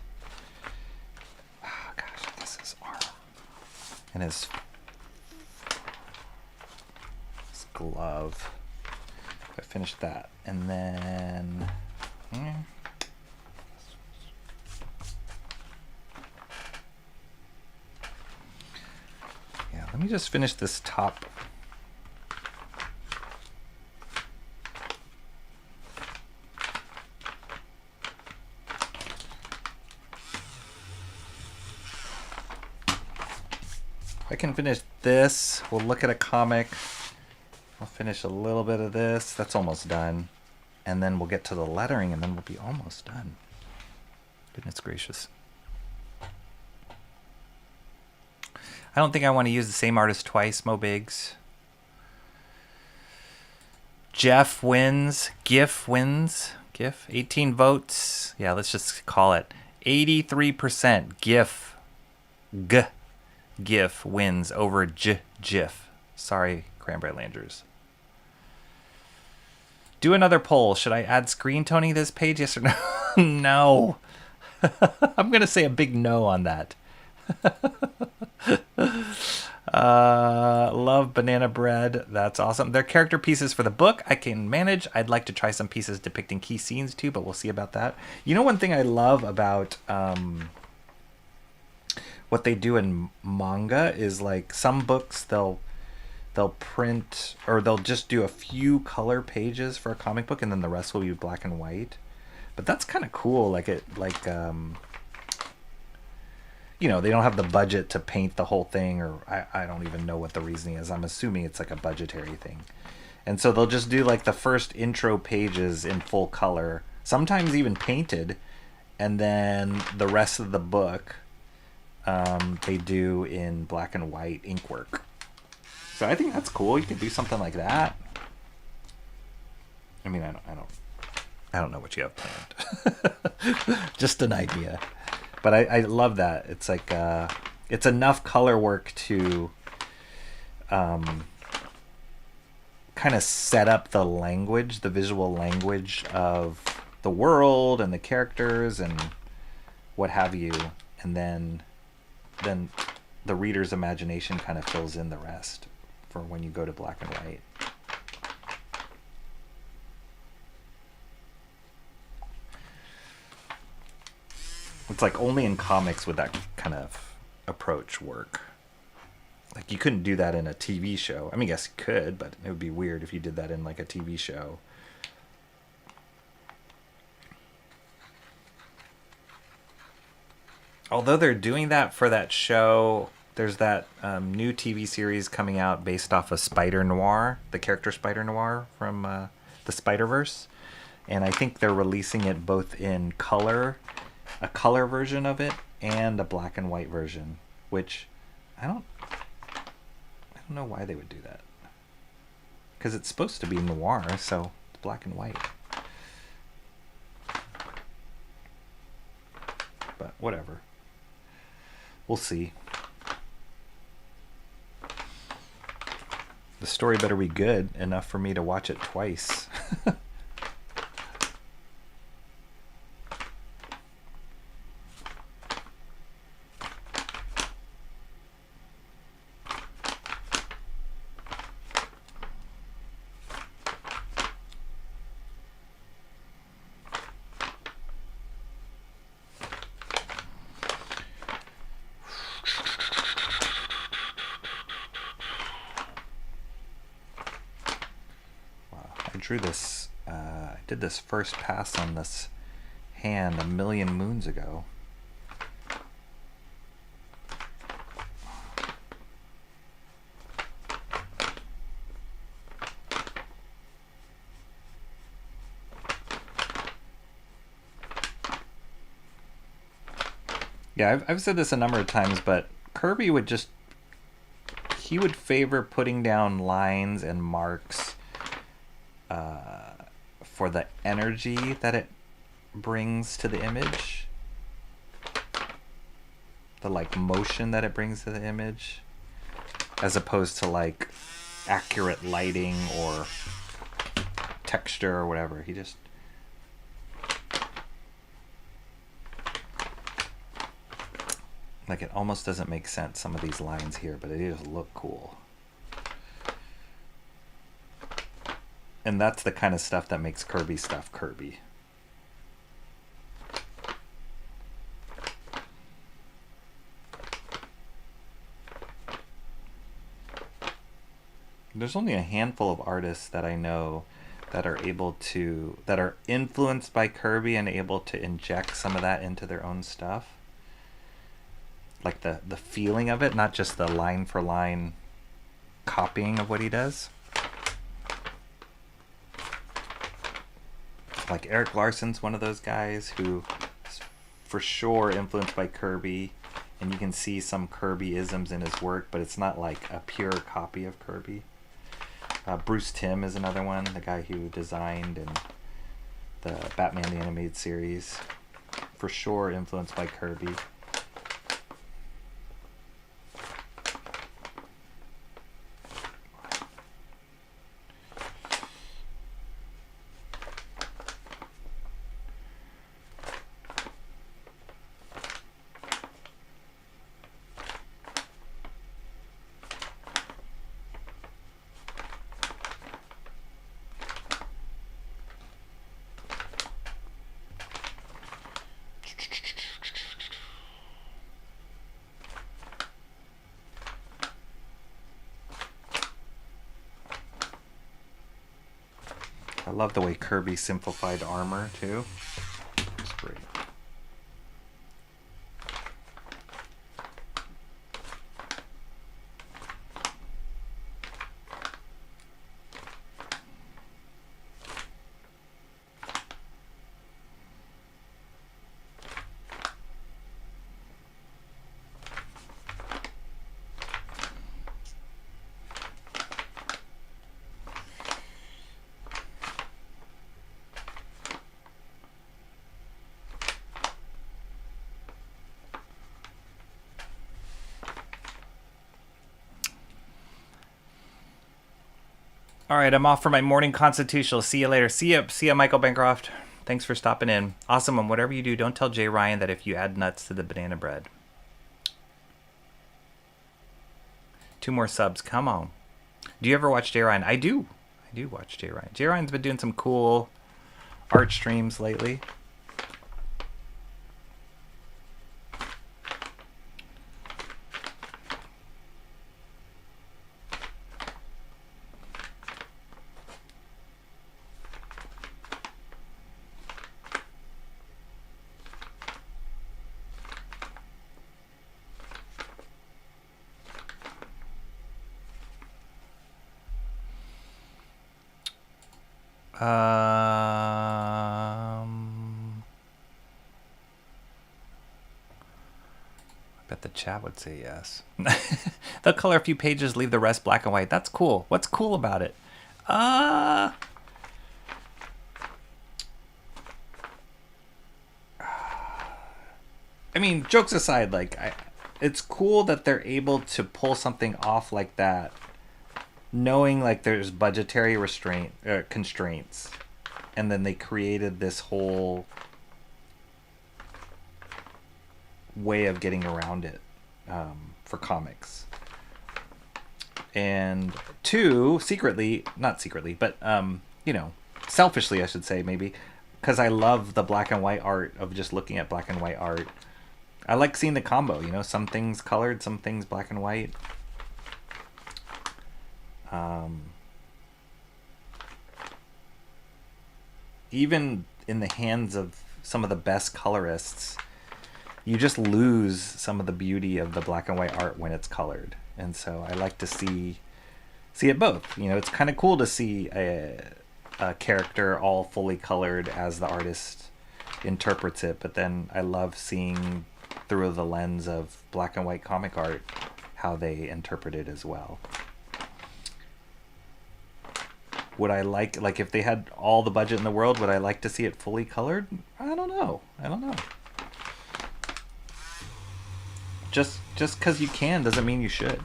Oh gosh, this is arm and his glove. I finished that, and then yeah, let me just finish this top. I can finish this. We'll look at a comic. I'll finish a little bit of this. That's almost done. And then we'll get to the lettering, and then we'll be almost done. Goodness gracious. I don't think I want to use the same artist twice, Mo Biggs. Jeff wins. GIF wins. GIF. 18 votes. Yeah, let's just call it 83% GIF. GIF wins over GIF. Sorry, Cranberry Landers. Do another poll. Should I add screen toning to this page? Yes or no? No. I'm going to say a big no on that. Love banana bread. That's awesome. They're character pieces for the book. I can manage. I'd like to try some pieces depicting key scenes too, but we'll see about that. You know, one thing I love about what they do in manga is, like, some books they'll print, or they'll just do a few color pages for a comic book, and then the rest will be black and white. But that's kind of cool. Like, you know, they don't have the budget to paint the whole thing, or I don't even know what the reasoning is. I'm assuming it's like a budgetary thing. And so they'll just do like the first intro pages in full color, sometimes even painted, and then the rest of the book they do in black and white ink work. So I think that's cool. You can do something like that. I mean, I don't know what you have planned. Just an idea. But I love that. It's like it's enough color work to kind of set up the language, the visual language of the world and the characters and what have you, and then the reader's imagination kind of fills in the rest for when you go to black and white. It's like only in comics would that kind of approach work. Like, you couldn't do that in a TV show. I mean, I guess you could, but it would be weird if you did that in like a TV show. Although they're doing that for that show, there's that new TV series coming out based off of Spider Noir, the character Spider Noir from the Spider-Verse. And I think they're releasing it both in color, a color version of it, and a black and white version, which I don't know why they would do that. Because it's supposed to be noir, so it's black and white. But whatever. We'll see. The story better be good enough for me to watch it twice. Drew this, I did this first pass on this hand a million moons ago. Yeah, I've said this a number of times, but Kirby would just, he would favor putting down lines and marks for the energy that it brings to the image, the like motion that it brings to the image, as opposed to like accurate lighting or texture or whatever. He just like, it almost doesn't make sense, some of these lines here, but they just look cool. And that's the kind of stuff that makes Kirby stuff Kirby. There's only a handful of artists that I know that are able to, that are influenced by Kirby and able to inject some of that into their own stuff. Like the feeling of it, not just the line for line copying of what he does. Like Eric Larson's one of those guys who is for sure influenced by Kirby, and you can see some Kirby-isms in his work, but it's not like a pure copy of Kirby. Bruce Timm is another one, the guy who designed and the Batman the Animated Series. For sure influenced by Kirby. I love the way Kirby simplified armor too. It's great. All right, I'm off for my morning constitutional. See you later. See ya, Michael Bancroft. Thanks for stopping in. Awesome. And whatever you do, don't tell Jay Ryan that if you add nuts to the banana bread. 2 more subs. Come on. Do you ever watch Jay Ryan? I do. I do watch Jay Ryan. Jay Ryan's been doing some cool art streams lately. the chat would say yes. They'll color a few pages, leave the rest black and white. That's cool. What's cool about it? I mean, jokes aside, like, it's cool that they're able to pull something off like that, knowing like there's budgetary constraints, and then they created this whole way of getting around it for comics. And two, not secretly, but selfishly, I should say, maybe, because I love the black and white art of just looking at black and white art. I like seeing the combo, some things colored, some things black and white. Even in the hands of some of the best colorists, you just lose some of the beauty of the black and white art when it's colored. And so I like to see it both. It's kind of cool to see a character all fully colored as the artist interprets it, but then I love seeing through the lens of black and white comic art how they interpret it as well. Would I like if they had all the budget in the world, would I like to see it fully colored? I don't know. Just because you can doesn't mean you should,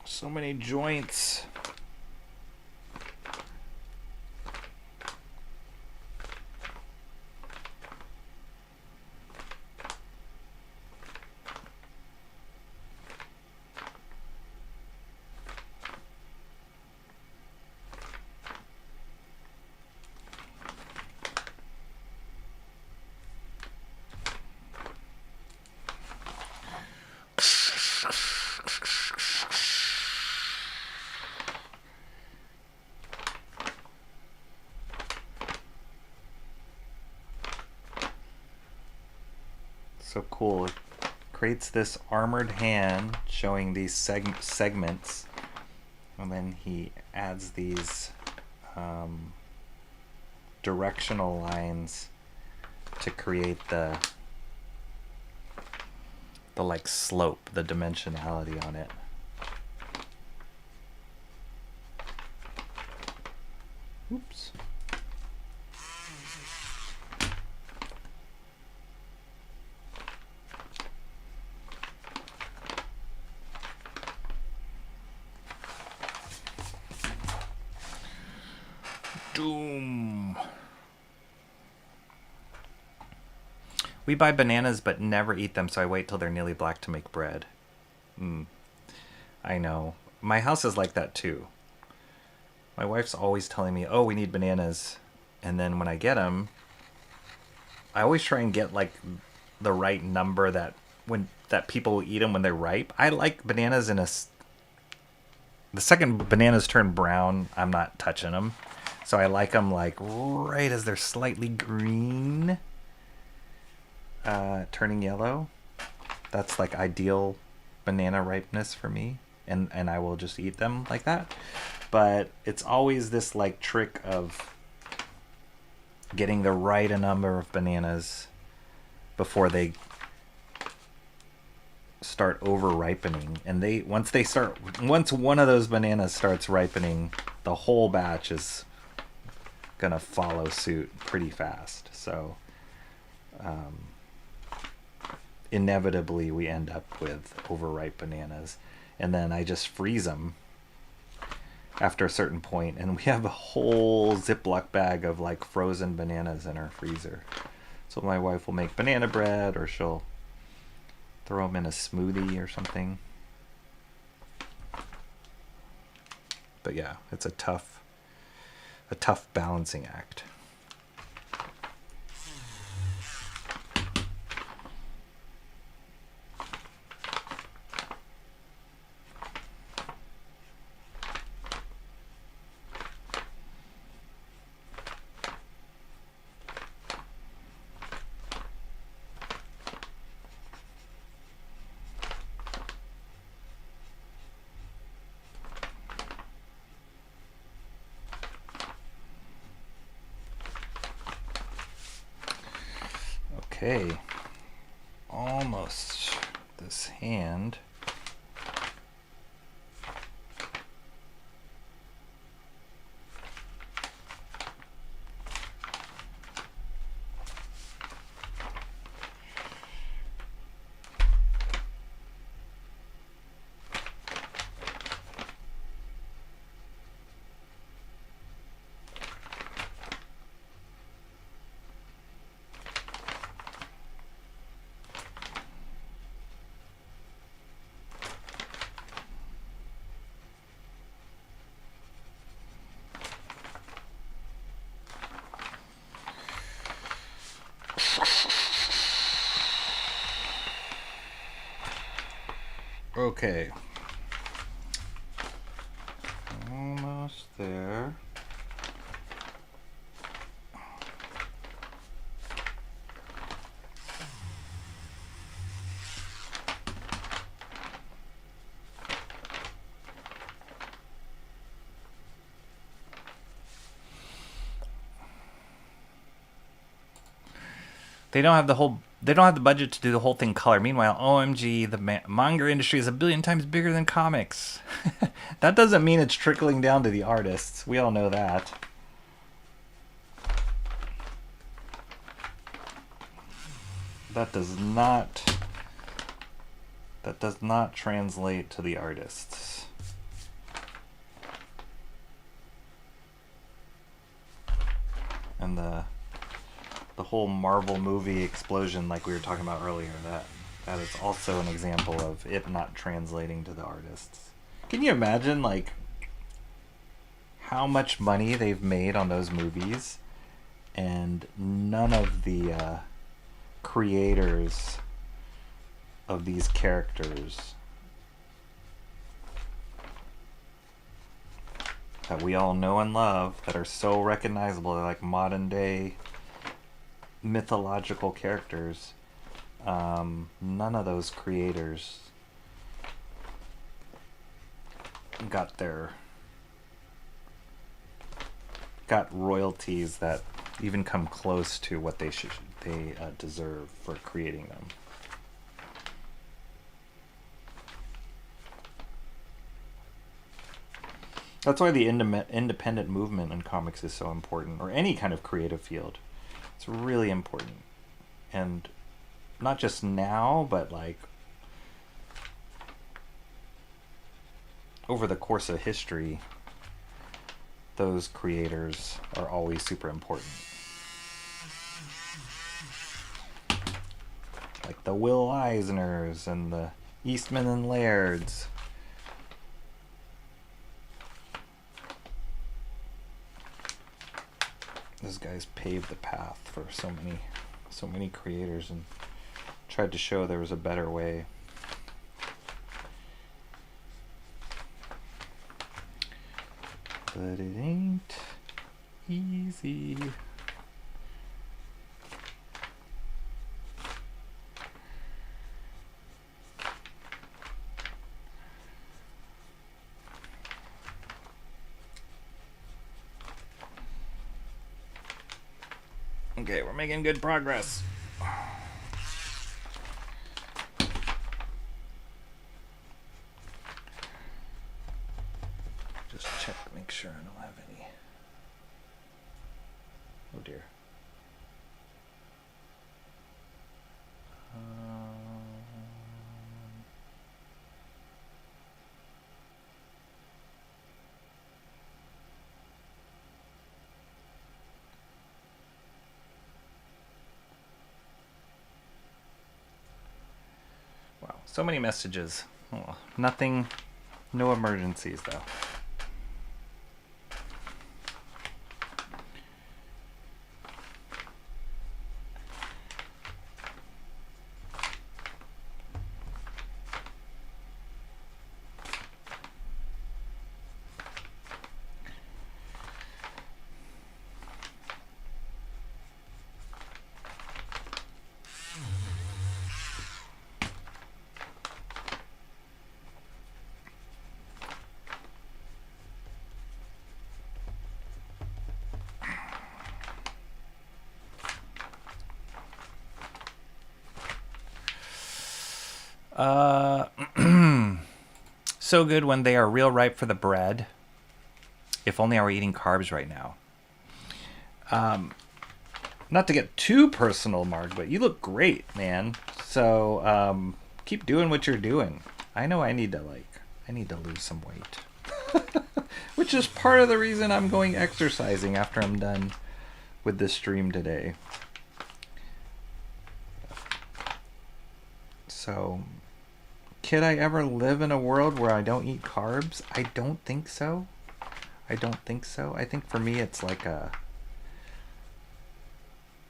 So many joints. So cool. It creates this armored hand showing these segments, and then he adds these directional lines to create the like slope, the dimensionality on it. Oops. Doom. We buy bananas but never eat them, so I wait till they're nearly black to make bread. I know. My house is like that too. My wife's always telling me, oh, we need bananas. And then when I get them, I always try and get like the right number that people will eat them when they're ripe. I like bananas the second bananas turn brown, I'm not touching them. So I like them like right as they're slightly green, turning yellow. That's like ideal banana ripeness for me, and I will just eat them like that. But it's always this like trick of getting the right number of bananas before they start over ripening. And once one of those bananas starts ripening, the whole batch is gonna follow suit pretty fast. So inevitably we end up with overripe bananas, and then I just freeze them after a certain point, and we have a whole Ziploc bag of like frozen bananas in our freezer. So my wife will make banana bread, or she'll throw them in a smoothie or something. But yeah, it's a tough balancing act. Okay. Almost. This hand. Okay. Almost there. They don't have the budget to do the whole thing color. Meanwhile, OMG, the manga industry is a billion times bigger than comics. That doesn't mean it's trickling down to the artists. We all know that. That does not translate to the artists. And the whole Marvel movie explosion, like we were talking about earlier, that is also an example of it not translating to the artists. Can you imagine, like, how much money they've made on those movies, and none of the creators of these characters that we all know and love, that are so recognizable, they're like modern day mythological characters, none of those creators got royalties that even come close to what they deserve for creating them. That's why the independent movement in comics is so important, or any kind of creative field. It's really important. And not just now, but like over the course of history, those creators are always super important. Like the Will Eisners and the Eastman and Lairds. Those guys paved the path for so many creators and tried to show there was a better way. But it ain't easy. Okay, we're making good progress. Just check, make sure I don't have any. Oh dear. Wow, so many messages. Oh, nothing, no emergencies though. So good when they are real ripe for the bread. If only I were eating carbs right now. Not to get too personal, Mark, but you look great, man. So keep doing what you're doing. I know I need to lose some weight. Which is part of the reason I'm going exercising after I'm done with this stream today. So, could I ever live in a world where I don't eat carbs? I don't think so. I think for me it's like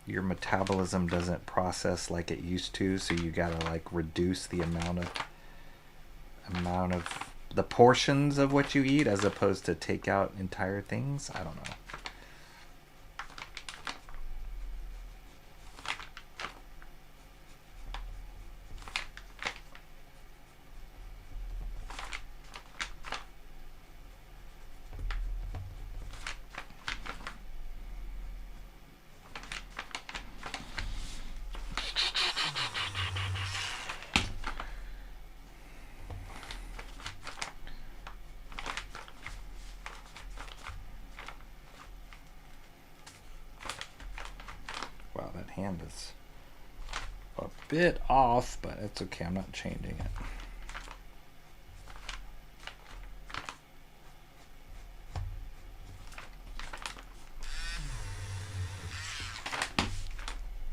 your metabolism doesn't process like it used to, so you gotta like reduce the amount of the portions of what you eat as opposed to take out entire things. I don't know. Wow, that hand is a bit off, but it's okay. I'm not changing it.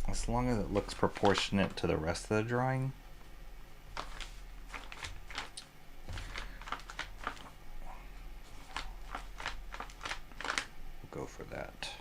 As long as it looks proportionate to the rest of the drawing. We'll go for that.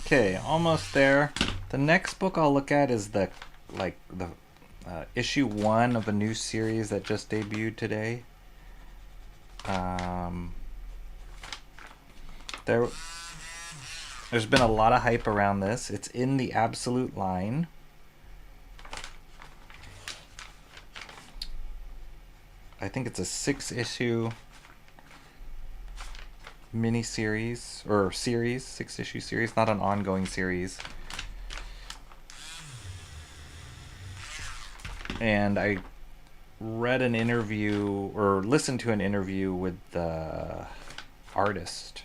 Okay, almost there. The next book I'll look at is the issue 1 of a new series that just debuted today. There's been a lot of hype around this. It's in the Absolute line. I think it's a 6-issue mini-series, or series, 6-issue series, not an ongoing series. And I read an interview, or listened to an interview with the artist.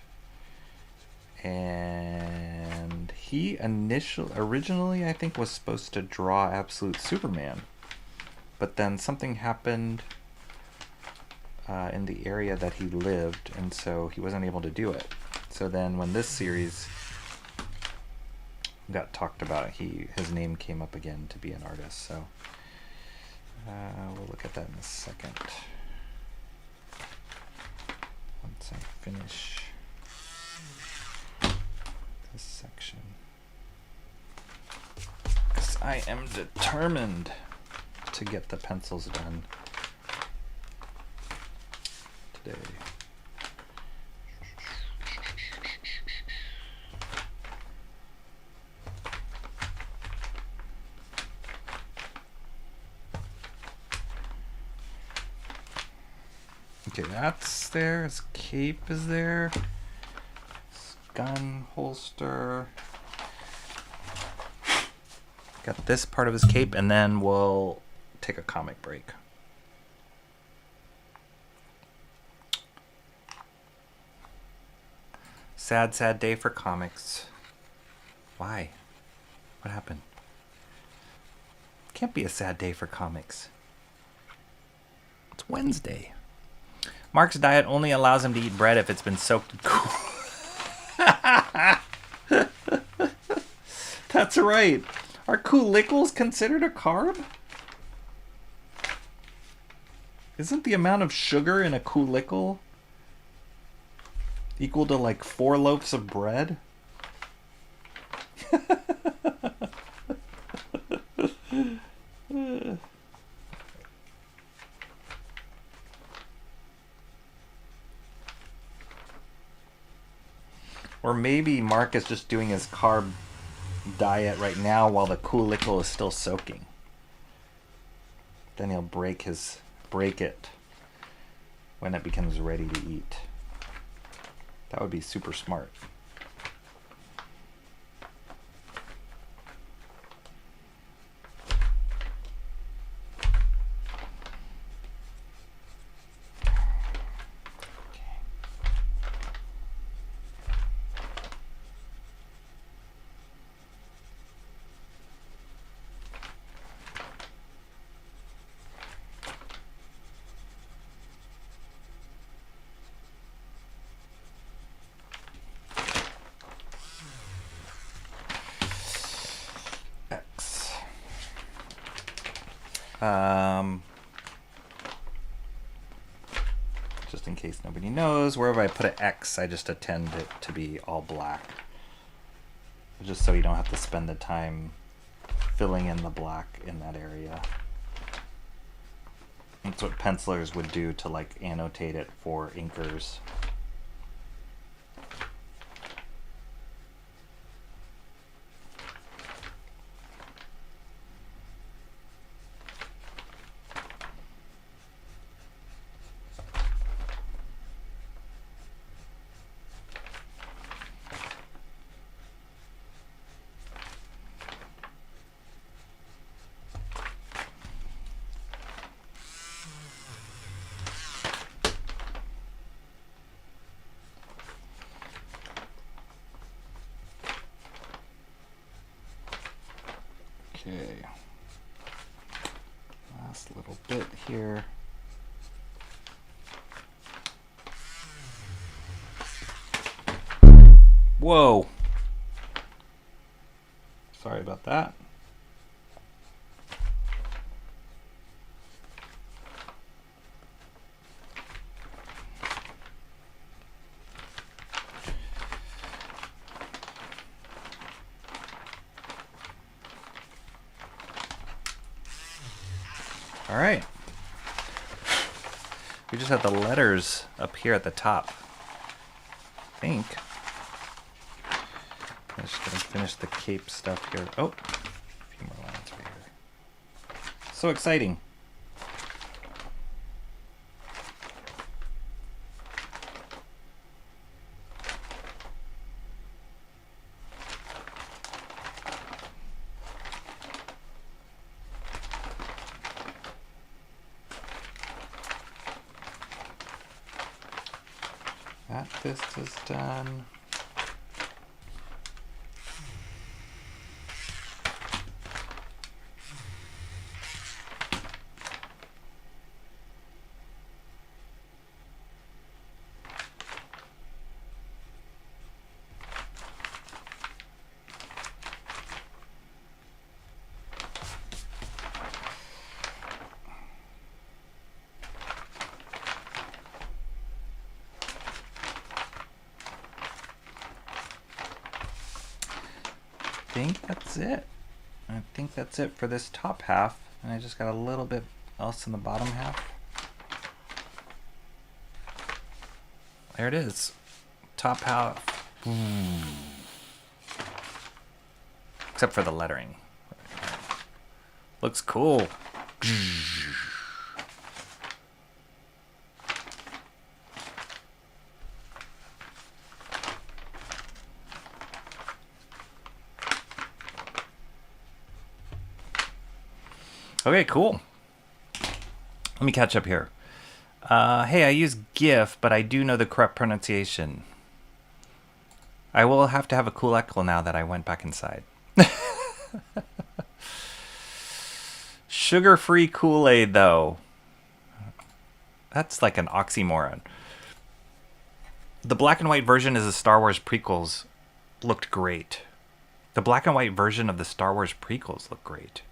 And he originally, I think, was supposed to draw Absolute Superman. But then something happened in the area that he lived, and so he wasn't able to do it. So then when this series got talked about, his name came up again to be an artist. So we'll look at that in a second. Once I finish this section. 'Cause I am determined to get the pencils done today. Okay, that's there. His cape is there. His gun holster. Got this part of his cape, and then we'll take a comic break. Sad, sad day for comics. Why? What happened? Can't be a sad day for comics. It's Wednesday. Mark's diet only allows him to eat bread if it's been soaked in cool. That's right. Are kulickles considered a carb? Isn't the amount of sugar in a kulickle equal to like 4 loaves of bread? Or maybe Mark is just doing his carb diet right now while the kulickle is still soaking. Then he'll break it when it becomes ready to eat. That would be super smart. Just in case nobody knows, wherever I put an X, I just intend it to be all black. Just so you don't have to spend the time filling in the black in that area. That's what pencilers would do to like annotate it for inkers. Okay, last little bit here. Whoa! Sorry about that. All right. We just have the letters up here at the top. I think. I'm just gonna finish the cape stuff here. Oh, a few more lines right here. So exciting. This is done. I think that's it. I think that's it for this top half, and I just got a little bit else in the bottom half. There it is. Top half. Except for the lettering. Looks cool. Okay, cool. Let me catch up here. Hey, I use GIF, but I do know the correct pronunciation. I will have to have a cool echo now that I went back inside. Sugar-free Kool-Aid, though. That's like an oxymoron. The black and white version of the Star Wars prequels looked great. The black and white version of the Star Wars prequels looked great.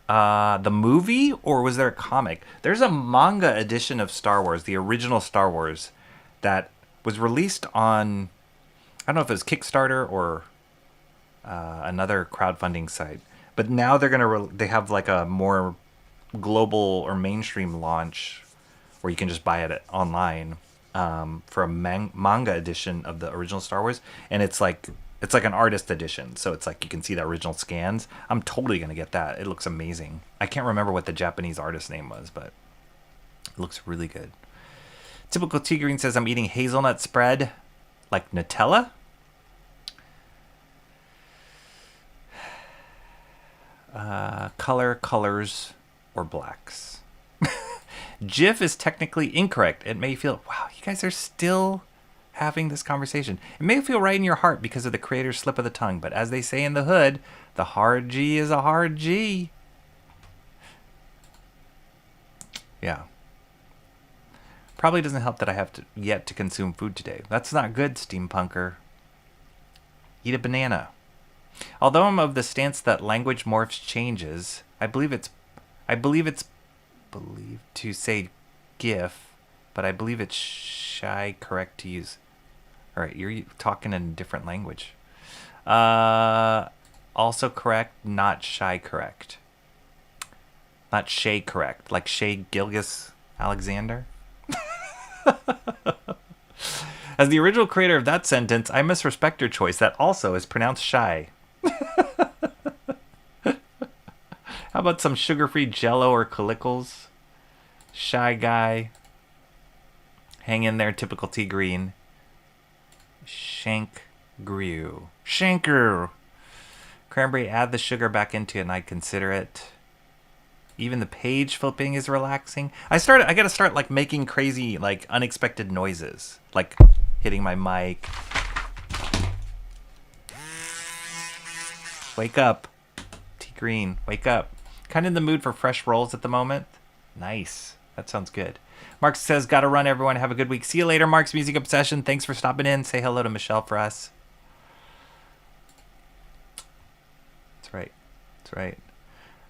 The movie, or was there a comic? There's a manga edition of Star Wars, the original Star Wars, that was released on, I don't know if it was Kickstarter or another crowdfunding site. But now they're gonna they have like a more global or mainstream launch where you can just buy it online for a manga edition of the original Star Wars, and it's like an artist edition, so it's like you can see the original scans. I'm totally gonna get that. It looks amazing. I can't remember what the Japanese artist name was, but it looks really good. Typical Tea Green says, I'm eating hazelnut spread like Nutella. Colors, or blacks. Jif is technically incorrect. It may feel, wow, you guys are still having this conversation. It may feel right in your heart because of the creator's slip of the tongue, but as they say in the hood, the hard G is a hard G. Yeah. Probably doesn't help that I have yet to consume food today. That's not good, steampunker. Eat a banana. Although I'm of the stance that language morphs changes, I believe it's believed to say GIF, but I believe it's shy correct to use. All right, you're talking in a different language. Also correct, not shy correct. Not Shay correct, like Shay Gilgis Alexander. As the original creator of that sentence, I must respect your choice. That also is pronounced shy. How about some sugar-free Jello or Calicles? Shy guy. Hang in there, typical Tea Green. Shank grew. Shanker. Cranberry, add the sugar back into it and I'd consider it. Even the page flipping is relaxing. I gotta start like making crazy, like unexpected noises. Like hitting my mic. Wake up. Tea Green, wake up. Kind of in the mood for fresh rolls at the moment. Nice. That sounds good. Mark says, gotta run, everyone. Have a good week. See you later, Mark's Music Obsession. Thanks for stopping in. Say hello to Michelle for us. That's right. That's right.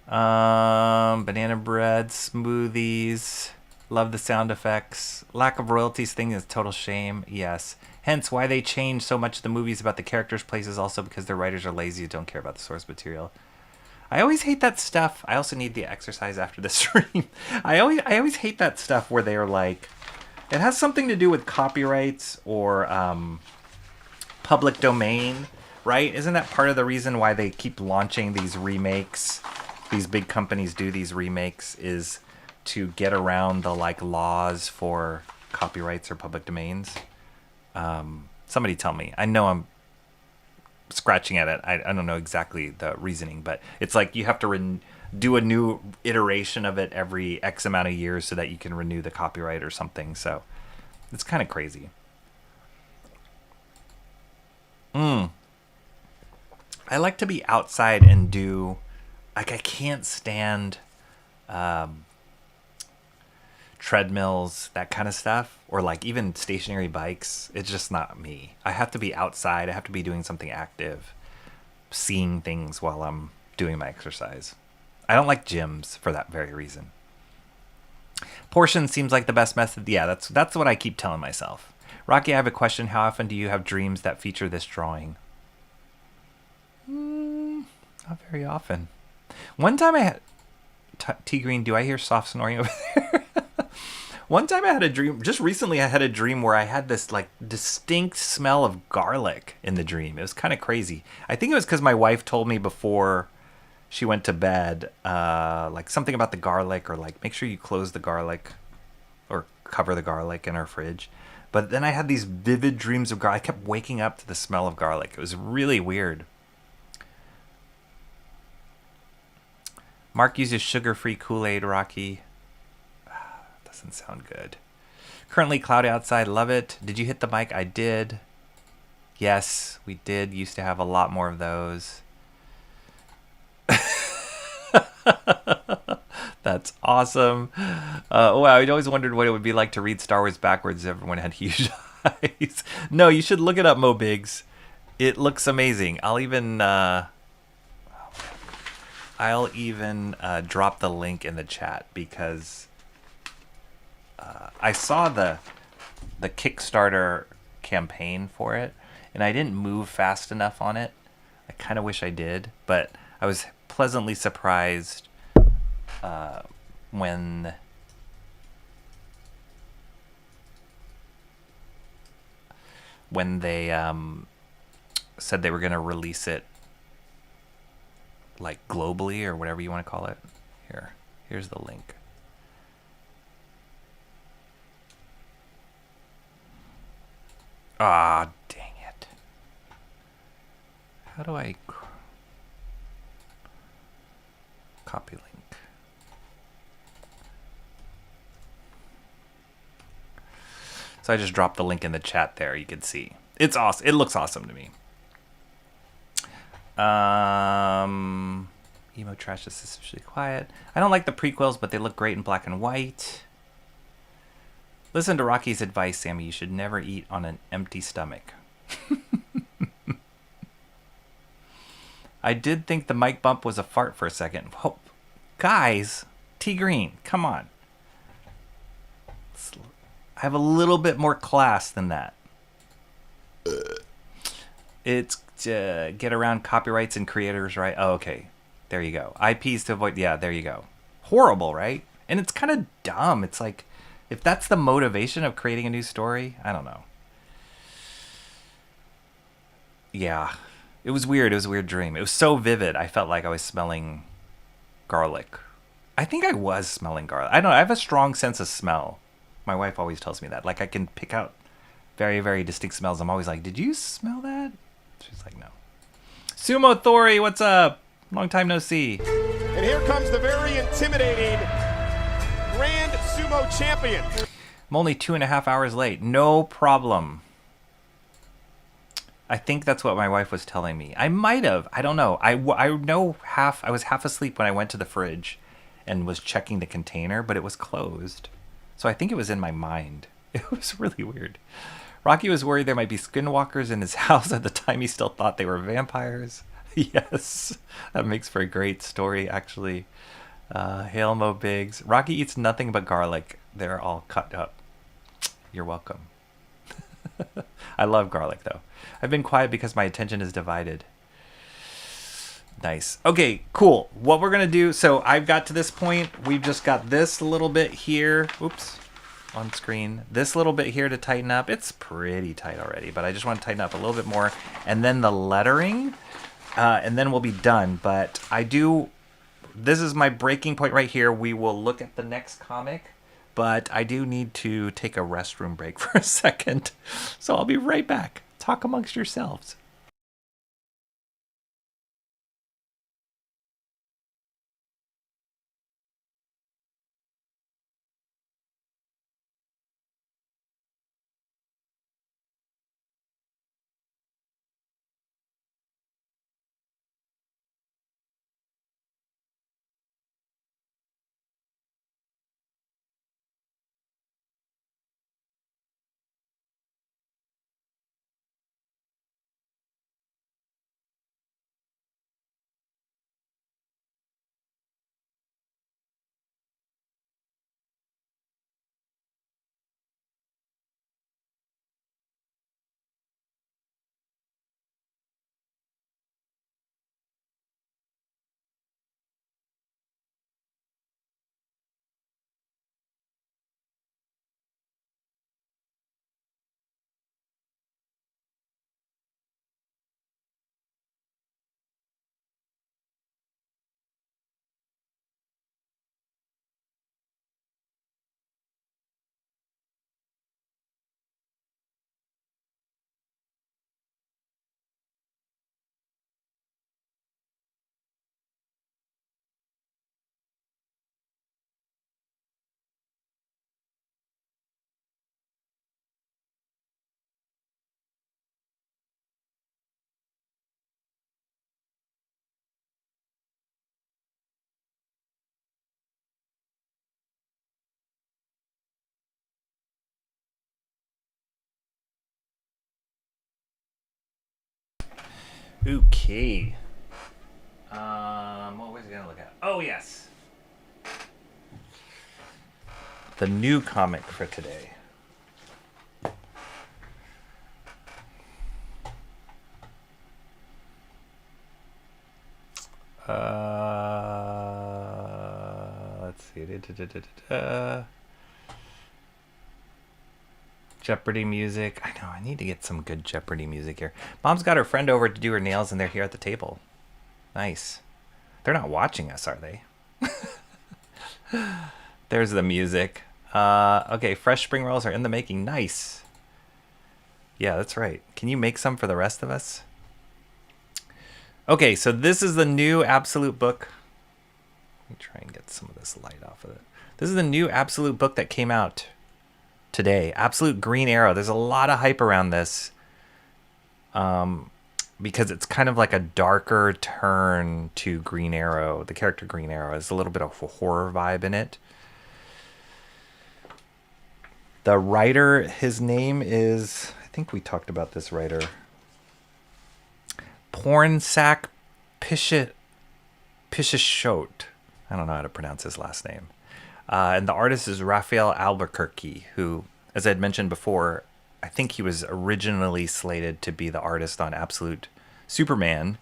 Banana bread, smoothies. Love the sound effects. Lack of royalties thing is total shame. Yes. Hence why they change so much of the movies about the characters' places, also because their writers are lazy and don't care about the source material. I always hate that stuff. I also need the exercise after the stream. I always hate that stuff where they are like, it has something to do with copyrights or public domain, right? Isn't that part of the reason why they keep launching these remakes? These big companies do these remakes is to get around the like laws for copyrights or public domains. Somebody tell me. I know I'm scratching at it. I don't know exactly the reasoning, but it's like you have to do a new iteration of it every X amount of years so that you can renew the copyright or something. So it's kind of crazy. I like to be outside and do, like, I can't stand treadmills, that kind of stuff, or like even stationary bikes. It's just not me. I have to be outside. I have to be doing something active, seeing things while I'm doing my exercise. I don't like gyms for that very reason. Portion seems like the best method. Yeah, that's what I keep telling myself. Rocky, I have a question. How often do you have dreams that feature this drawing? Not very often. One time I had... Tea Green, do I hear soft snoring over there? One time I had a dream, just recently I had a dream where I had this like distinct smell of garlic in the dream. It was kind of crazy. I think it was because my wife told me before she went to bed, like something about the garlic, or like make sure you close the garlic or cover the garlic in our fridge. But then I had these vivid dreams of garlic. I kept waking up to the smell of garlic. It was really weird. Mark uses sugar-free Kool-Aid, Rocky. Doesn't sound good. Currently cloudy outside. Love it. Did you hit the mic? I did. Yes, we did used to have a lot more of those. That's awesome. Wow, I always wondered what it would be like to read Star Wars backwards if everyone had huge eyes. No, you should look it up, Mo Biggs. It looks amazing. I'll even drop the link in the chat because I saw the Kickstarter campaign for it, and I didn't move fast enough on it. I kind of wish I did, but I was pleasantly surprised when they said they were going to release it like globally or whatever you want to call it. Here's the link. Ah, dang it. How do I copy link? So I just dropped the link in the chat there. You can see. It's awesome. It looks awesome to me. Emo Trash is suspiciously quiet. I don't like the prequels, but they look great in black and white. Listen to Rocky's advice, Sammy. You should never eat on an empty stomach. I did think the mic bump was a fart for a second. Oh, guys, T Green, come on. I have a little bit more class than that. It's get around copyrights and creators, right? Oh, okay. There you go. IPs to avoid. Yeah, there you go. Horrible, right? And it's kind of dumb. It's like, if that's the motivation of creating a new story, I don't know. Yeah. It was weird. It was a weird dream. It was so vivid. I felt like I was smelling garlic. I think I was smelling garlic. I don't know. I have a strong sense of smell. My wife always tells me that. Like, I can pick out very, very distinct smells. I'm always like, did you smell that? She's like, no. Sumo Thori, what's up? Long time no see. And here comes the very intimidating Grand Sumo Champion. I'm only 2.5 hours late. No problem. I think that's what my wife was telling me. I might have. I don't know. I know I was half asleep when I went to the fridge and was checking the container, but it was closed. So I think it was in my mind. It was really weird. Rocky was worried there might be skinwalkers in his house at the time he still thought they were vampires. Yes, that makes for a great story, actually. Hail Mo Biggs. Rocky eats nothing but garlic. They're all cut up. You're welcome. I love garlic, though. I've been quiet because my attention is divided. Nice. Okay, cool. What we're going to do, so I've got to this point. We've just got this little bit here. Oops. On screen. This little bit here to tighten up. It's pretty tight already, but I just want to tighten up a little bit more. And then the lettering. And then we'll be done. But this is my breaking point right here. We will look at the next comic. But I do need to take a restroom break for a second. So I'll be right back. Talk amongst yourselves. Okay. What was I gonna look at? Oh yes. The new comic for today. Let's see. Jeopardy music. I know, I need to get some good Jeopardy music here. Mom's got her friend over to do her nails, and they're here at the table. Nice. They're not watching us, are they? There's the music. Okay, fresh spring rolls are in the making. Nice. Yeah, that's right. Can you make some for the rest of us? Okay, so this is the new Absolute book. Let me try and get some of this light off of it. This is the new Absolute book that came out today. Absolute Green Arrow. There's a lot of hype around this. Because it's kind of like a darker turn to Green Arrow. The character Green Arrow has a little bit of a horror vibe in it. The writer, his name is, I think we talked about this writer, Pornsak Pishishot. I don't know how to pronounce his last name. And the artist is Raphael Albuquerque, who, as I had mentioned before, I think he was originally slated to be the artist on Absolute Superman.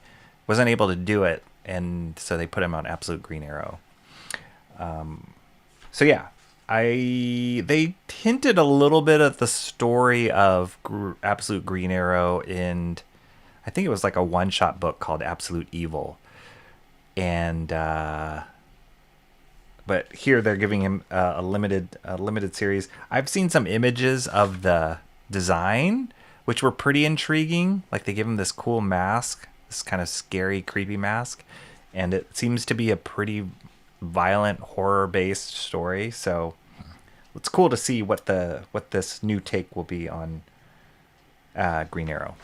Wasn't able to do it, and so they put him on Absolute Green Arrow. So yeah, they hinted a little bit at the story of Absolute Green Arrow in, I think it was like a one-shot book called Absolute Evil. And but here they're giving him a limited series. I've seen some images of the design, which were pretty intriguing. Like, they give him this cool mask, this kind of scary, creepy mask, and it seems to be a pretty violent, horror-based story. So it's cool to see what this new take will be on Green Arrow.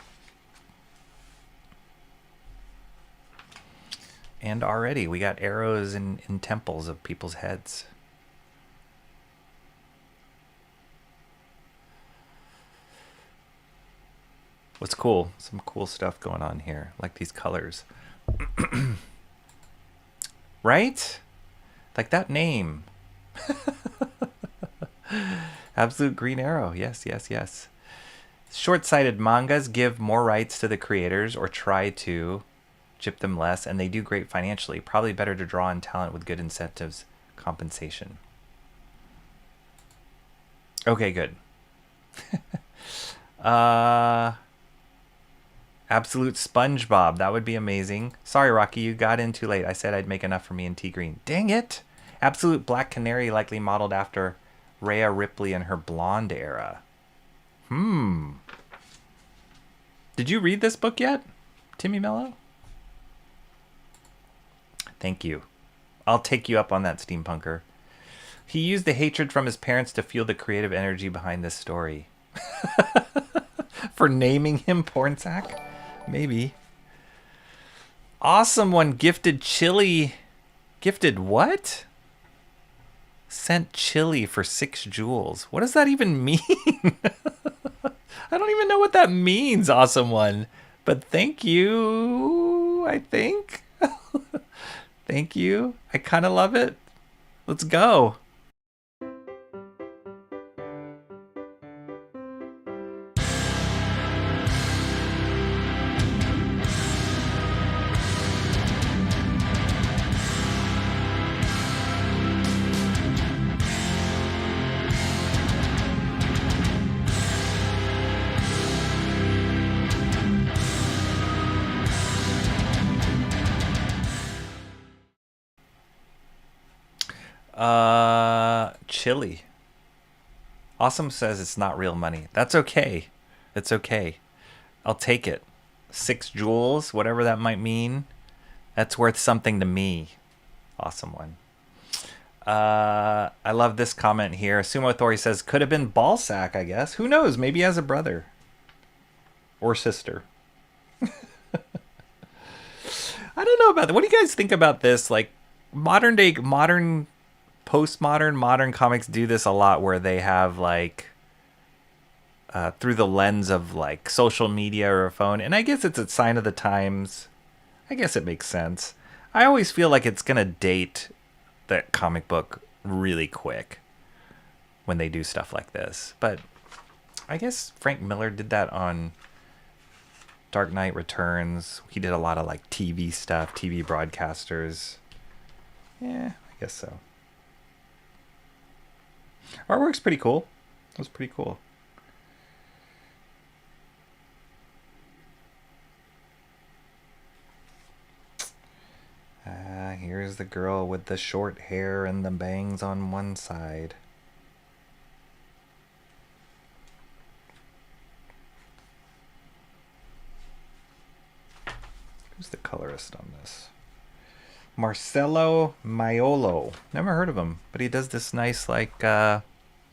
And already we got arrows in temples of people's heads. What's cool? Some cool stuff going on here. Like these colors. Right? Like that name. Absolute Green Arrow. Yes, yes, yes. Short-sighted mangas give more rights to the creators, or try to chip them less, and they do great financially. Probably better to draw in talent with good incentives, compensation. Okay, good. Absolute SpongeBob. That would be amazing. Sorry, Rocky, you got in too late. I said I'd make enough for me and T Green. Dang it! Absolute Black Canary, likely modeled after Rhea Ripley in her blonde era. Did you read this book yet, Timmy Mello? Thank you. I'll take you up on that, steampunker. He used the hatred from his parents to fuel the creative energy behind this story. For naming him Pornsak? Maybe. Awesome one. Gifted chili. Gifted what? Sent chili for 6 jewels. What does that even mean? I don't even know what that means, awesome one. But thank you, I think. Thank you. I kind of love it. Let's go. Chili. Awesome says it's not real money. That's okay. It's okay. I'll take it. 6 jewels, whatever that might mean. That's worth something to me. Awesome one. I love this comment here. Sumo Authority says, could have been Ballsack, I guess. Who knows? Maybe he has a brother. Or sister. I don't know about that. What do you guys think about this? Like, postmodern, modern comics do this a lot, where they have, like, through the lens of like social media or a phone. And I guess it's a sign of the times. I guess it makes sense. I always feel like it's going to date that comic book really quick when they do stuff like this. But I guess Frank Miller did that on Dark Knight Returns. He did a lot of like TV stuff, TV broadcasters. Yeah, I guess so. Artwork's pretty cool. It was pretty cool. Here's the girl with the short hair and the bangs on one side. Who's the colorist on this? Marcelo Maiolo. Never heard of him, but he does this nice like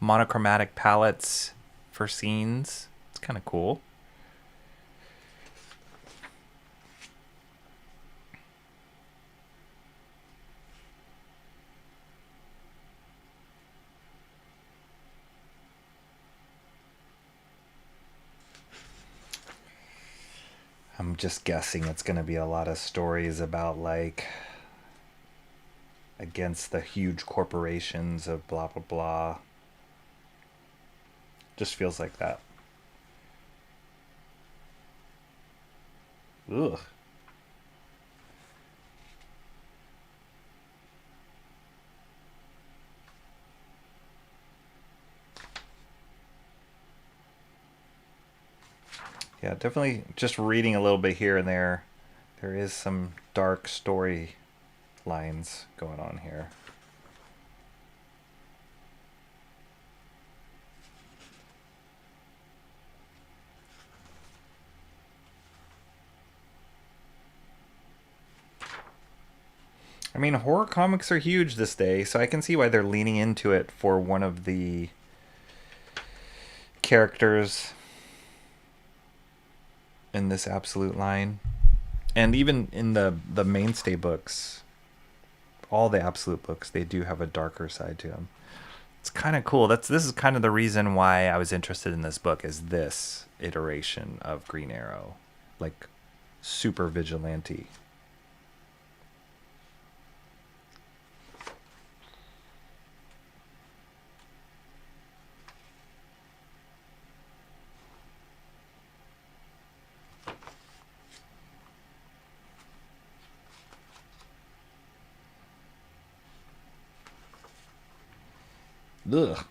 monochromatic palettes for scenes. It's kind of cool. I'm just guessing it's going to be a lot of stories about like against the huge corporations of blah blah blah. Just feels like that. Ugh. Yeah, definitely just reading a little bit here and there. There is some dark story lines going on here. I mean, horror comics are huge this day, so I can see why they're leaning into it for one of the characters in this Absolute line. And even in the mainstay books, all the Absolute books, they do have a darker side to them. It's kind of cool. This is kind of the reason why I was interested in this book, is this iteration of Green Arrow. Like, super vigilante. Ugh.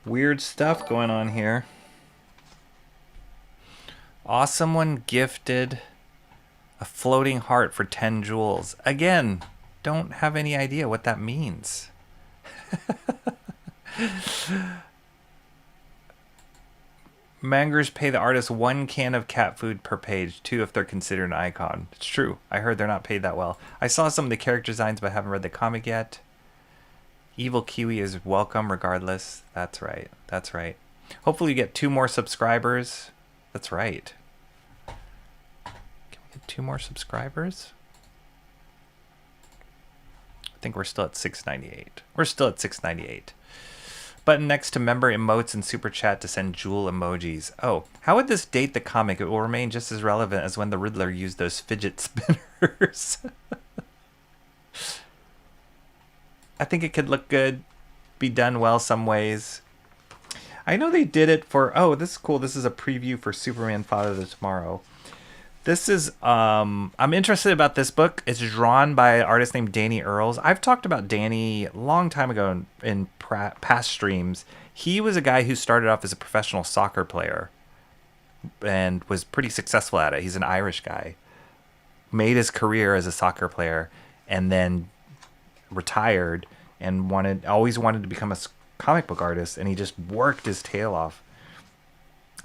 Weird stuff going on here. Awesome one gifted a floating heart for 10 jewels. Again, don't have any idea what that means. Mangers pay the artist 1 can of cat food per page, 2 if they're considered an icon. It's true. I heard they're not paid that well. I saw some of the character designs, but haven't read the comic yet. Evil Kiwi is welcome regardless. That's right. That's right. Hopefully you get 2 more subscribers. That's right. Can we get 2 more subscribers? I think we're still at 698. We're still at 698. Button next to member emotes and super chat to send jewel emojis. Oh, how would this date the comic? It will remain just as relevant as when the Riddler used those fidget spinners. I think it could look good, be done well some ways. I know they did it for, oh, this is cool. This is a preview for Superman Father of Tomorrow. This is, I'm interested about this book. It's drawn by an artist named Danny Earls. I've talked about Danny a long time ago in past streams. He was a guy who started off as a professional soccer player and was pretty successful at it. He's an Irish guy. Made his career as a soccer player and then retired and always wanted to become a comic book artist, and he just worked his tail off.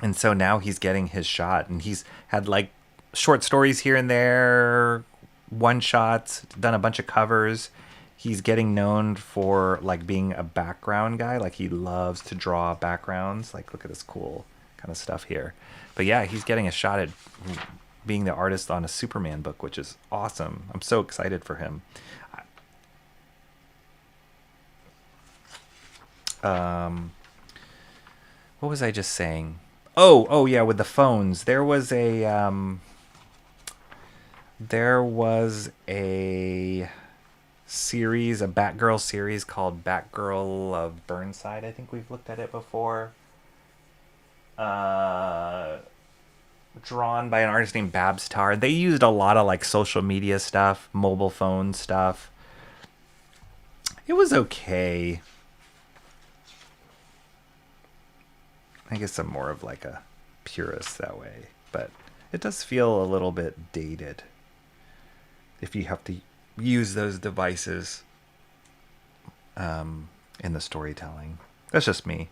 And so now he's getting his shot, and he's had like short stories here and there, one shots, done a bunch of covers. He's getting known for like being a background guy. Like he loves to draw backgrounds. Like look at this cool kind of stuff here. But yeah, he's getting a shot at being the artist on a Superman book, which is awesome. I'm so excited for him. What was I just saying? Oh yeah, with the phones. There was a series, a Batgirl series called Batgirl of Burnside. I think we've looked at it before. Drawn by an artist named Babs Tarr. They used a lot of like social media stuff, mobile phone stuff. It was okay. I guess I'm more of like a purist that way, but it does feel a little bit dated if you have to use those devices in the storytelling. That's just me.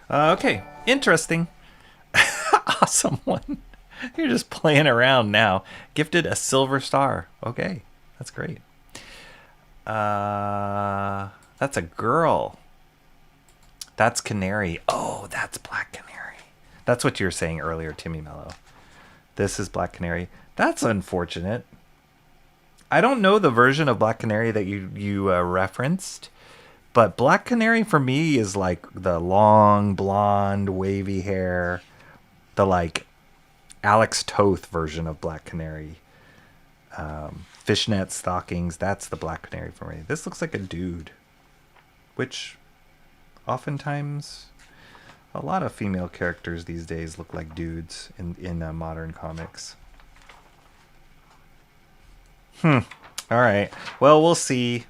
Okay, interesting. Awesome one. You're just playing around now. Gifted a silver star. Okay, that's great. That's a girl. That's Canary. Oh, that's Black Canary. That's what you were saying earlier, Timmy Mello. This is Black Canary. That's unfortunate. I don't know the version of Black Canary that you referenced, but Black Canary for me is like the long, blonde, wavy hair, the like Alex Toth version of Black Canary. Fishnet stockings, that's the Black Canary for me. This looks like a dude, which oftentimes a lot of female characters these days look like dudes in modern comics. All right. Well, we'll see.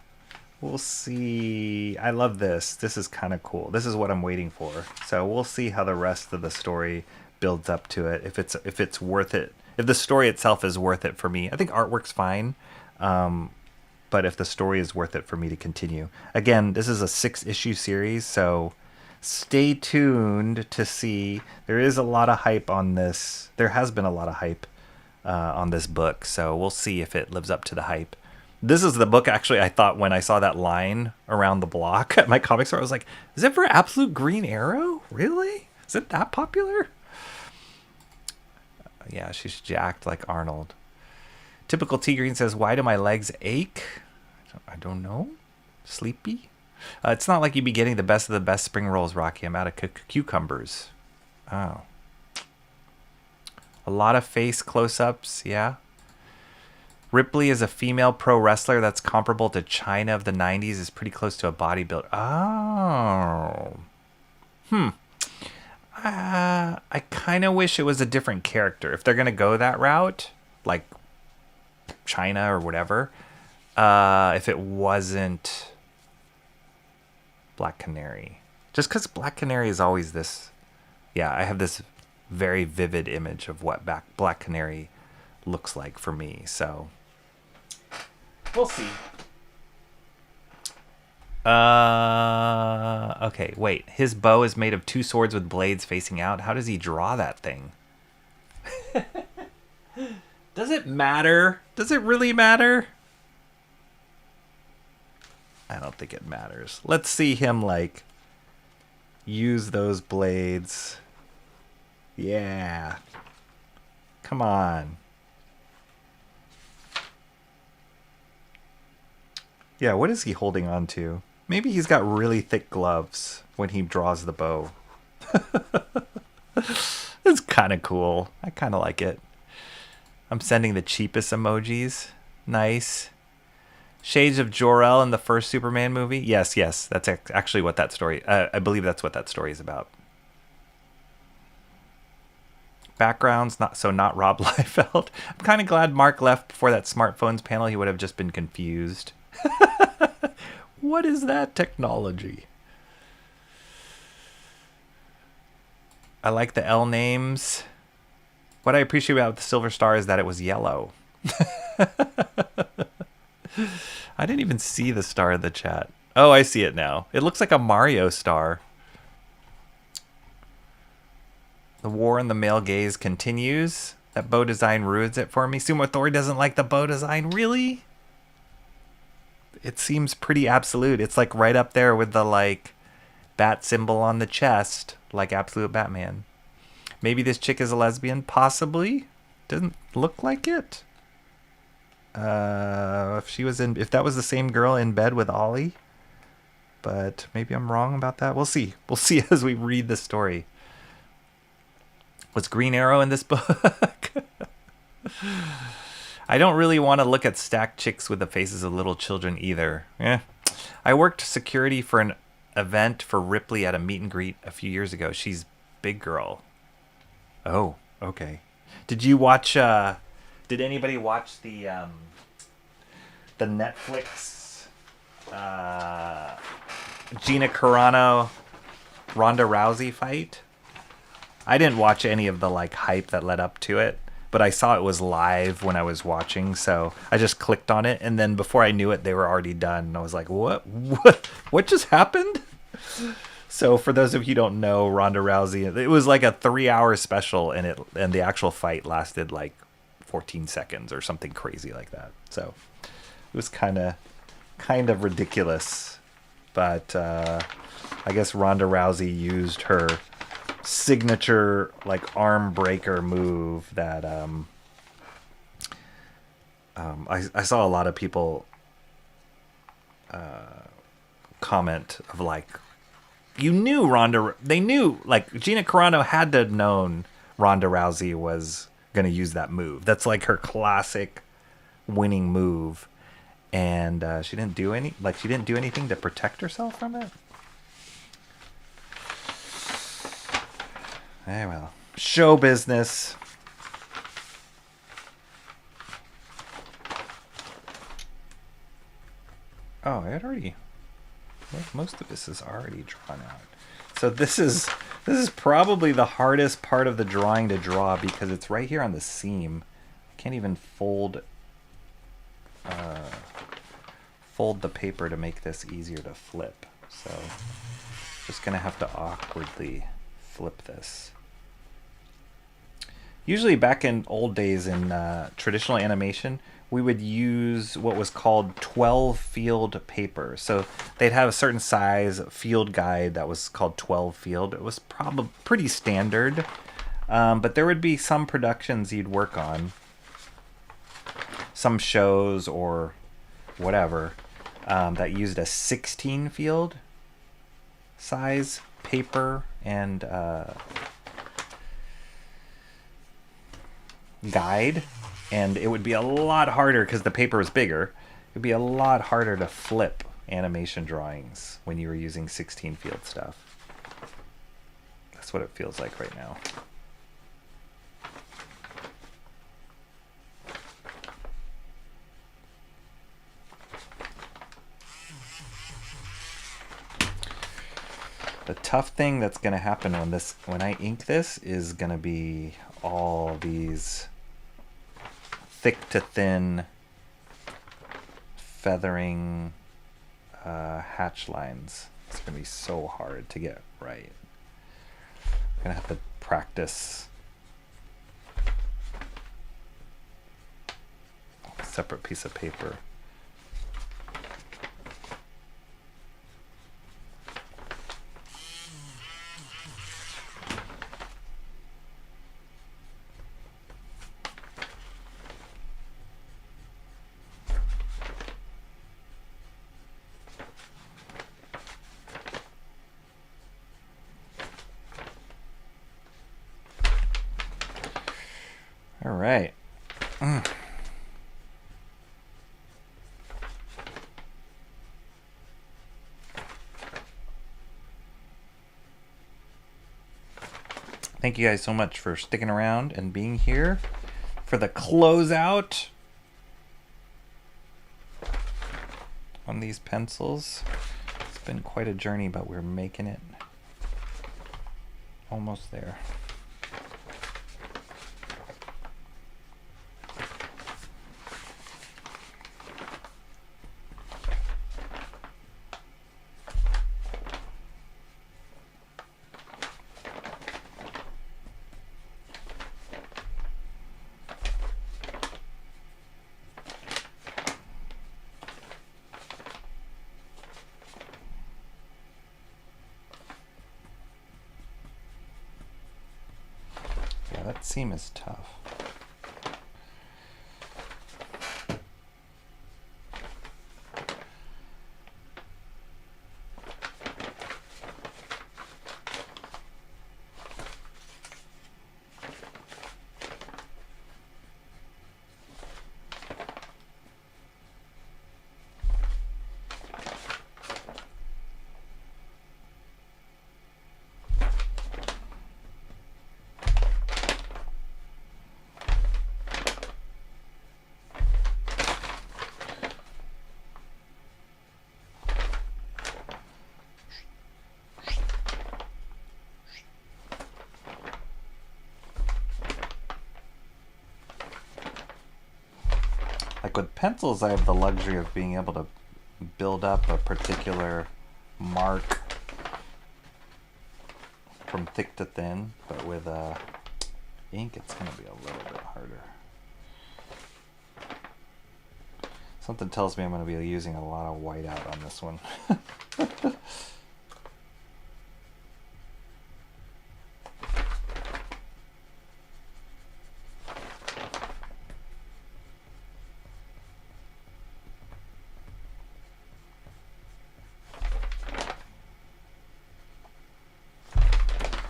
We'll see. I love this. This is kind of cool. This is what I'm waiting for. So we'll see how the rest of the story builds up to it. If it's worth it. If the story itself is worth it for me. I think artwork's fine. But if the story is worth it for me to continue. Again, this is a 6-issue series, so stay tuned to see. There is a lot of hype on this. There has been a lot of hype on this book, so we'll see if it lives up to the hype. This is the book, actually, I thought when I saw that line around the block at my comic store, I was like, is it for Absolute Green Arrow? Really? Is it that popular? Yeah, she's jacked like Arnold. Typical T Green says, why do my legs ache? I don't know. Sleepy? It's not like you'd be getting the best of the best spring rolls, Rocky. I'm out of cucumbers. Oh. A lot of face close-ups, yeah. Ripley is a female pro wrestler that's comparable to China of the 90s, is pretty close to a bodybuilder. Oh. I kind of wish it was a different character. If they're going to go that route, like China or whatever, if it wasn't Black Canary. Just because Black Canary is always this... Yeah, I have this very vivid image of what Black Canary looks like for me, so... We'll see. Okay, wait. His bow is made of 2 swords with blades facing out. How does he draw that thing? Does it matter? Does it really matter? I don't think it matters. Let's see him, like, use those blades. Yeah. Come on. Yeah, what is he holding on to? Maybe he's got really thick gloves when he draws the bow. It's kind of cool. I kind of like it. I'm sending the cheapest emojis. Nice. Shades of Jor-El in the first Superman movie? Yes. That's actually what that story... I believe that's what that story is about. Backgrounds, not Rob Liefeld. I'm kind of glad Mark left before that smartphones panel. He would have just been confused. What is that technology? I like the L names. What I appreciate about the Silver Star is that it was yellow. I didn't even see the star in the chat. Oh, I see it now. It looks like a Mario star. The war in the male gaze continues. That bow design ruins it for me. Sumo Thor doesn't like the bow design. Really? It seems pretty absolute. It's like right up there with the like bat symbol on the chest, like Absolute Batman. Maybe this chick is a lesbian. Possibly. Doesn't look like it. if that was the same girl in bed with Ollie. But maybe I'm wrong about that. We'll see. We'll see as we read the story. Was Green Arrow in this book? I don't really want to look at stacked chicks with the faces of little children either. I worked security for an event for Ripley at a meet and greet a few years ago. She's big girl. Oh, okay. Did you watch did anybody watch the Netflix Gina Carano Ronda Rousey fight? I didn't watch any of the like hype that led up to it, but I saw it was live when I was watching, so I just clicked on it, and then before I knew it, they were already done. And I was like, what just happened? So for those of you who don't know, Ronda Rousey, it was like a 3-hour special, and the actual fight lasted like 14 seconds or something crazy like that. So it was kind of ridiculous, but I guess Ronda Rousey used her signature like arm breaker move that I saw a lot of people comment of like, they knew, like, Gina Carano had to have known Ronda Rousey was going to use that move. That's like her classic winning move. And she didn't do anything to protect herself from it. Well, show business. Oh, most of this is already drawn out. So this is probably the hardest part of the drawing to draw because it's right here on the seam. I can't even fold the paper to make this easier to flip. So just gonna have to awkwardly flip this. Usually back in old days in traditional animation, we would use what was called 12 field paper. So they'd have a certain size field guide that was called 12 field. It was probably pretty standard, but there would be some productions you'd work on, some shows or whatever, that used a 16 field size paper and guide, and it would be a lot harder because the paper was bigger. It'd be a lot harder to flip animation drawings when you were using 16 field stuff. That's what it feels like right now. The tough thing that's going to happen when I ink this is going to be all these thick to thin feathering hatch lines. It's going to be so hard to get right. I'm going to have to practice a separate piece of paper. All right. Thank you guys so much for sticking around and being here for the closeout on these pencils. It's been quite a journey, but we're making it almost there. That seam is tough. with pencils, I have the luxury of being able to build up a particular mark from thick to thin, but with ink it's going to be a little bit harder. Something tells me I'm going to be using a lot of whiteout on this one.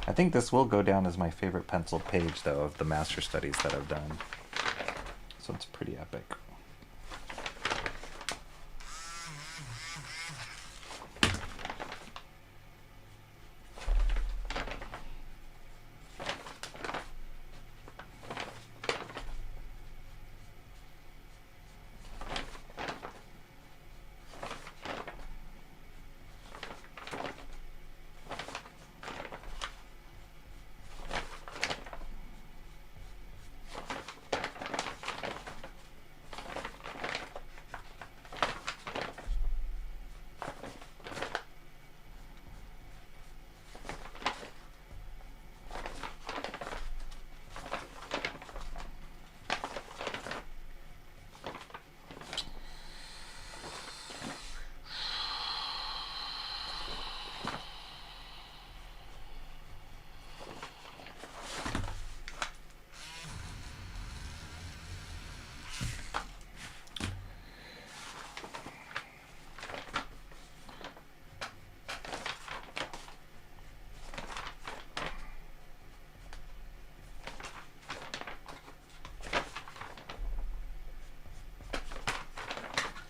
I think this will go down as my favorite pencil page, though, of the master studies that I've done. So it's pretty epic.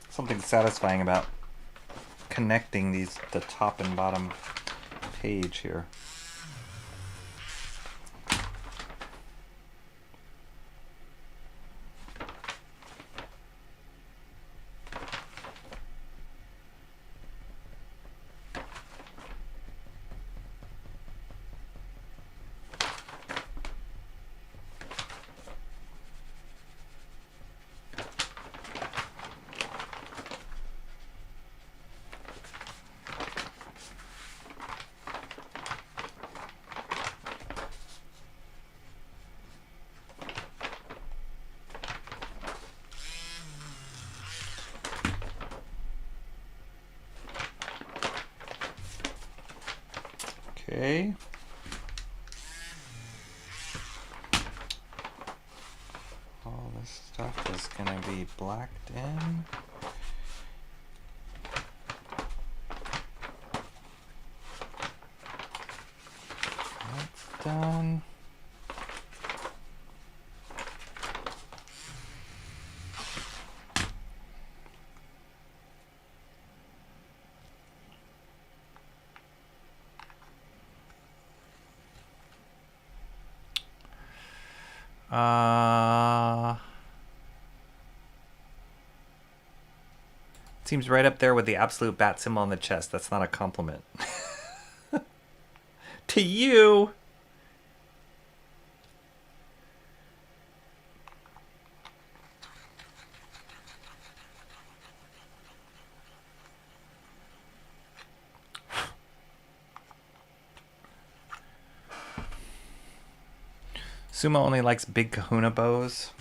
Something satisfying about connecting the top and bottom page here. Okay. All this stuff is going to be blacked in. That's done. Seems right up there with the absolute bat symbol on the chest. That's not a compliment. To you. Sumo only likes big kahuna bows.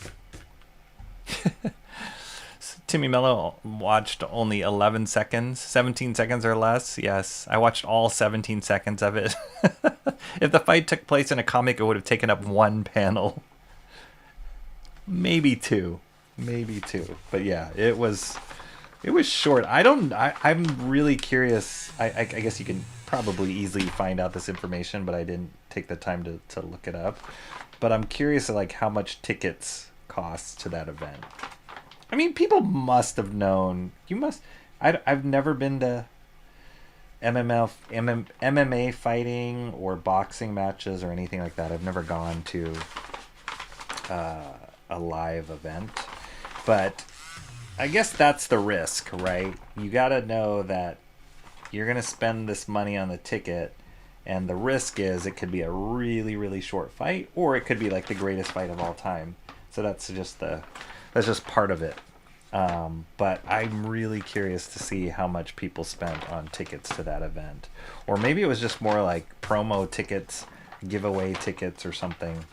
Timmy Mello watched only 11 seconds, 17 seconds or less. Yes, I watched all 17 seconds of it. If the fight took place in a comic, it would have taken up one panel. Maybe two. But yeah, it was short. I'm really curious. I guess you can probably easily find out this information, but I didn't take the time to look it up. But I'm curious like how much tickets cost to that event. I mean, people must have known. I've never been to MMA fighting or boxing matches or anything like that. I've never gone to a live event. But I guess that's the risk, right? You got to know that you're going to spend this money on the ticket, and the risk is it could be a really, really short fight, or it could be like the greatest fight of all time. So that's just part of it. But I'm really curious to see how much people spent on tickets to that event. Or maybe it was just more like promo tickets, giveaway tickets or something.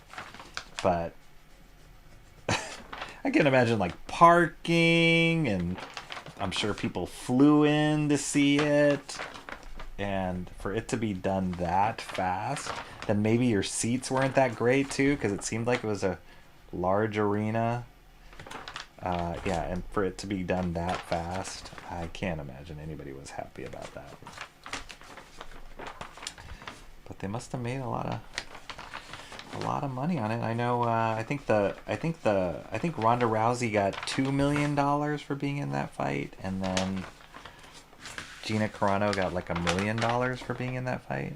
But I can imagine like parking, and I'm sure people flew in to see it. And for it to be done that fast, then maybe your seats weren't that great too, because it seemed like it was a large arena. Yeah, and for it to be done that fast, I can't imagine anybody was happy about that. But they must have made a lot of money on it. I know. I think Ronda Rousey got $2 million for being in that fight, and then Gina Carano got like $1 million for being in that fight.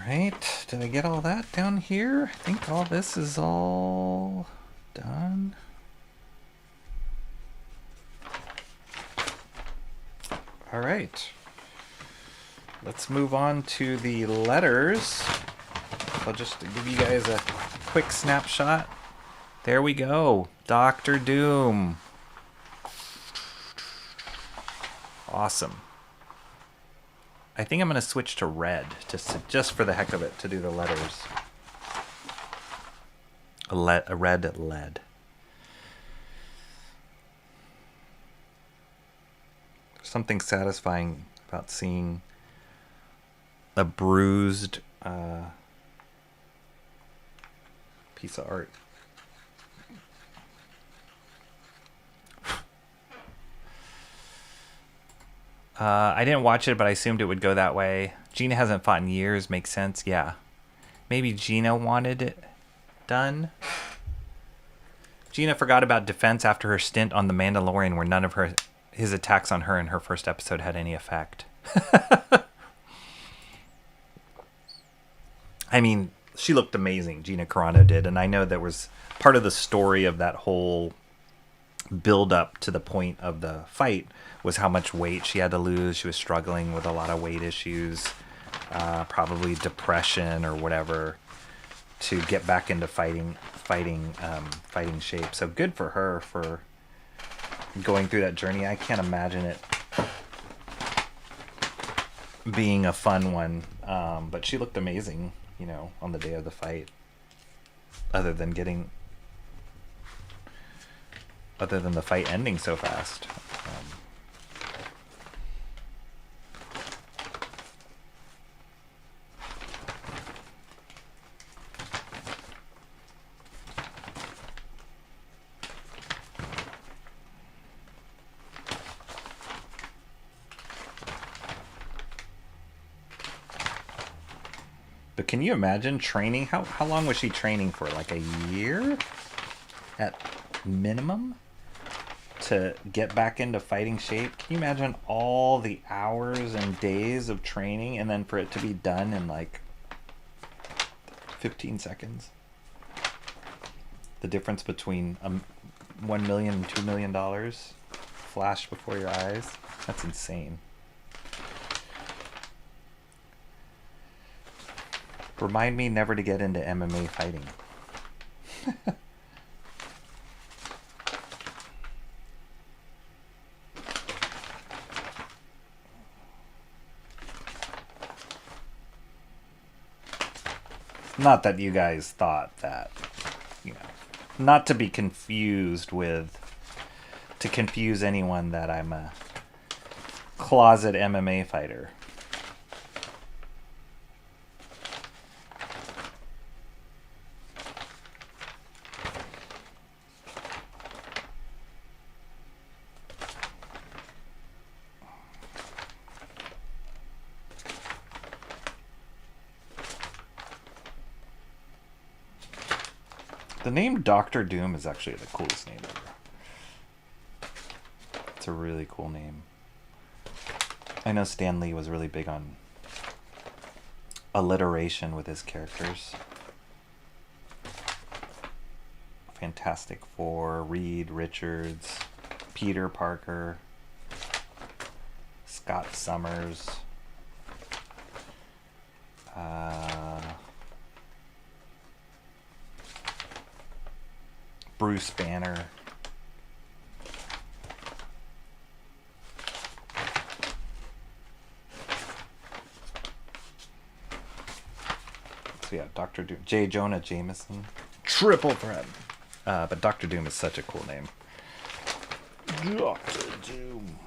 Alright, did I get all that down here? I think all this is all done. Alright. Let's move on to the letters. I'll just give you guys a quick snapshot. There we go. Doctor Doom. Awesome. I think I'm going to switch to red, just for the heck of it, to do the letters. A red lead. There's something satisfying about seeing a bruised piece of art. I didn't watch it, but I assumed it would go that way. Gina hasn't fought in years. Makes sense. Yeah. Maybe Gina wanted it done. Gina forgot about defense after her stint on The Mandalorian, where none of his attacks on her in her first episode had any effect. I mean, she looked amazing. Gina Carano did. And I know that was part of the story of that whole build up to the point of the fight was how much weight she had to lose. She was struggling with a lot of weight issues, probably depression or whatever, to get back into fighting shape. So good for her for going through that journey. I can't imagine it being a fun one, but she looked amazing, on the day of the fight. Other than the fight ending so fast. But can you imagine training? How long was she training for? Like a year at minimum to get back into fighting shape? Can you imagine all the hours and days of training and then for it to be done in like 15 seconds? The difference between $1 million and $2 million flashed before your eyes. That's insane. Remind me never to get into MMA fighting. Not that you guys thought that, not to be confused with, to confuse anyone that I'm a closet MMA fighter. The name Doctor Doom is actually the coolest name ever. It's a really cool name. I know Stan Lee was really big on alliteration with his characters. Fantastic Four, Reed Richards, Peter Parker, Scott Summers, Bruce Banner, so yeah, Doctor Doom, J. Jonah Jameson, triple threat. But Doctor Doom is such a cool name. Doctor Doom.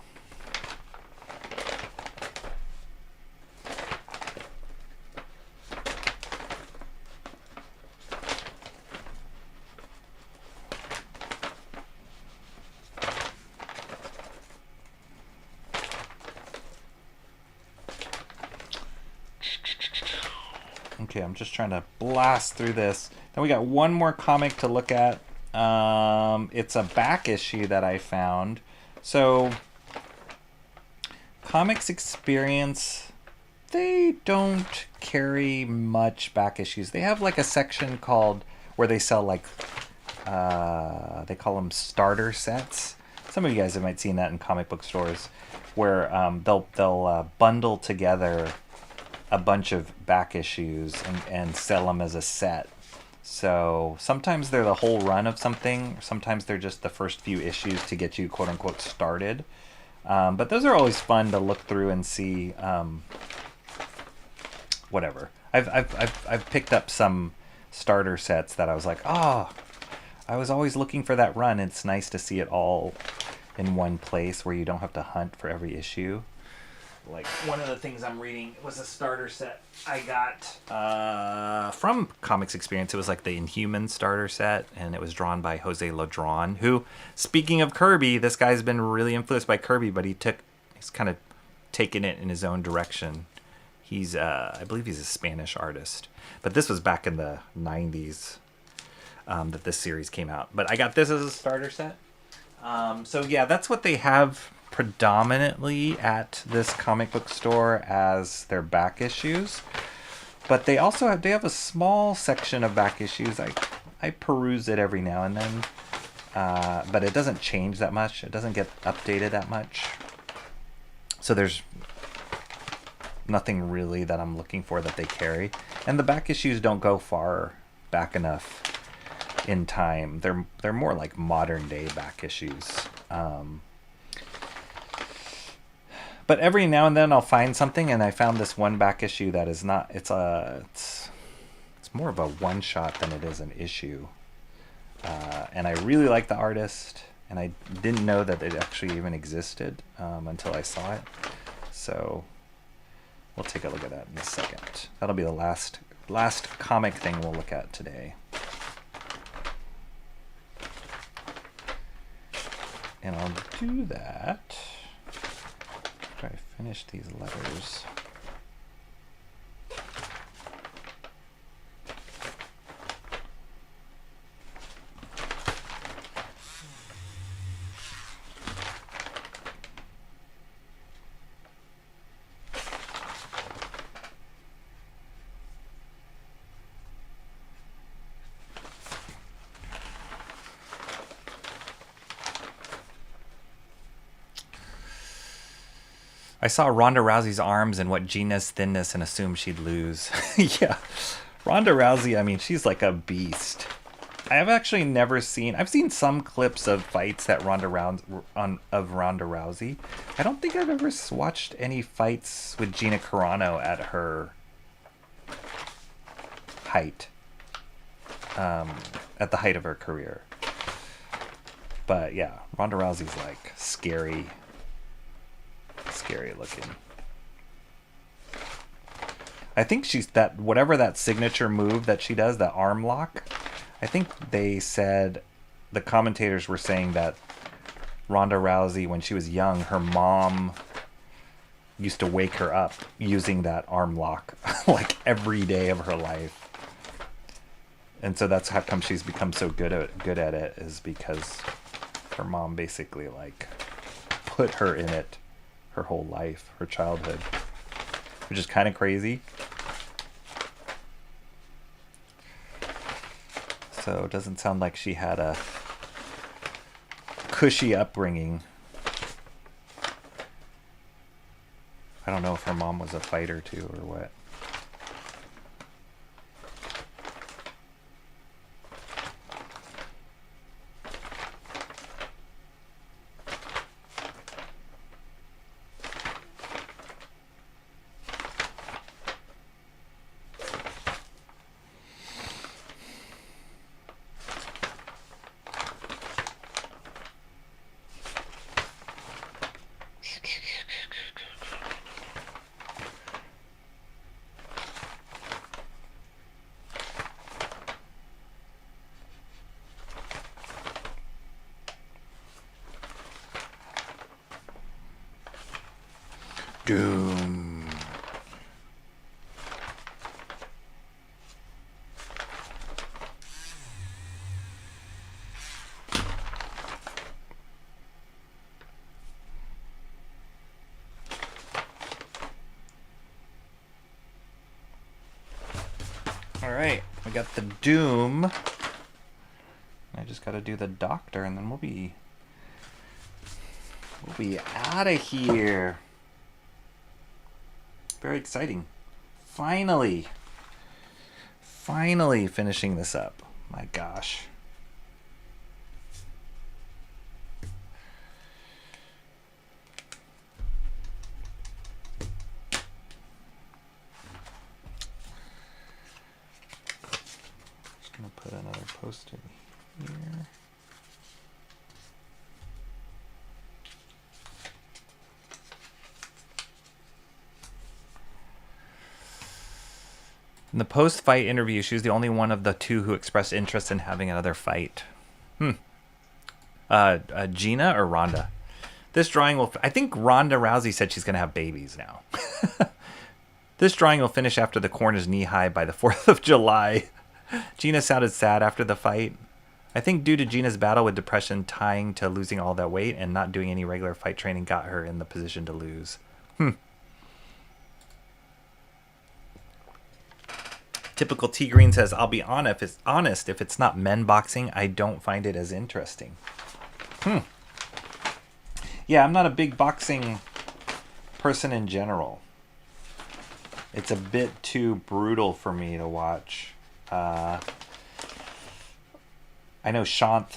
Okay, I'm just trying to blast through this. Then we got one more comic to look at. It's a back issue that I found. So, Comics Experience, they don't carry much back issues. They have like a section called where they sell like they call them starter sets. Some of you guys have might seen that in comic book stores, where they'll bundle together a bunch of back issues and sell them as a set. So sometimes they're the whole run of something. Sometimes they're just the first few issues to get you quote unquote started. But those are always fun to look through and see. Whatever. I've picked up some starter sets that I was like, oh, I was always looking for that run. It's nice to see it all in one place where you don't have to hunt for every issue. Like, one of the things I'm reading was a starter set I got from Comics Experience. It was like the Inhuman starter set, and it was drawn by Jose Ladron, who, speaking of Kirby, this guy's been really influenced by Kirby, but he's kind of taken it in his own direction. He's, I believe he's a Spanish artist. But this was back in the 90s that this series came out. But I got this as a starter set. So yeah, that's what they have predominantly at this comic book store as their back issues. But they also have a small section of back issues. I peruse it every now and then. But it doesn't change that much. It doesn't get updated that much. So there's nothing really that I'm looking for that they carry. And the back issues don't go far back enough in time. They're more like modern day back issues. But every now and then I'll find something, and I found this one back issue that is not. It's more of a one shot than it is an issue. And I really like the artist, and I didn't know that it actually even existed until I saw it. So we'll take a look at that in a second. That'll be the last comic thing we'll look at today. And I'll do that after I finish these letters. I saw Ronda Rousey's arms and what Gina's thinness and assumed she'd lose. Yeah. Ronda Rousey, I mean, she's like a beast. I've actually never seen... I've seen some clips of fights that of Ronda Rousey. I don't think I've ever watched any fights with Gina Carano at her height. At the height of her career. But yeah, Ronda Rousey's like scary looking. I think she's that, whatever that signature move that she does, that arm lock, I think they said, the commentators were saying that Ronda Rousey, when she was young, her mom used to wake her up using that arm lock like every day of her life. And so that's how come she's become so good at it, is because her mom basically like put her in it her whole life, her childhood, which is kind of crazy. So it doesn't sound like she had a cushy upbringing. I don't know if her mom was a fighter too or what. Doom. All right, we got the Doom. I just got to do the Doctor, and then we'll be out of here. Very exciting. Finally finishing this up. My gosh. Just gonna put another poster here. In the post-fight interview, she was the only one of the two who expressed interest in having another fight. Gina or Ronda? This drawing will... I think Ronda Rousey said she's going to have babies now. This drawing will finish after the corn is knee-high by the 4th of July. Gina sounded sad after the fight. I think due to Gina's battle with depression tying to losing all that weight and not doing any regular fight training got her in the position to lose. Typical T Green says, I'll be honest, if it's not men boxing, I don't find it as interesting. Yeah, I'm not a big boxing person in general. It's a bit too brutal for me to watch. I know Shant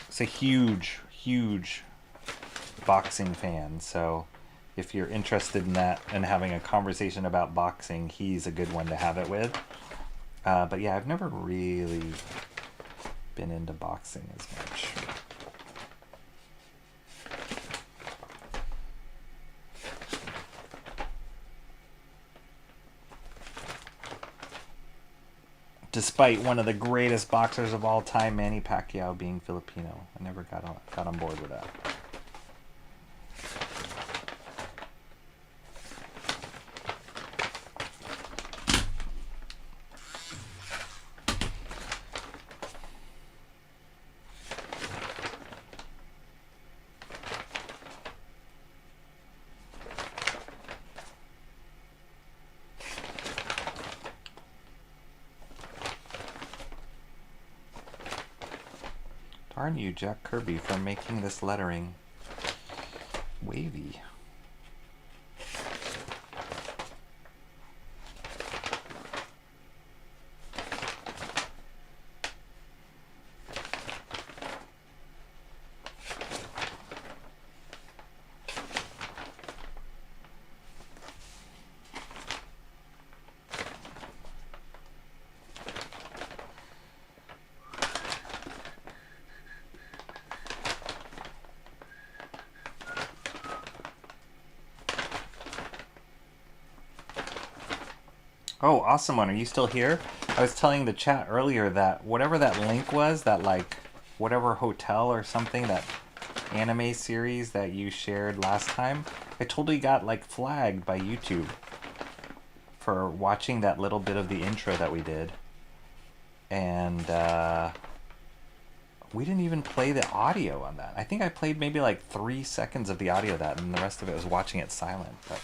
is a huge boxing fan, so if you're interested in that and having a conversation about boxing, he's a good one to have it with. But yeah, I've never really been into boxing as much. Despite one of the greatest boxers of all time, Manny Pacquiao, being Filipino. I never got on board with that. Darn you, Jack Kirby, for making this lettering wavy. Oh, awesome one. Are you still here? I was telling the chat earlier that whatever that link was, that like whatever hotel or something, that anime series that you shared last time, I totally got like flagged by YouTube for watching that little bit of the intro that we did. And we didn't even play the audio on that. I think I played maybe like 3 seconds of the audio of that, and the rest of it was watching it silent. But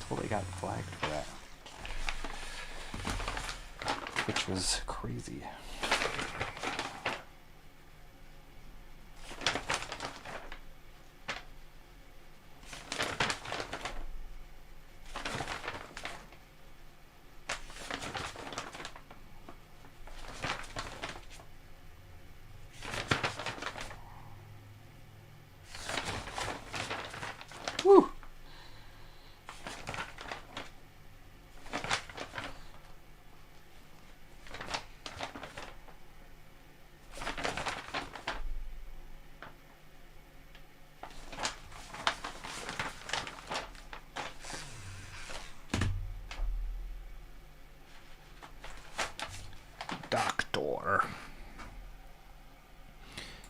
totally got flagged for that, which was crazy.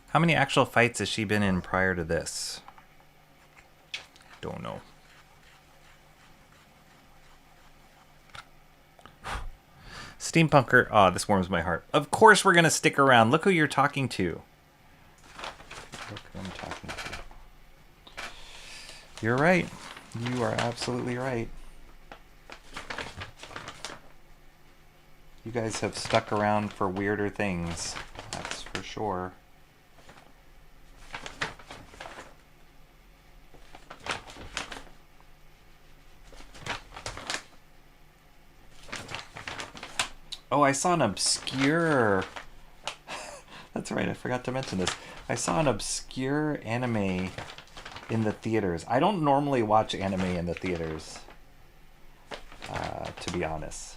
How many actual fights has she been in prior to this? Don't know. Steampunker. Oh, this warms my heart. Of course we're going to stick around. Look who you're talking to. Look who I'm talking to. You're right. You are absolutely right. You guys have stuck around for weirder things. That's for sure. Oh, I saw an obscure... That's right, I forgot to mention this. I saw an obscure anime in the theaters. I don't normally watch anime in the theaters, to be honest.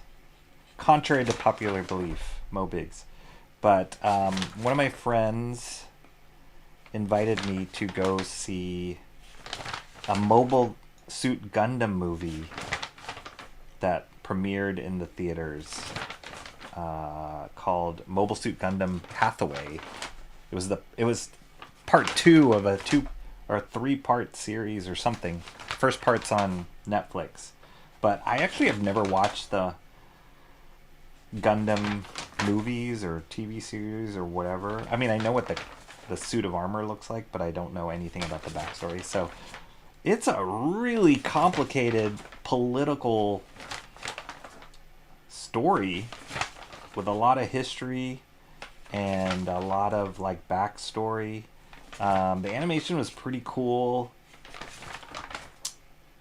Contrary to popular belief, Mo Biggs. But one of my friends invited me to go see a Mobile Suit Gundam movie that premiered in the theaters. Called Mobile Suit Gundam Hathaway. It was part 2 of a 2 or 3-part series or something. First part's on Netflix, but I actually have never watched the Gundam movies or TV series or whatever. I mean, I know what the suit of armor looks like, but I don't know anything about the backstory. So it's a really complicated political story with a lot of history and a lot of like backstory. The animation was pretty cool,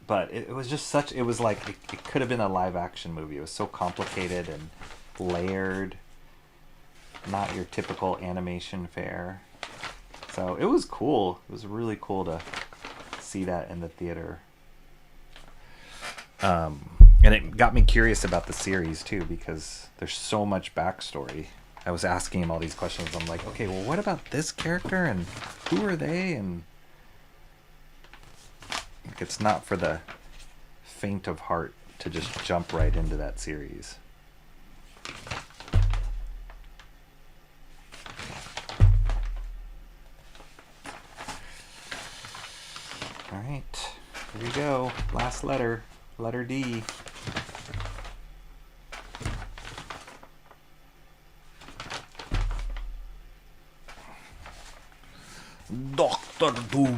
but it was just such, it was like it could have been a live action movie. It was so complicated and layered, not your typical animation fare. So it was cool. It was really cool to see that in the theater. And it got me curious about the series too, because there's so much backstory. I was asking him all these questions. I'm like, okay, well, what about this character and who are they? And it's not for the faint of heart to just jump right into that series. All right, here we go. Last letter, letter D. Dr. Doom.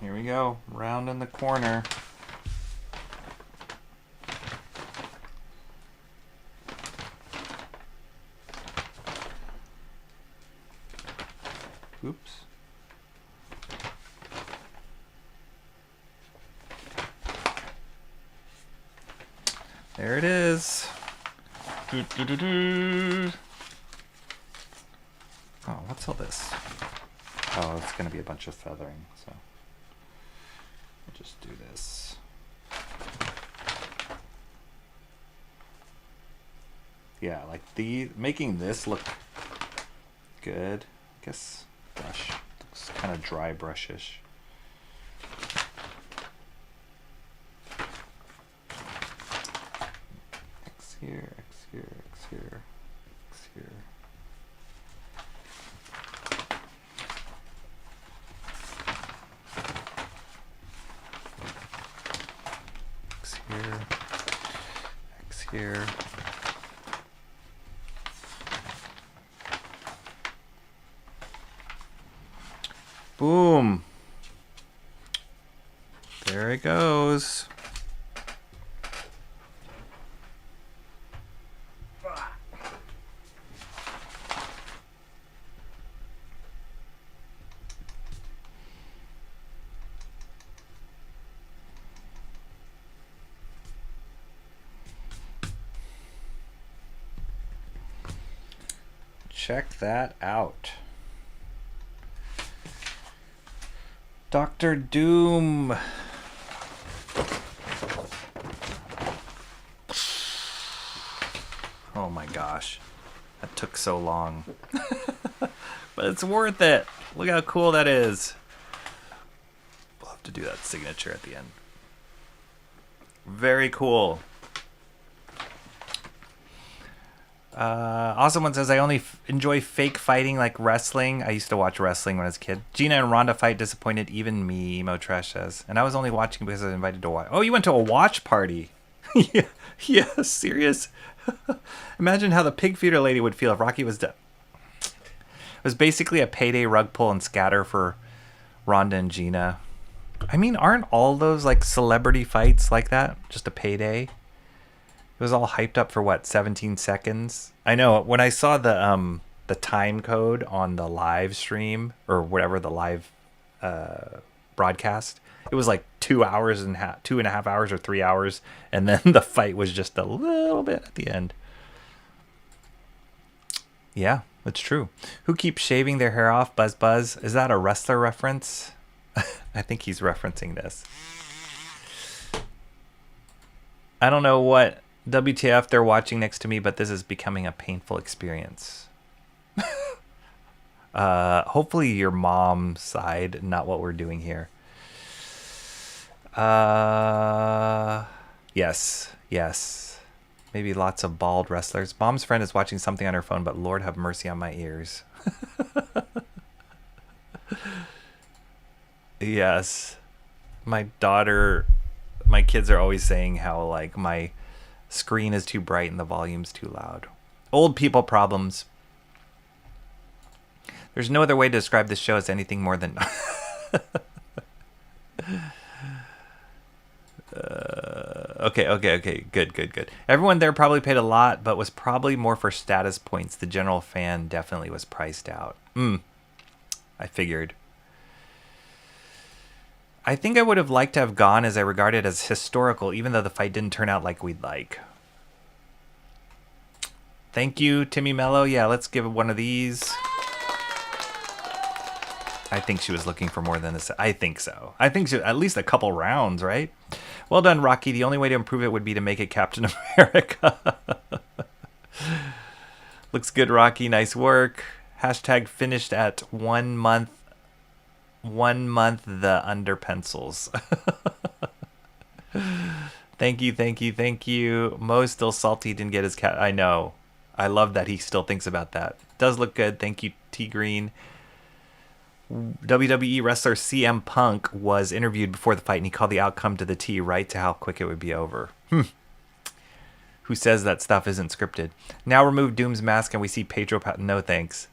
Here we go, round in the corner. Oops. There it is. Oh, what's all this? Oh, it's going to be a bunch of feathering, so we'll just do this. Yeah, like making this look good. I guess brush looks kind of dry brushish. X here, X here, X here, X here. X here, X here. Boom. There it goes. check that out. Dr. Doom. Oh my gosh. That took so long. But it's worth it. Look how cool that is. We'll have to do that signature at the end. Very cool. Awesome one says, I only enjoy fake fighting like wrestling. I used to watch wrestling when I was a kid. Gina and Ronda fight disappointed even me, Emo Trash says. And I was only watching because I was invited to watch. Oh, you went to a watch party. yeah, serious? Imagine how the pig feeder lady would feel if Rocky was dead. It was basically a payday rug pull and scatter for Ronda and Gina. I mean, aren't all those like celebrity fights like that? Just a payday? It was all hyped up for what, 17 seconds? I know when I saw the time code on the live stream or whatever, the live broadcast, it was like 2.5 hours or 3 hours, and then the fight was just a little bit at the end. Yeah, it's true. Who keeps shaving their hair off? Buzz Buzz. Is that a wrestler reference? I think he's referencing this. I don't know what WTF they're watching next to me, but this is becoming a painful experience. Hopefully your mom's side, not what we're doing here. Yes. Maybe lots of bald wrestlers. Mom's friend is watching something on her phone, but Lord have mercy on my ears. Yes. My kids are always saying how like my screen is too bright and the volume's too loud. Old people problems. There's no other way to describe this show as anything more than... Okay. Good. Everyone there probably paid a lot, but was probably more for status points. The general fan definitely was priced out. I figured. I think I would have liked to have gone, as I regard it as historical, even though the fight didn't turn out like we'd like. Thank you, Timmy Mello. Yeah, let's give one of these. I think she was looking for more than this. I think so. I think at least a couple rounds, right? Well done, Rocky. The only way to improve it would be to make it Captain America. Looks good, Rocky. Nice work. Hashtag finished at 1 month. 1 month the under pencils. Thank you. Mo's still salty he didn't get his cat. I know. I love that he still thinks about that. Does look good. Thank you, T Green. WWE wrestler CM Punk was interviewed before the fight, and he called the outcome to the T, right to how quick it would be over. Who says that stuff isn't scripted? Now remove Doom's mask, and we see Pedro. No thanks.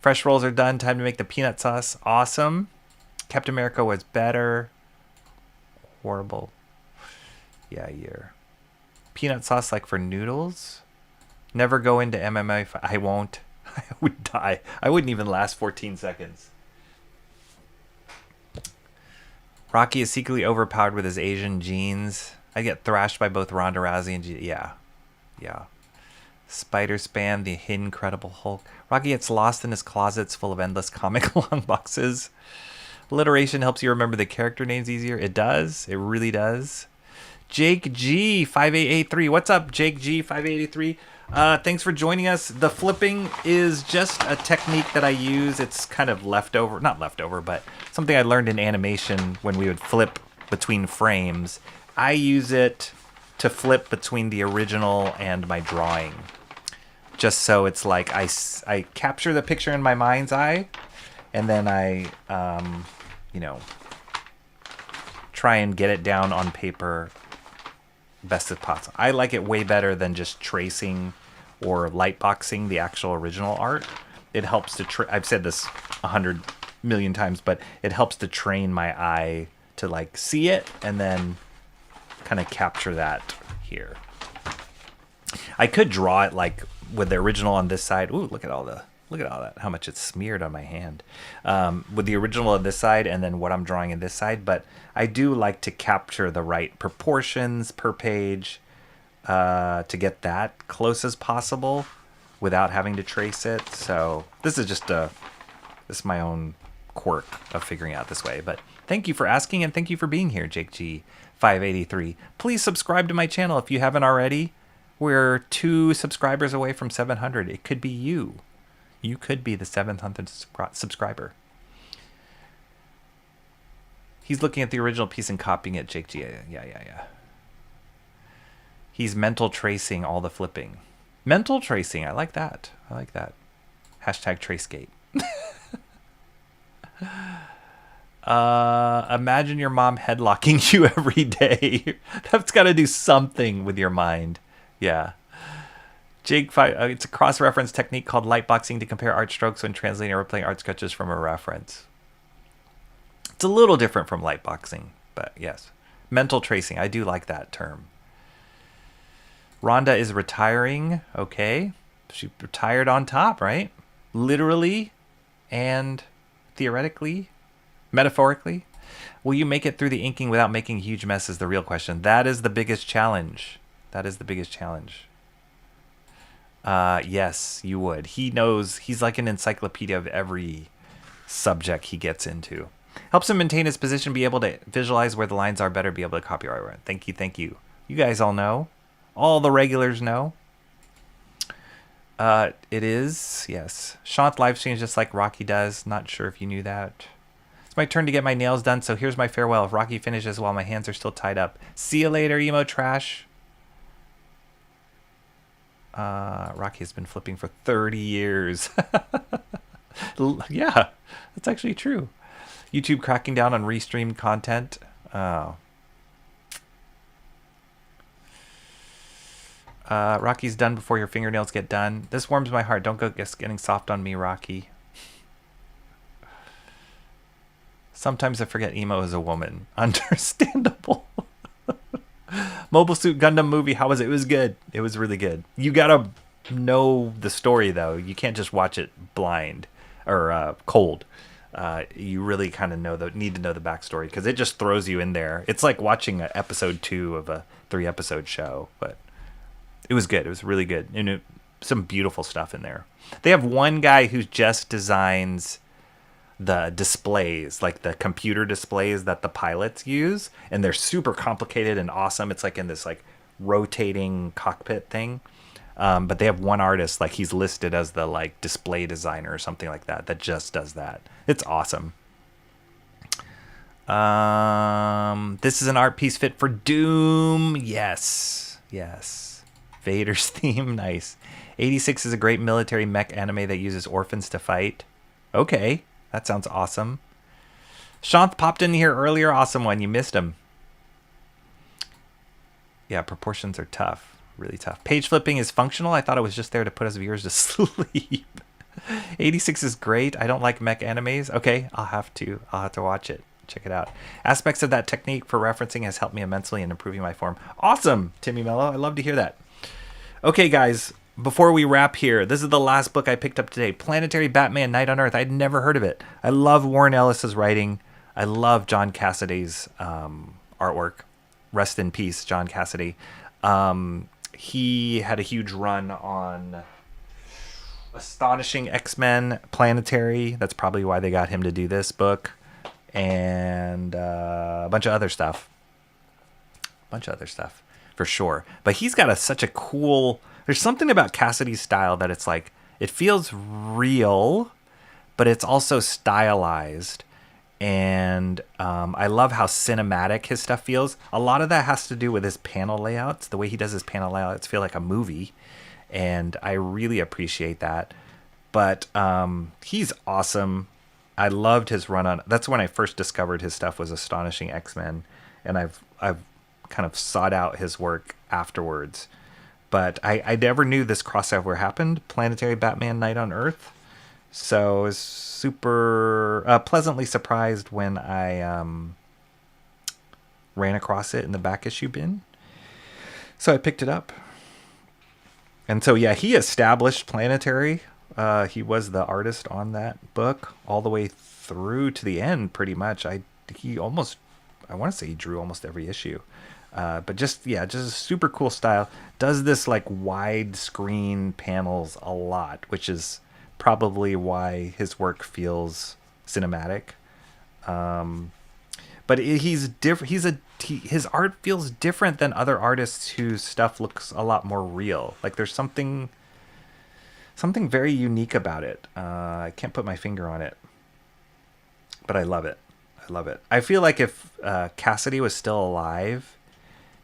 Fresh rolls are done. Time to make the peanut sauce. Awesome. Captain America was better. Horrible. Yeah, year. Peanut sauce like for noodles? Never go into MMA. I won't. I would die. I wouldn't even last 14 seconds. Rocky is secretly overpowered with his Asian genes. I get thrashed by both Ronda Rousey and Yeah. Spider-Span, the Incredible Hulk. Rocky gets lost in his closets full of endless comic long boxes. Alliteration helps you remember the character names easier. It does. It really does. Jake G 5883. What's up, Jake G 5883? Thanks for joining us. The flipping is just a technique that I use. It's kind of not leftover, but something I learned in animation when we would flip between frames. I use it to flip between the original and my drawing. Just so it's like I capture the picture in my mind's eye, and then I, try and get it down on paper best as possible. I like it way better than just tracing or lightboxing the actual original art. It helps to I've said this 100 million times, but it helps to train my eye to like see it and then kind of capture that here. I could draw it like with the original on this side. Ooh, look at all that. How much it's smeared on my hand. With the original on this side and then what I'm drawing in this side. But I do like to capture the right proportions per page to get that close as possible. without having to trace it. So this is my own quirk of figuring out this way. But thank you for asking, and thank you for being here, Jake G 583. Please subscribe to my channel if you haven't already. We're 2 subscribers away from 700. It could be you. You could be the 700th subscriber. He's looking at the original piece and copying it, Jake G. Yeah. He's mental tracing all the flipping. Mental tracing. I like that. Hashtag TraceGate. Imagine your mom headlocking you every day. That's got to do something with your mind. Yeah. Jake, it's a cross-reference technique called lightboxing to compare art strokes when translating or playing art sketches from a reference. It's a little different from lightboxing, but yes. Mental tracing. I do like that term. Rhonda is retiring. Okay. She retired on top, right? Literally and theoretically, metaphorically. Will you make it through the inking without making a huge mess is the real question. That is the biggest challenge. Yes, you would. He knows. He's like an encyclopedia of every subject he gets into. Helps him maintain his position, be able to visualize where the lines are better, be able to copy right. Thank you. You guys all know. All the regulars know. It is, yes. Shant live streams just like Rocky does. Not sure if you knew that. It's my turn to get my nails done, so here's my farewell. If Rocky finishes while my hands are still tied up. See you later, emo trash. Rocky has been flipping for 30 years. Yeah, that's actually true. YouTube cracking down on restreamed content. Rocky's done before your fingernails get done. This warms my heart. Don't go getting soft on me, Rocky. Sometimes I forget emo is a woman. Understandable. Mobile Suit Gundam movie. How was it? It was good. It was really good. You gotta know the story though. You can't just watch it blind or cold. You really kind of need to know the backstory because it just throws you in there. It's like watching episode 2 of a 3-episode show, but it was good. It was really good. And some beautiful stuff in there. They have one guy who just designs the displays, like the computer displays that the pilots use, and they're super complicated and awesome. It's like in this like rotating cockpit thing. But they have one artist, like he's listed as the like display designer or something like that just does that. It's awesome. This is an art piece fit for Doom. Yes. Vader's theme, nice. 86 is a great military mech anime that uses orphans to fight. Okay, that sounds awesome. Shanth popped in here earlier. Awesome one. You missed him. Yeah, proportions are tough. Really tough. Page flipping is functional. I thought it was just there to put us viewers to sleep. 86 is great. I don't like mech animes. Okay, I'll have to watch it. Check it out. Aspects of that technique for referencing has helped me immensely in improving my form. Awesome, Timmy Mello. I love to hear that. Okay, guys, before we wrap here, this is the last book I picked up today. Planetary Batman Night on Earth. I'd never heard of it. I love Warren Ellis's writing. I love John Cassidy's artwork. Rest in peace, John Cassidy. He had a huge run on Astonishing X-Men Planetary. That's probably why they got him to do this book. And a bunch of other stuff. For sure. But he's got such a cool... There's something about Cassidy's style that it's like... It feels real, but it's also stylized. And I love how cinematic his stuff feels. A lot of that has to do with his panel layouts. The way he does his panel layouts feel like a movie. And I really appreciate that. But he's awesome. I loved his run on... That's when I first discovered his stuff was Astonishing X-Men. And I've kind of sought out his work afterwards. But I never knew this crossover happened. Planetary Batman Night on Earth. So I was super pleasantly surprised when I ran across it in the back issue bin. So I picked it up. And so, yeah, he established Planetary. He was the artist on that book all the way through to the end, pretty much. I want to say he drew almost every issue. But just a super cool style. Does this like wide screen panels a lot, which is probably why his work feels cinematic. But he's different. His art feels different than other artists whose stuff looks a lot more real. Like there's something very unique about it. I can't put my finger on it, but I love it. I feel like if Cassidy was still alive,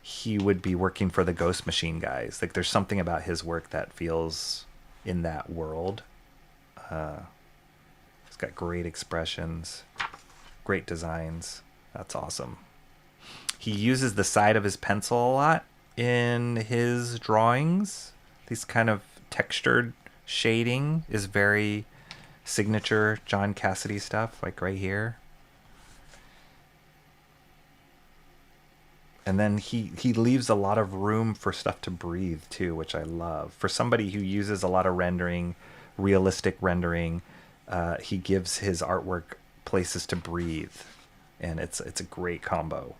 he would be working for the Ghost Machine guys. Like there's something about his work that feels in that world. He's got great expressions, great designs. That's awesome. He uses the side of his pencil a lot in his drawings. These kind of textured shading is very signature John Cassidy stuff, like right here. And then he leaves a lot of room for stuff to breathe too, which I love. For somebody who uses a lot of rendering, realistic rendering, he gives his artwork places to breathe, and it's a great combo,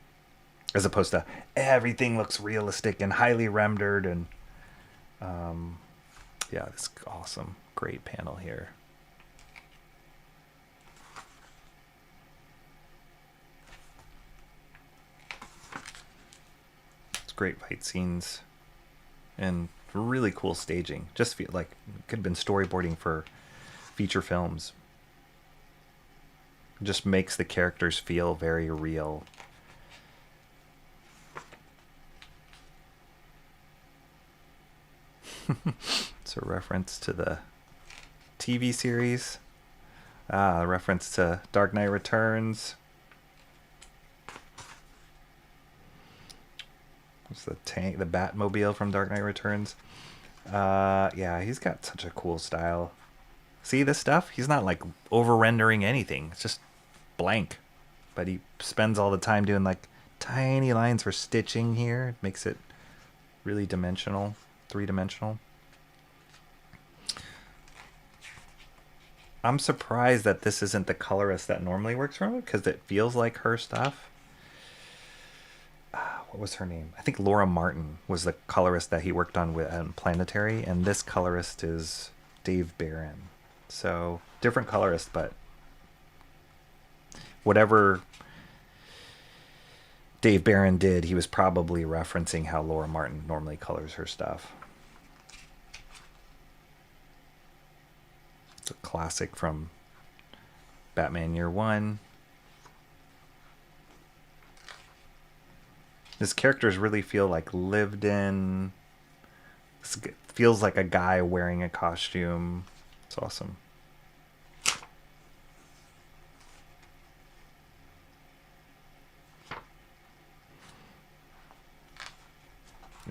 as opposed to everything looks realistic and highly rendered. And yeah, this awesome, great panel here. Great fight scenes and really cool staging. Just feel like it could have been storyboarding for feature films. It just makes the characters feel very real. It's a reference to the TV series. A reference to Dark Knight Returns. It's the tank, the Batmobile from Dark Knight Returns. Yeah, he's got such a cool style. See this stuff? He's not like over rendering anything. It's just blank. But he spends all the time doing like tiny lines for stitching here. It makes it really dimensional, 3-dimensional. I'm surprised that this isn't the colorist that normally works for him, because it feels like her stuff. What was her name? I think Laura Martin was the colorist that he worked on with Planetary, and this colorist is Dave Barron. So different colorist, but whatever Dave Barron did, he was probably referencing how Laura Martin normally colors her stuff. It's a classic from Batman Year One. His characters really feel like lived in. This feels like a guy wearing a costume. It's awesome.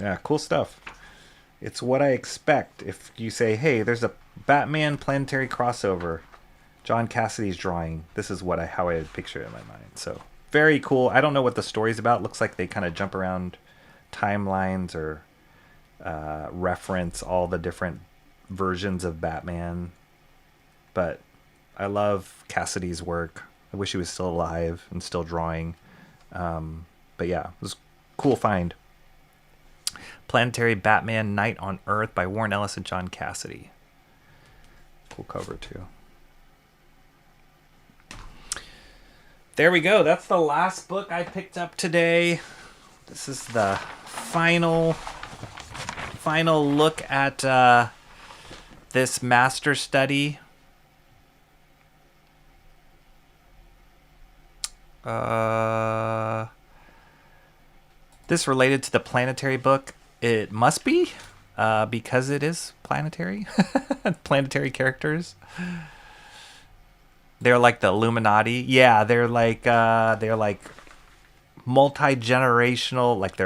Yeah, cool stuff. It's what I expect if you say, hey, there's a Batman Planetary crossover. John Cassidy's drawing. This is how I would picture it in my mind. So very cool. I don't know what the story's about. Looks like they kind of jump around timelines or reference all the different versions of Batman. But I love Cassidy's work. I wish he was still alive and still drawing. But yeah, it was a cool find. Planetary Batman Night on Earth by Warren Ellis and John Cassidy. Cool cover too. There we go. That's the last book I picked up today. This is the final look at this master study. This related to the Planetary book. It must be, because it is planetary. Planetary characters. They're like the Illuminati. Yeah, they're like multi-generational. Like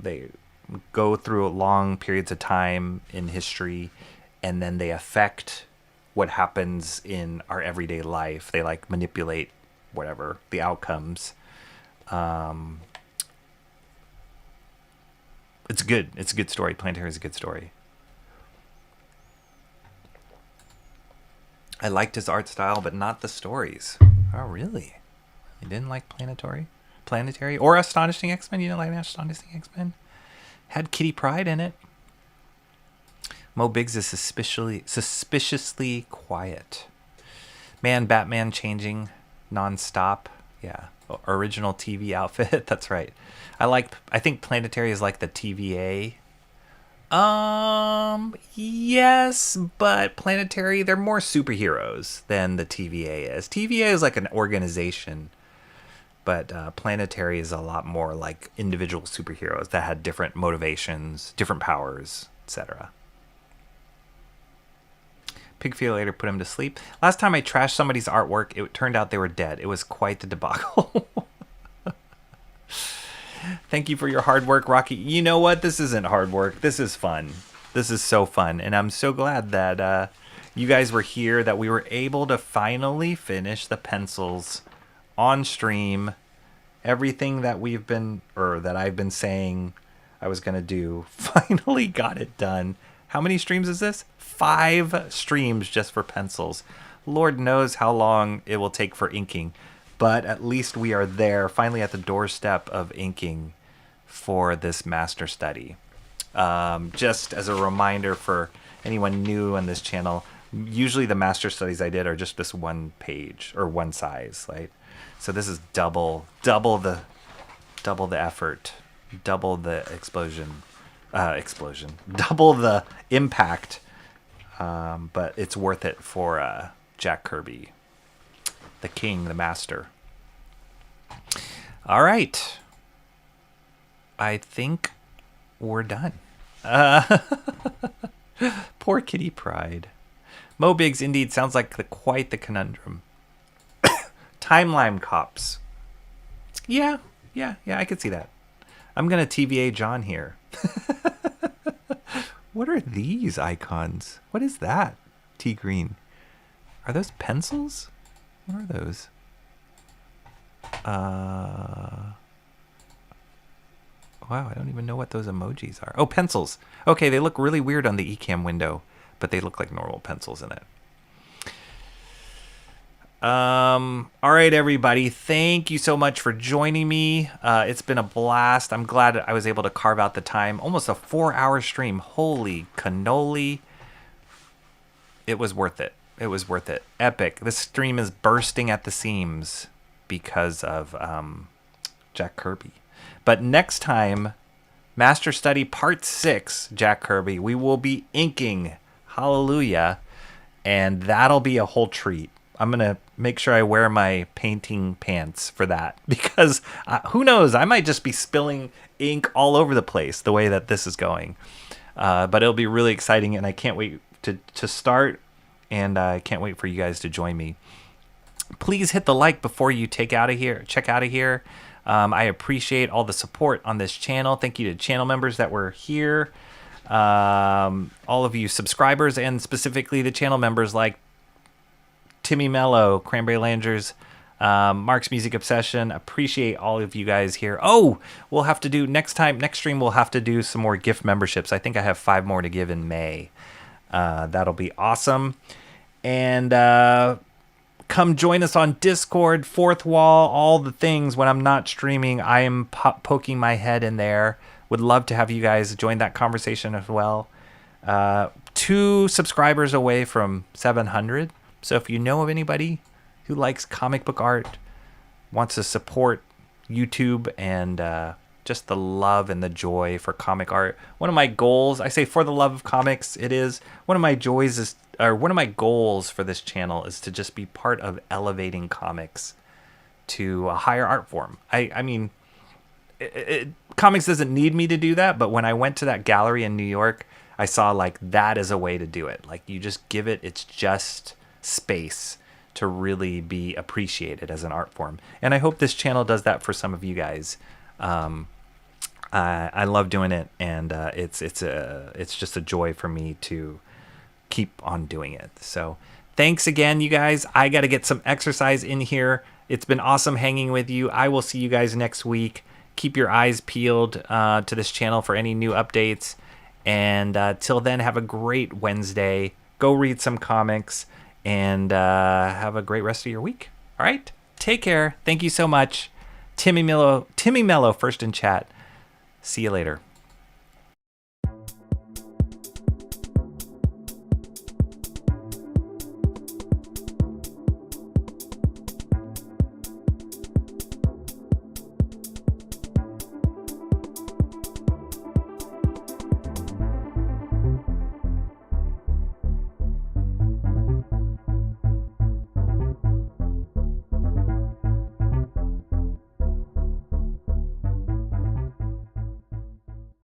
they go through long periods of time in history, and then they affect what happens in our everyday life. They like manipulate whatever the outcomes. It's good. It's a good story. Planetary is a good story. I liked his art style, but not the stories. Oh, really? You didn't like Planetary? Planetary or Astonishing X-Men. You didn't like Astonishing X-Men? Had Kitty Pryde in it. Mo Biggs is suspiciously quiet. Man, Batman changing nonstop. Yeah, original TV outfit. That's right. I think Planetary is like the TVA. Yes, but Planetary, they're more superheroes than the TVA is. TVA is like an organization, but Planetary is a lot more like individual superheroes that had different motivations, different powers, etc. Pigfilator put him to sleep. Last time I trashed somebody's artwork, it turned out they were dead. It was quite the debacle. Thank you for your hard work, Rocky. You know what? This isn't hard work. This is fun. This is so fun. And I'm so glad that you guys were here, that we were able to finally finish the pencils on stream. Everything that that I've been saying I was going to do, finally got it done. How many streams is this? 5 streams just for pencils. Lord knows how long it will take for inking. But at least we are there, finally at the doorstep of inking for this master study. Just as a reminder for anyone new on this channel, usually the master studies I did are just this one page or one size, right? So this is double the effort, double the explosion, double the impact. But it's worth it for Jack Kirby. The king, the master. All right. I think we're done. Poor Kitty Pryde. Mo Biggs indeed sounds like quite the conundrum. Timeline cops. Yeah, I could see that. I'm going to TVA John here. What are these icons? What is that? Tea green. Are those pencils? What are those? Wow, I don't even know what those emojis are. Oh, pencils. Okay, they look really weird on the eCam window, but they look like normal pencils in it. All right, everybody. Thank you so much for joining me. It's been a blast. I'm glad I was able to carve out the time. Almost a 4-hour stream. Holy cannoli. It was worth it. It was worth it. Epic. This stream is bursting at the seams because of Jack Kirby. But next time, Master Study Part 6, Jack Kirby, we will be inking. Hallelujah. And that'll be a whole treat. I'm going to make sure I wear my painting pants for that. Because who knows, I might just be spilling ink all over the place the way that this is going. But it'll be really exciting, and I can't wait to start. And I can't wait for you guys to join me. Please hit the like before you check out of here. I appreciate all the support on this channel. Thank you to channel members that were here. All of you subscribers, and specifically the channel members like Timmy Mello, Cranberry Langers, Mark's Music Obsession. Appreciate all of you guys here. Oh, we'll have to do next stream, we'll have to do some more gift memberships. I think I have 5 more to give in May. That'll be awesome. And come join us on Discord, Fourth Wall, all the things. When I'm not streaming, I am poking my head in there. Would love to have you guys join that conversation as well. 2 subscribers away from 700. So if you know of anybody who likes comic book art, wants to support YouTube and just the love and the joy for comic art. One of my goals, I say for the love of comics, it is one of my one of my goals for this channel is to just be part of elevating comics to a higher art form. I mean, comics doesn't need me to do that, but when I went to that gallery in New York, I saw like that is a way to do it. Like you just give it its just space to really be appreciated as an art form. And I hope this channel does that for some of you guys. I love doing it, and it's just a joy for me to keep on doing it. So thanks again, you guys. I got to get some exercise in here. It's been awesome hanging with you. I will see you guys next week. Keep your eyes peeled to this channel for any new updates. And till then, have a great Wednesday. Go read some comics, and have a great rest of your week. All right? Take care. Thank you so much. Timmy Mello first in chat. See you later.